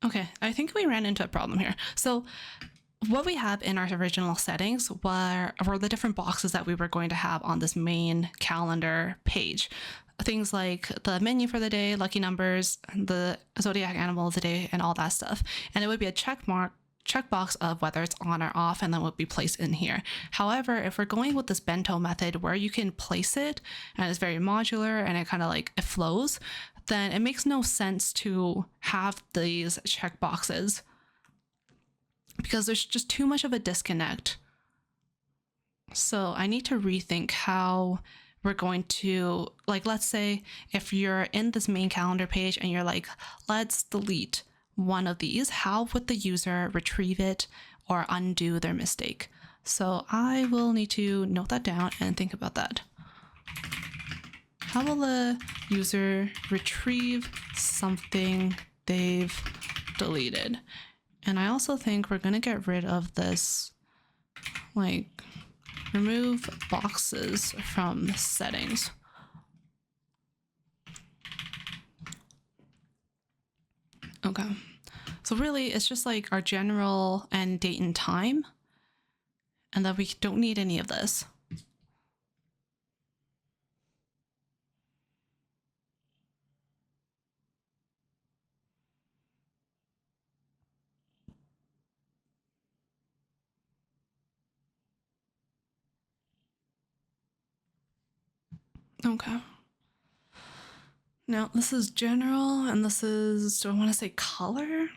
Okay, I think we ran into a problem here. So what we have in our original settings were the different boxes that we were going to have on this main calendar page. Things like the menu for the day, lucky numbers, the zodiac animal of the day, and all that stuff. And it would be a checkbox of whether it's on or off, and then would be placed in here. However, if we're going with this bento method where you can place it and it's very modular and it kind of like it flows, then it makes no sense to have these checkboxes because there's just too much of a disconnect. So I need to rethink how we're going to, like, let's say if you're in this main calendar page and you're like, let's delete one of these, how would the user retrieve it or undo their mistake? So I will need to note that down and think about that. How will the user retrieve something they've deleted? And I also think we're gonna get rid of this, like, remove boxes from settings. Okay, so really it's just like our general and date and time, and that we don't need any of this. Okay. Now this is general, and this is, do I want to say color?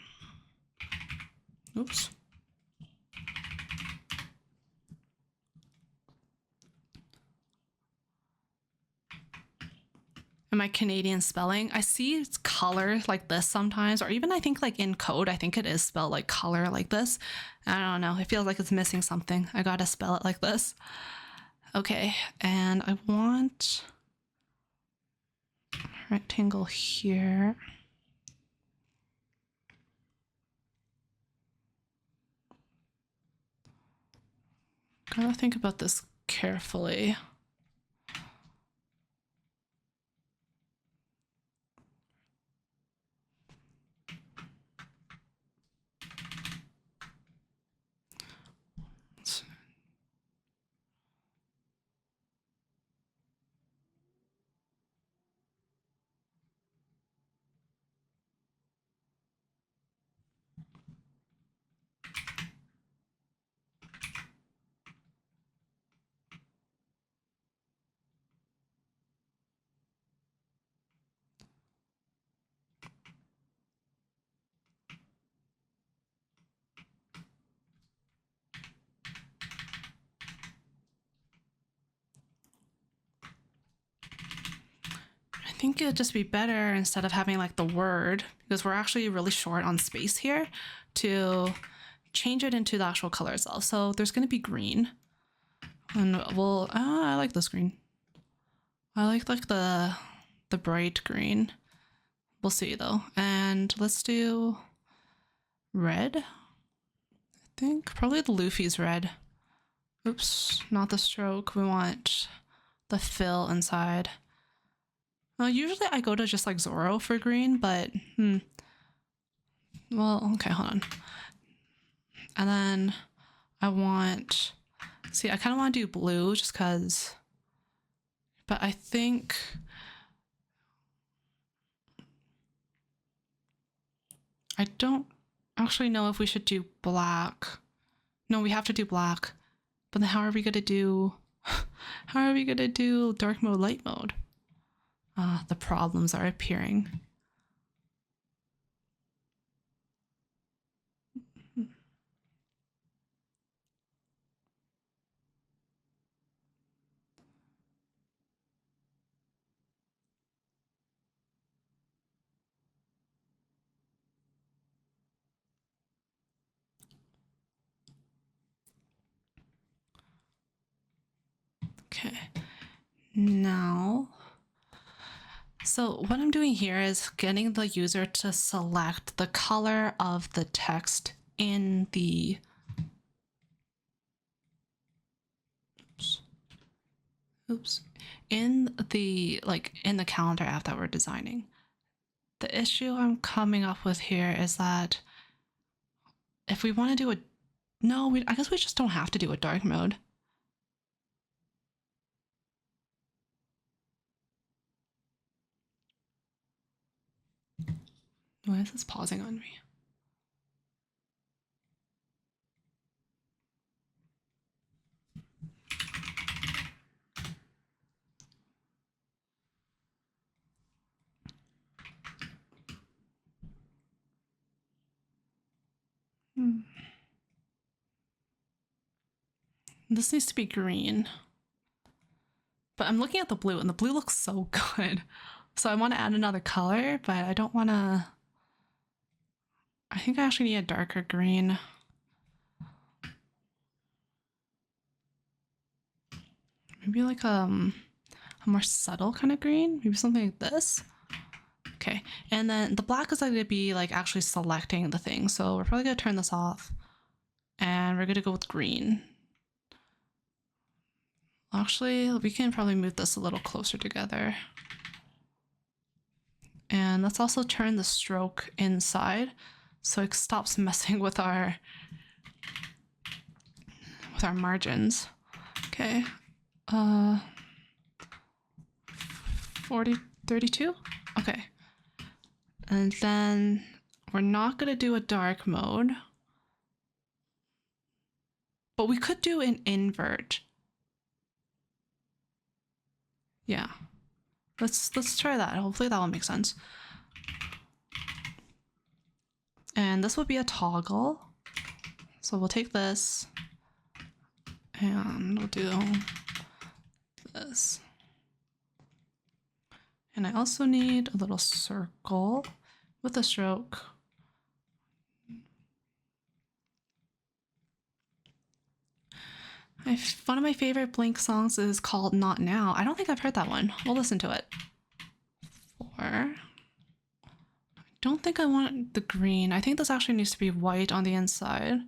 Oops. And my Canadian spelling, I see it's color like this sometimes, or even I think like in code, I think it is spelled like color like this. I don't know. It feels like it's missing something. I gotta spell it like this. Okay, and I want rectangle here. Gotta think about this carefully. think it'd just be better instead of having like the word, because we're actually really short on space here, to change it into the actual color itself. So there's going to be green, and we'll I like this green. I like the bright green. We'll see though. And let's do red. I think probably the Luffy's red. Oops, not the stroke. We want the fill inside. Usually I go to just like Zoro for green, but well, okay, hold on. And then I want, see, I kind of want to do blue just because, but I think I don't actually know if we should do black. No, we have to do black. But then how are we gonna do dark mode, light mode? The problems are appearing. Okay, now, so what I'm doing here is getting the user to select the color of the text in the, in the calendar app that we're designing. The issue I'm coming up with here is that if we want to do I guess we just don't have to do a dark mode. Why is this pausing on me? This needs to be green. But I'm looking at the blue, and the blue looks so good. So I want to add another color, but I don't want to... I think I actually need a darker green. Maybe like a more subtle kind of green? Maybe something like this? Okay, and then the black is going to be like actually selecting the thing. So we're probably going to turn this off. And we're going to go with green. Actually, we can probably move this a little closer together. And let's also turn the stroke inside so it stops messing with our margins. Okay. 32? Okay. And then we're not going to do a dark mode. But we could do an invert. Yeah. Let's try that. Hopefully that will make sense. And this will be a toggle. So we'll take this and we'll do this. And I also need a little circle with a stroke. One of my favorite Blink songs is called Not Now. I don't think I've heard that one. We'll listen to it. 4. I don't think I want the green. I think this actually needs to be white on the inside.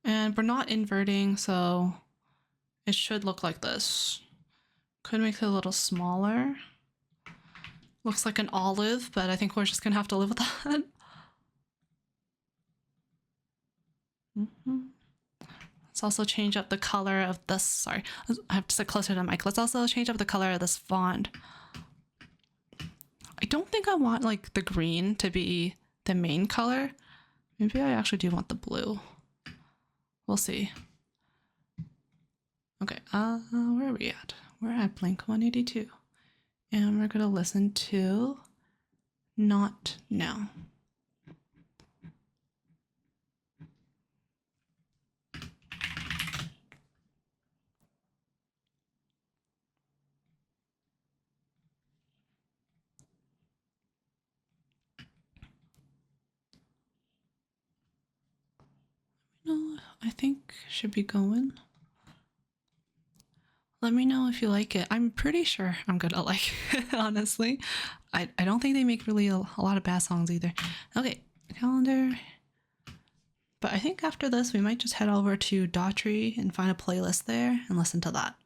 And we're not inverting, so it should look like this. Could make it a little smaller. Looks like an olive, but I think we're just gonna have to live with that. Let's also change up the color of this. Sorry, I have to sit closer to the mic. Let's also change up the color of this font. I don't think I want like the green to be the main color. Maybe I actually do want the blue. We'll see. Okay, where are we at? We're at Blink 182. And we're gonna listen to Not Now. think should be going. Let me know if you like it. I'm pretty sure I'm gonna like it, honestly. I don't think they make really a lot of bad songs either. Okay, calendar. But I think after this, we might just head over to Daughtry and find a playlist there and listen to that.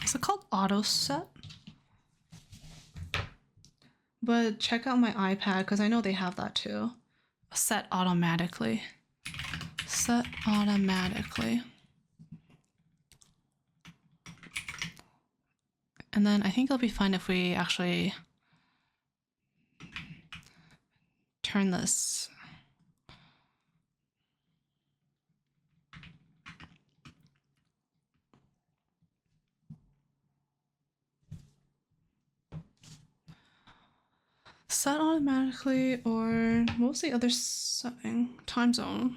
Is it called Auto Set? But check out my iPad because I know they have that too. Set automatically. Set automatically. And then I think it'll be fun if we actually turn this. Set automatically, or what was the other setting? Time zone.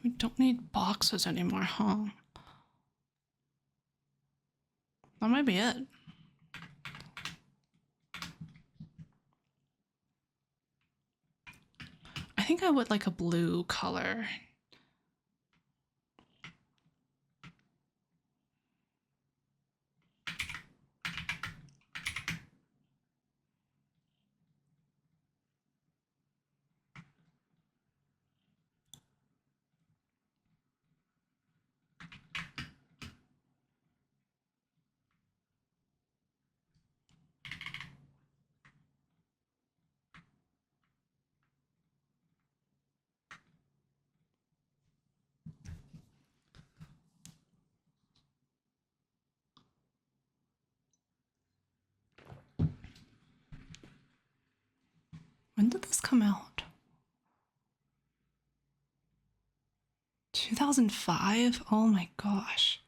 We don't need boxes anymore, huh? That might be it. I think I would like a blue color. When did this come out? 2005? Oh my gosh.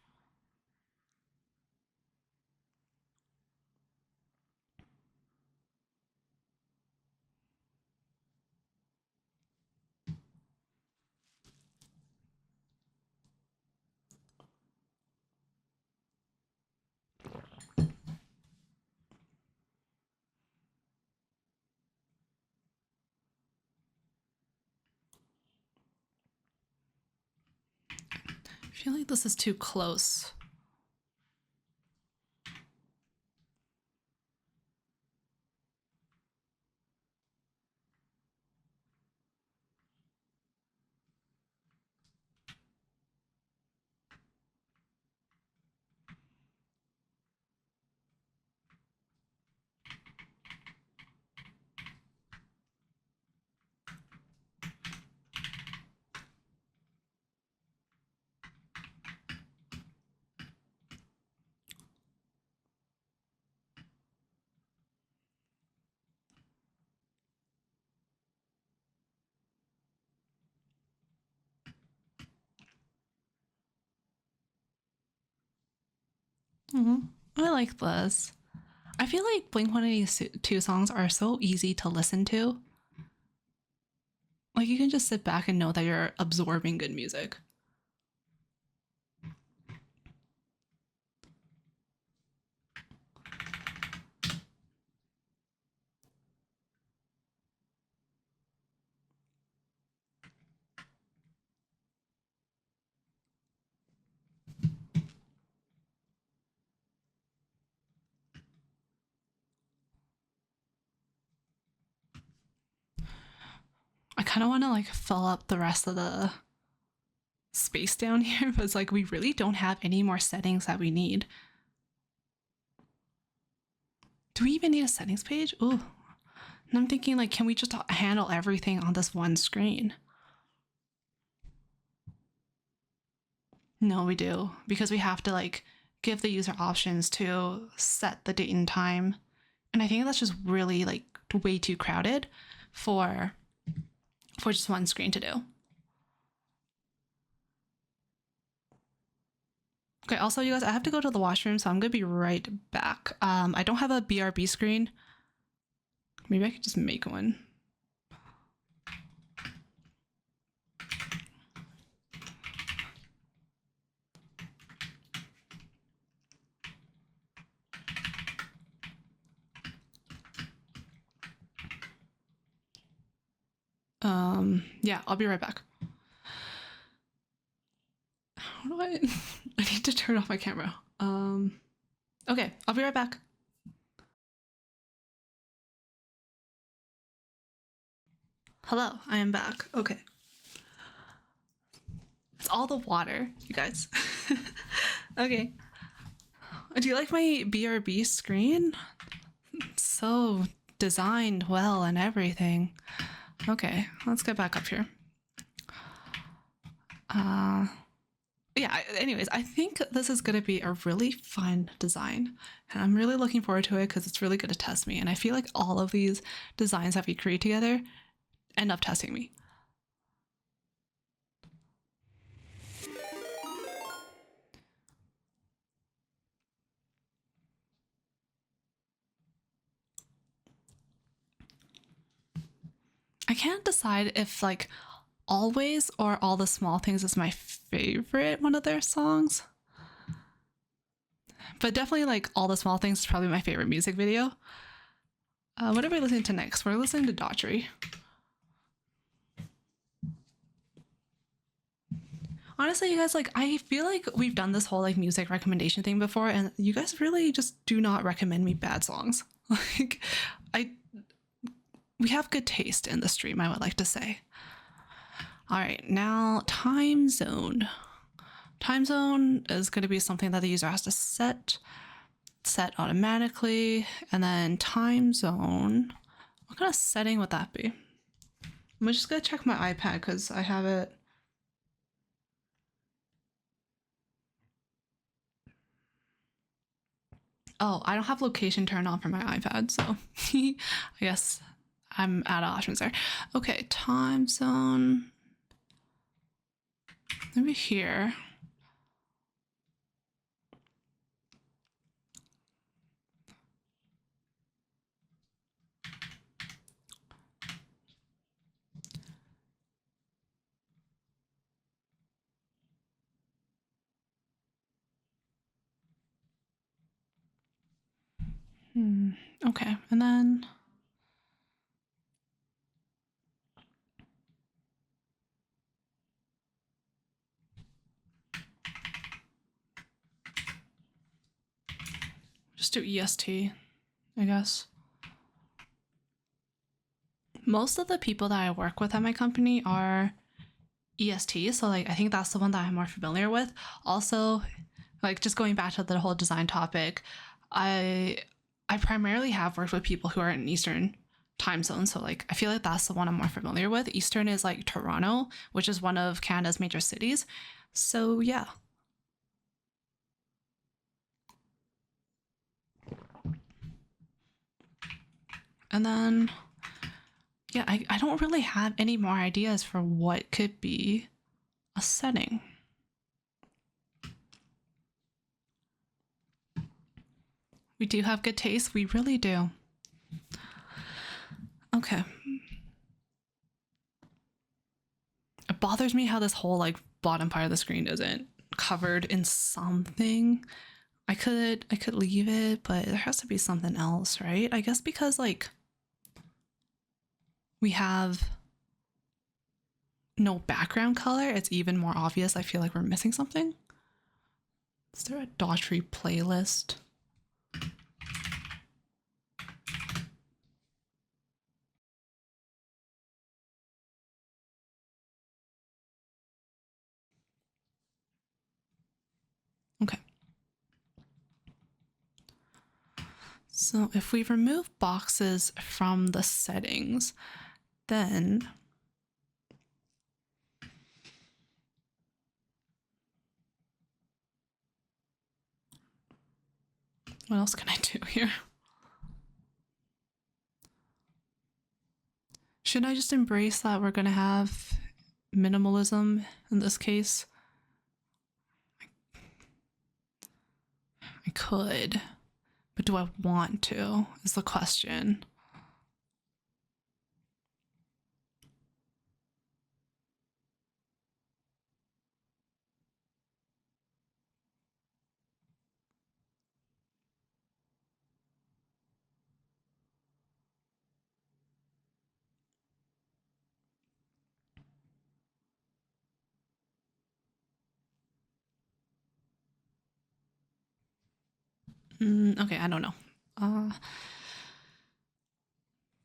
I feel like this is too close. I like this. I feel like Blink-182 songs are so easy to listen to. Like you can just sit back and know that you're absorbing good music. I kind of want to like fill up the rest of the space down here, but it's like we really don't have any more settings that we need. Do we even need a settings page? Ooh. And I'm thinking like, can we just handle everything on this one screen? No, we do, because we have to like give the user options to set the date and time. And I think that's just really like way too crowded for just one screen to do. Okay, also you guys, I have to go to the washroom, so I'm gonna be right back. I don't have a BRB screen. Maybe I could just make one. Yeah, I'll be right back. How do I? I need to turn off my camera. Okay, I'll be right back. Hello, I am back. Okay. It's all the water, you guys. Okay. Do you like my BRB screen? It's so designed well and everything. Okay, let's get back up here. Yeah, anyways, I think this is going to be a really fun design. And I'm really looking forward to it because it's really going to test me. And I feel like all of these designs that we create together end up testing me. I can't decide if like Always or All the Small Things is my favorite one of their songs. But definitely like All the Small Things is probably my favorite music video. What are we listening to next? We're listening to Daughtry. Honestly, you guys, like, I feel like we've done this whole like music recommendation thing before, and you guys really just do not recommend me bad songs. Like, we have good taste in the stream, I would like to say. All right, now time zone. Time zone is going to be something that the user has to set automatically, and then time zone. What kind of setting would that be? I'm just gonna check my iPad because I have it. Oh, I don't have location turned on for my iPad, so I guess I'm out of options there. Okay, time zone. Maybe here. Okay, and then just do EST, I guess. Most of the people that I work with at my company are EST, so like I think that's the one that I'm more familiar with. Also, like just going back to the whole design topic, I primarily have worked with people who are in Eastern time zone, so like I feel like that's the one I'm more familiar with. Eastern is like Toronto, which is one of Canada's major cities. So yeah. And then yeah, I don't really have any more ideas for what could be a setting. We do have good taste. We really do. Okay. It bothers me how this whole like bottom part of the screen isn't covered in something. I could leave it, but there has to be something else, right? I guess because like we have no background color, it's even more obvious. I feel like we're missing something. Is there a Daughtry playlist? Okay. So if we remove boxes from the settings, then What else can I do here? Should I just embrace that we're gonna have minimalism in this case? I could, but do I want to is the question. Okay, I don't know.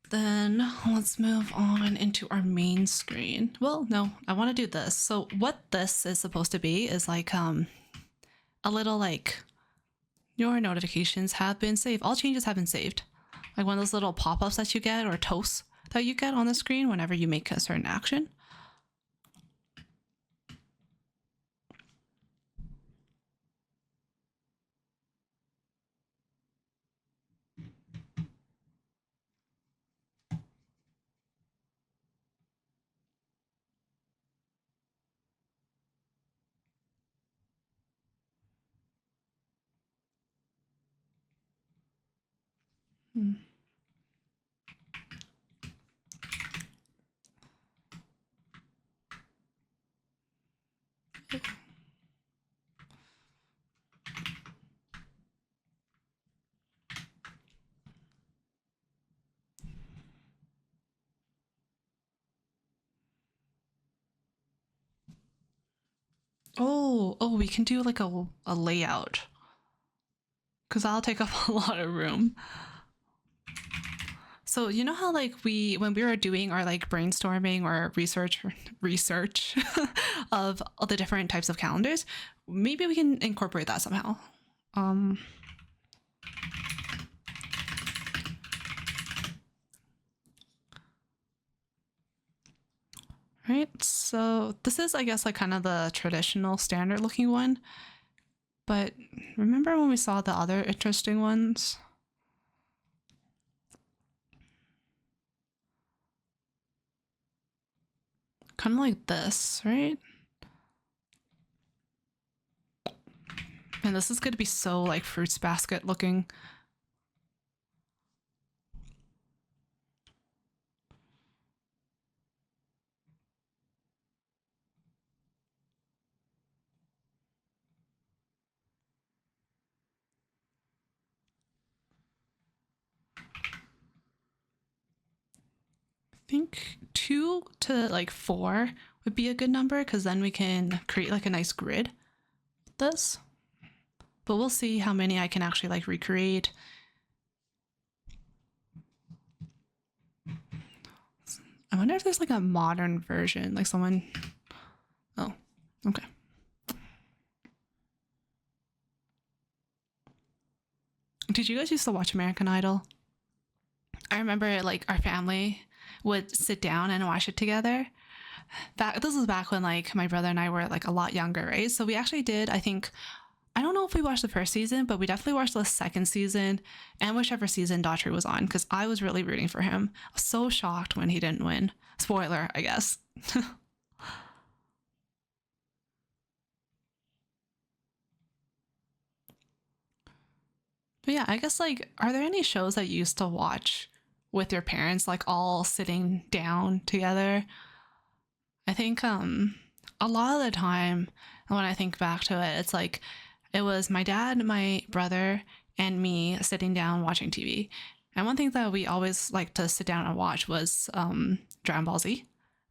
Then let's move on into our main screen. Well, no, I want to do this. So what this is supposed to be is like a little like your notifications have been saved. All changes have been saved. Like one of those little pop-ups that you get or toasts that you get on the screen whenever you make a certain action. Hmm. Oh, we can do like a layout because that'll take up a lot of room. So you know how like when we were doing our like brainstorming or research of all the different types of calendars, maybe we can incorporate that somehow. Right, so this is, I guess, like kind of the traditional standard looking one. But remember when we saw the other interesting ones? Kind of like this, right? And this is going to be so like fruits basket looking. I think 2 to like 4 would be a good number because then we can create like a nice grid with this. But we'll see how many I can actually like recreate. I wonder if there's like a modern version, like someone. Oh, okay. Did you guys used to watch American Idol? I remember like our family would sit down and watch it together. This was back when like my brother and I were like a lot younger, right? So we actually did, I think, I don't know if we watched the first season, but we definitely watched the second season and whichever season Daughtry was on because I was really rooting for him. I was so shocked when he didn't win. Spoiler, I guess. But yeah, I guess like, are there any shows that you used to watch with your parents, like all sitting down together? I think a lot of the time when I think back to it, it's like it was my dad, my brother, and me sitting down watching TV. And one thing that we always liked to sit down and watch was Dragon Ball Z.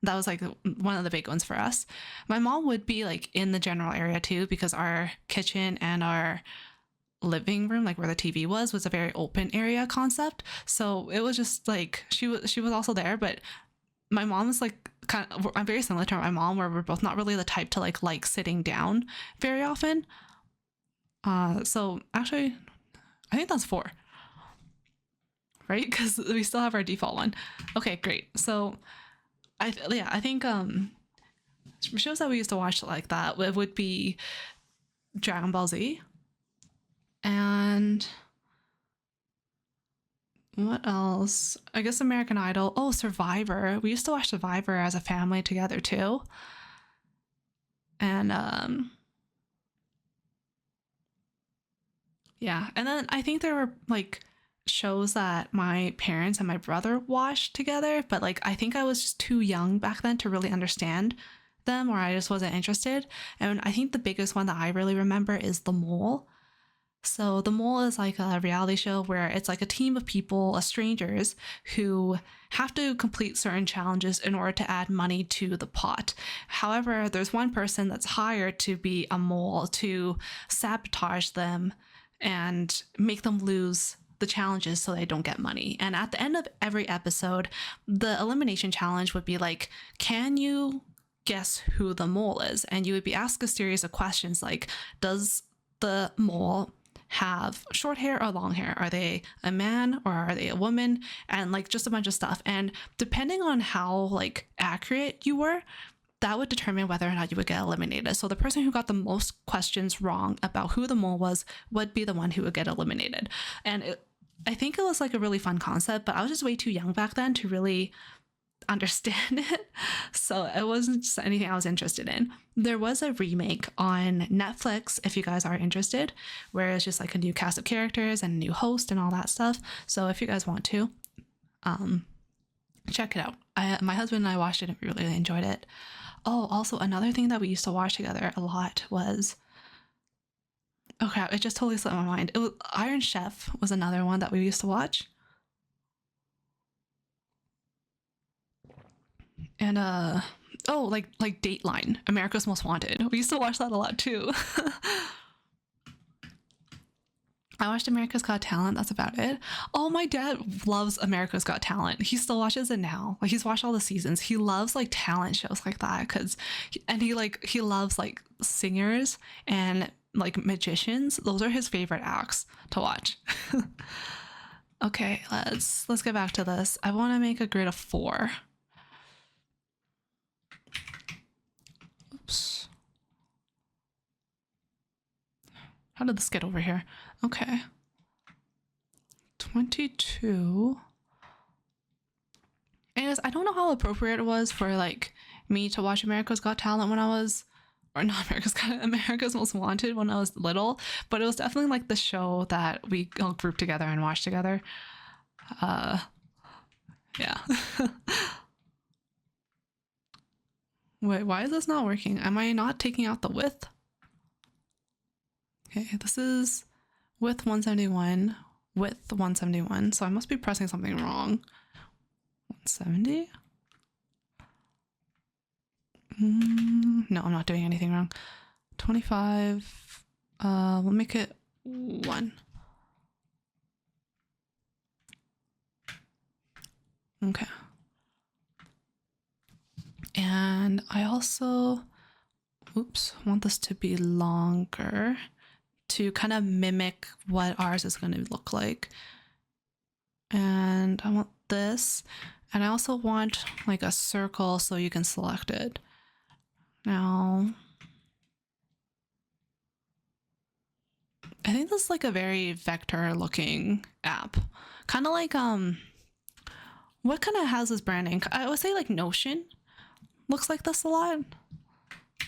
That was like one of the big ones for us. My mom would be like in the general area too because our kitchen and our living room, like where the TV was a very open area concept. So it was just like she was also there, but my mom is like kind of, I'm very similar to my mom where we're both not really the type to like sitting down very often. So actually I think that's 4, right? Because we still have our default one. Okay, great. So I think shows that we used to watch like that would be Dragon Ball Z and What else? I guess American Idol. Oh, Survivor. We used to watch Survivor as a family together too. And yeah. And then I think there were like shows that my parents and my brother watched together, but like I think I was just too young back then to really understand them, or I just wasn't interested. And I think the biggest one that I really remember is The Mole. So The Mole is like a reality show where it's like a team of people, strangers, who have to complete certain challenges in order to add money to the pot. However, there's one person that's hired to be a mole to sabotage them and make them lose the challenges so they don't get money. And at the end of every episode, the elimination challenge would be like, can you guess who the mole is? And you would be asked a series of questions like, does the mole have short hair or long hair? Are they a man or are they a woman? And like just a bunch of stuff. And depending on how like accurate you were, that would determine whether or not you would get eliminated. So the person who got the most questions wrong about who the mole was would be the one who would get eliminated. And I think it was like a really fun concept, but I was just way too young back then to really understand it. So it wasn't just anything I was interested in. There was a remake on Netflix, if you guys are interested, where it's just like a new cast of characters and a new host and all that stuff. So if you guys want to, check it out. My husband and I watched it and we really enjoyed it. Oh, also another thing that we used to watch together a lot was, oh crap, it just totally slipped my mind. It was Iron Chef was another one that we used to watch. And oh, like Dateline, America's Most Wanted. We used to watch that a lot too. I watched America's Got Talent. That's about it. Oh, my dad loves America's Got Talent. He still watches it now. Like he's watched all the seasons. He loves like talent shows like that he loves like singers and like magicians. Those are his favorite acts to watch. Okay, let's get back to this. I want to make a grid of 4. Oops. How did this get over here? Okay. 22. And I don't know how appropriate it was for like me to watch America's Got Talent when I was, or not America's Most Wanted when I was little, but it was definitely like the show that we all grouped together and watched together. Yeah. Wait, why is this not working? Am I not taking out the width? Okay, this is width 171, width 171, so I must be pressing something wrong. 170? No, I'm not doing anything wrong. 25, we'll make it 1. Okay. And I also, oops, want this to be longer to kind of mimic what ours is going to look like. And I want this. And I also want like a circle so you can select it. Now, I think this is like a very vector looking app. Kind of like, what kind of has this branding? I would say like Notion looks like this a lot.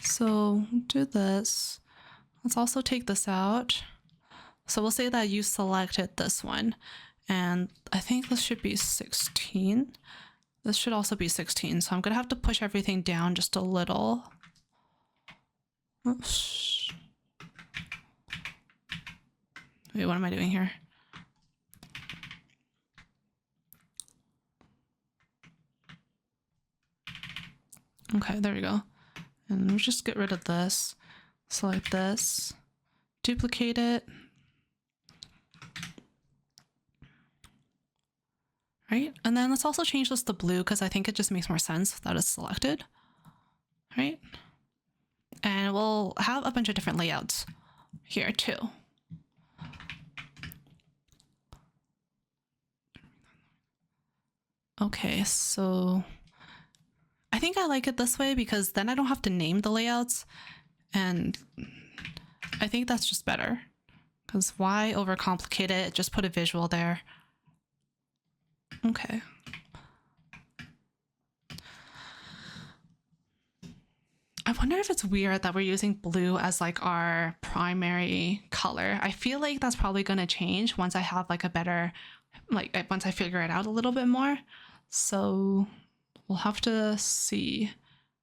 So do this. Let's also take this out. So we'll say that you selected this one. And I think this should be 16. This should also be 16. So I'm going to have to push everything down just a little. Oops. Wait, what am I doing here? Okay, there we go. And we'll just get rid of this. Select this. Duplicate it. Right? And then let's also change this to blue because I think it just makes more sense that it's selected. Right? And we'll have a bunch of different layouts here too. Okay, so I think I like it this way because then I don't have to name the layouts, and I think that's just better because why overcomplicate it? Just put a visual there. Okay. I wonder if it's weird that we're using blue as like our primary color. I feel like that's probably going to change once I have like a better, like once I figure it out a little bit more. So we'll have to see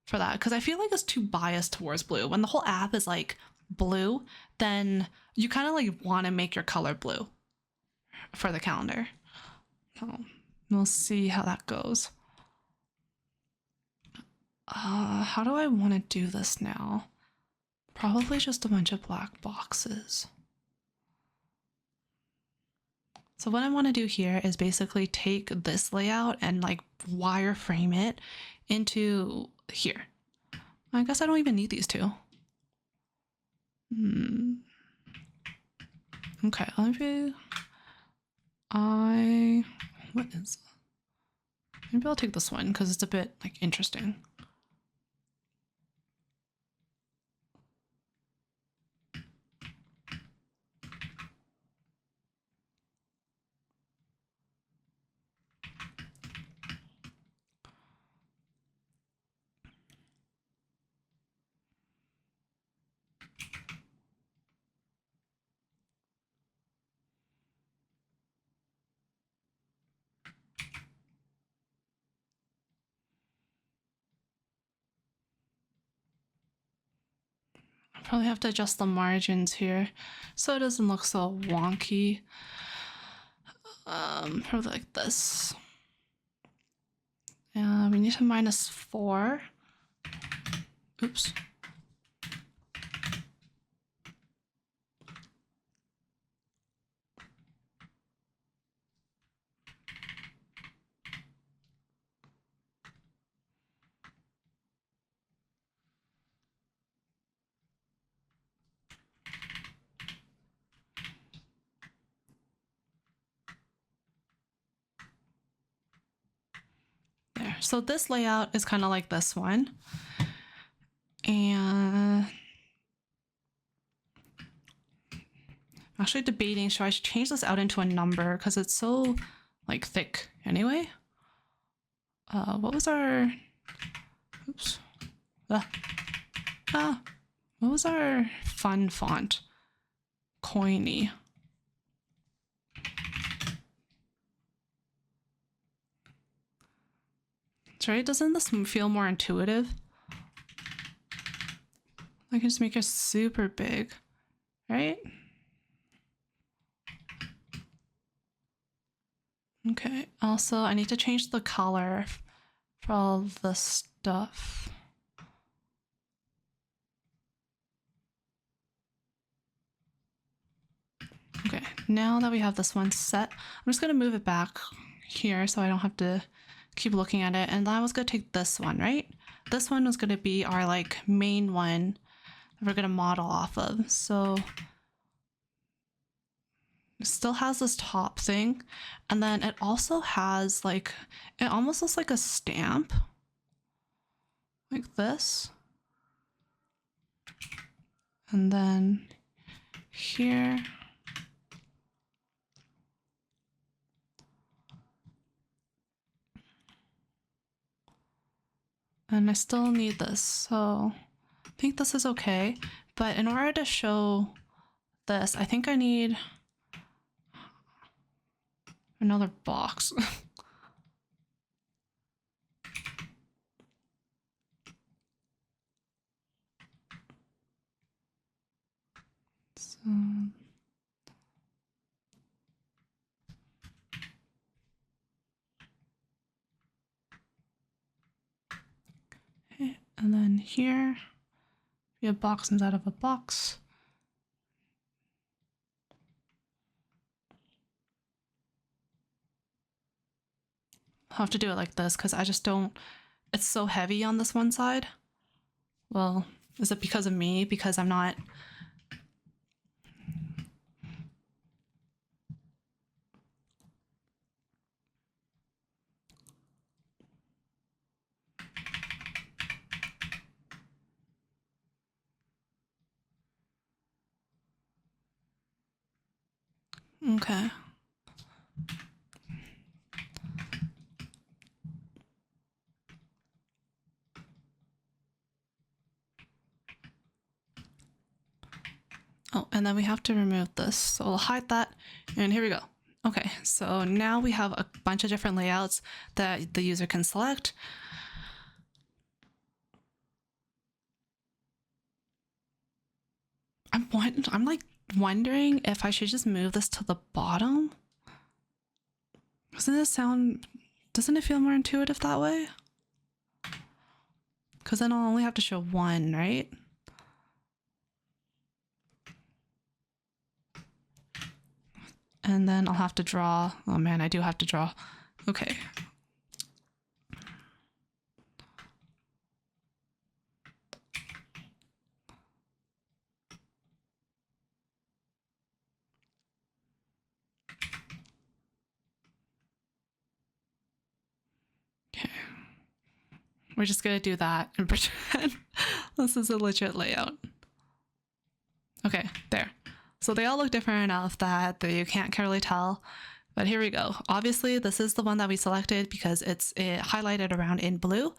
for that, because I feel like it's too biased towards blue. When the whole app is like blue, then you kind of like want to make your color blue for the calendar. So we'll see how that goes. How do I want to do this now? Probably just a bunch of black boxes. So what I want to do here is basically take this layout and like wireframe it into here. I guess I don't even need these two. Okay, maybe what is, maybe I'll take this one because it's a bit like interesting. I probably have to adjust the margins here so it doesn't look so wonky. Probably like this. We need to -4. Oops. There. So this layout is kind of like this one. And I'm actually debating, should I change this out into a number because it's so like thick anyway. What was our, oops. What was our fun font? Coiny. Right? Doesn't this feel more intuitive? I can just make it super big, right? Okay, also I need to change the color for all the stuff. Okay, now that we have this one set, I'm just gonna move it back here so I don't have to keep looking at it. And I was gonna take this one, right? This one was gonna be our like main one that we're gonna model off of. So it still has this top thing, and then it also has like, it almost looks like a stamp, like this. And then here, and I still need this, so I think this is okay. But in order to show this, I think I need another box. So, okay. And then here, we have box inside of a box. I'll have to do it like this because I just don't, it's so heavy on this one side. Well, is it because of me? Because I'm not... Okay. Oh, and then we have to remove this. So we'll hide that. And here we go. Okay, so now we have a bunch of different layouts that the user can select. I'm like wondering if I should just move this to the bottom. Doesn't it feel more intuitive that way? Because then I'll only have to show one, right? And then I'll have to draw. Oh man, I do have to draw. Okay. Okay. We're just gonna do that and pretend this is a legit layout. Okay, there. So they all look different enough that you can't really tell. But here we go. Obviously, this is the one that we selected because it's highlighted around in blue.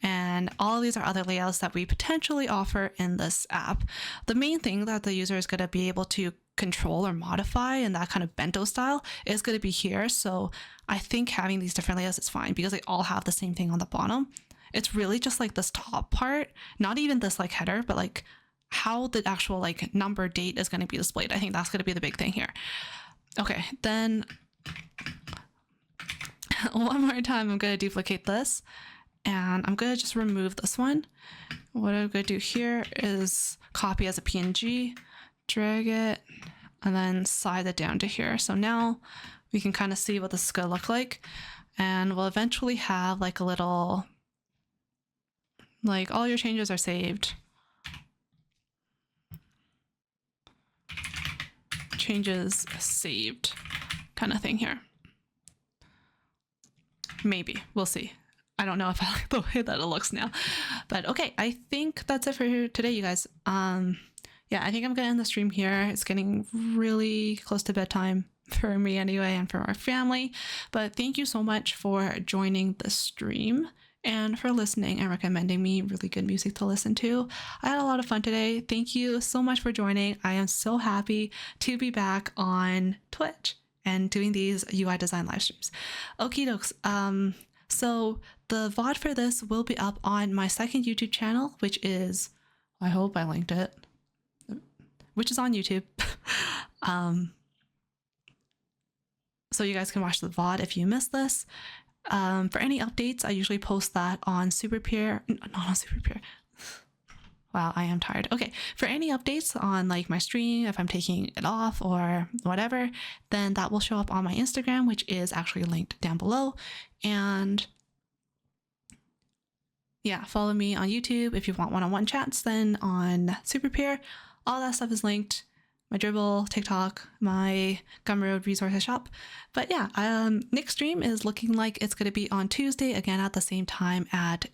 And all of these are other layouts that we potentially offer in this app. The main thing that the user is going to be able to control or modify in that kind of bento style is going to be here. So I think having these different layouts is fine because they all have the same thing on the bottom. It's really just like this top part, not even this like header, but like how the actual like number date is going to be displayed. I think that's going to be the big thing here. Okay, then one more time, I'm going to duplicate this and I'm going to just remove this one. What I'm going to do here is copy as a PNG, drag it, and then slide it down to here. So now we can kind of see what this is going to look like. And we'll eventually have like a little, like all your changes are saved. Changes saved kind of thing here. Maybe. We'll see. I don't know if I like the way that it looks now. But okay, I think that's it for today, you guys. Yeah, I think I'm gonna end the stream here. It's getting really close to bedtime for me anyway and for our family. But thank you so much for joining the stream and for listening and recommending me really good music to listen to. I had a lot of fun today. Thank you so much for joining. I am so happy to be back on Twitch and doing these uidesign live streams. Okie dokes. So the VOD for this will be up on my second YouTube channel, which is, I hope I linked it, which is on YouTube. So you guys can watch the VOD if you missed this. For any updates, I usually post that on SuperPeer, not on SuperPeer. Wow, I am tired. Okay, for any updates on like my stream, if I'm taking it off or whatever, then that will show up on my Instagram, which is actually linked down below. And yeah, follow me on YouTube if you want one-on-one chats, then on SuperPeer. All that stuff is linked. My Dribbble, TikTok, my Gumroad resources shop. But yeah, next stream is looking like it's going to be on Tuesday, again at the same time at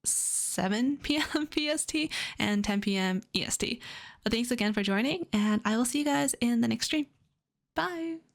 7 p.m. PST and 10 p.m. EST. But thanks again for joining, and I will see you guys in the next stream. Bye!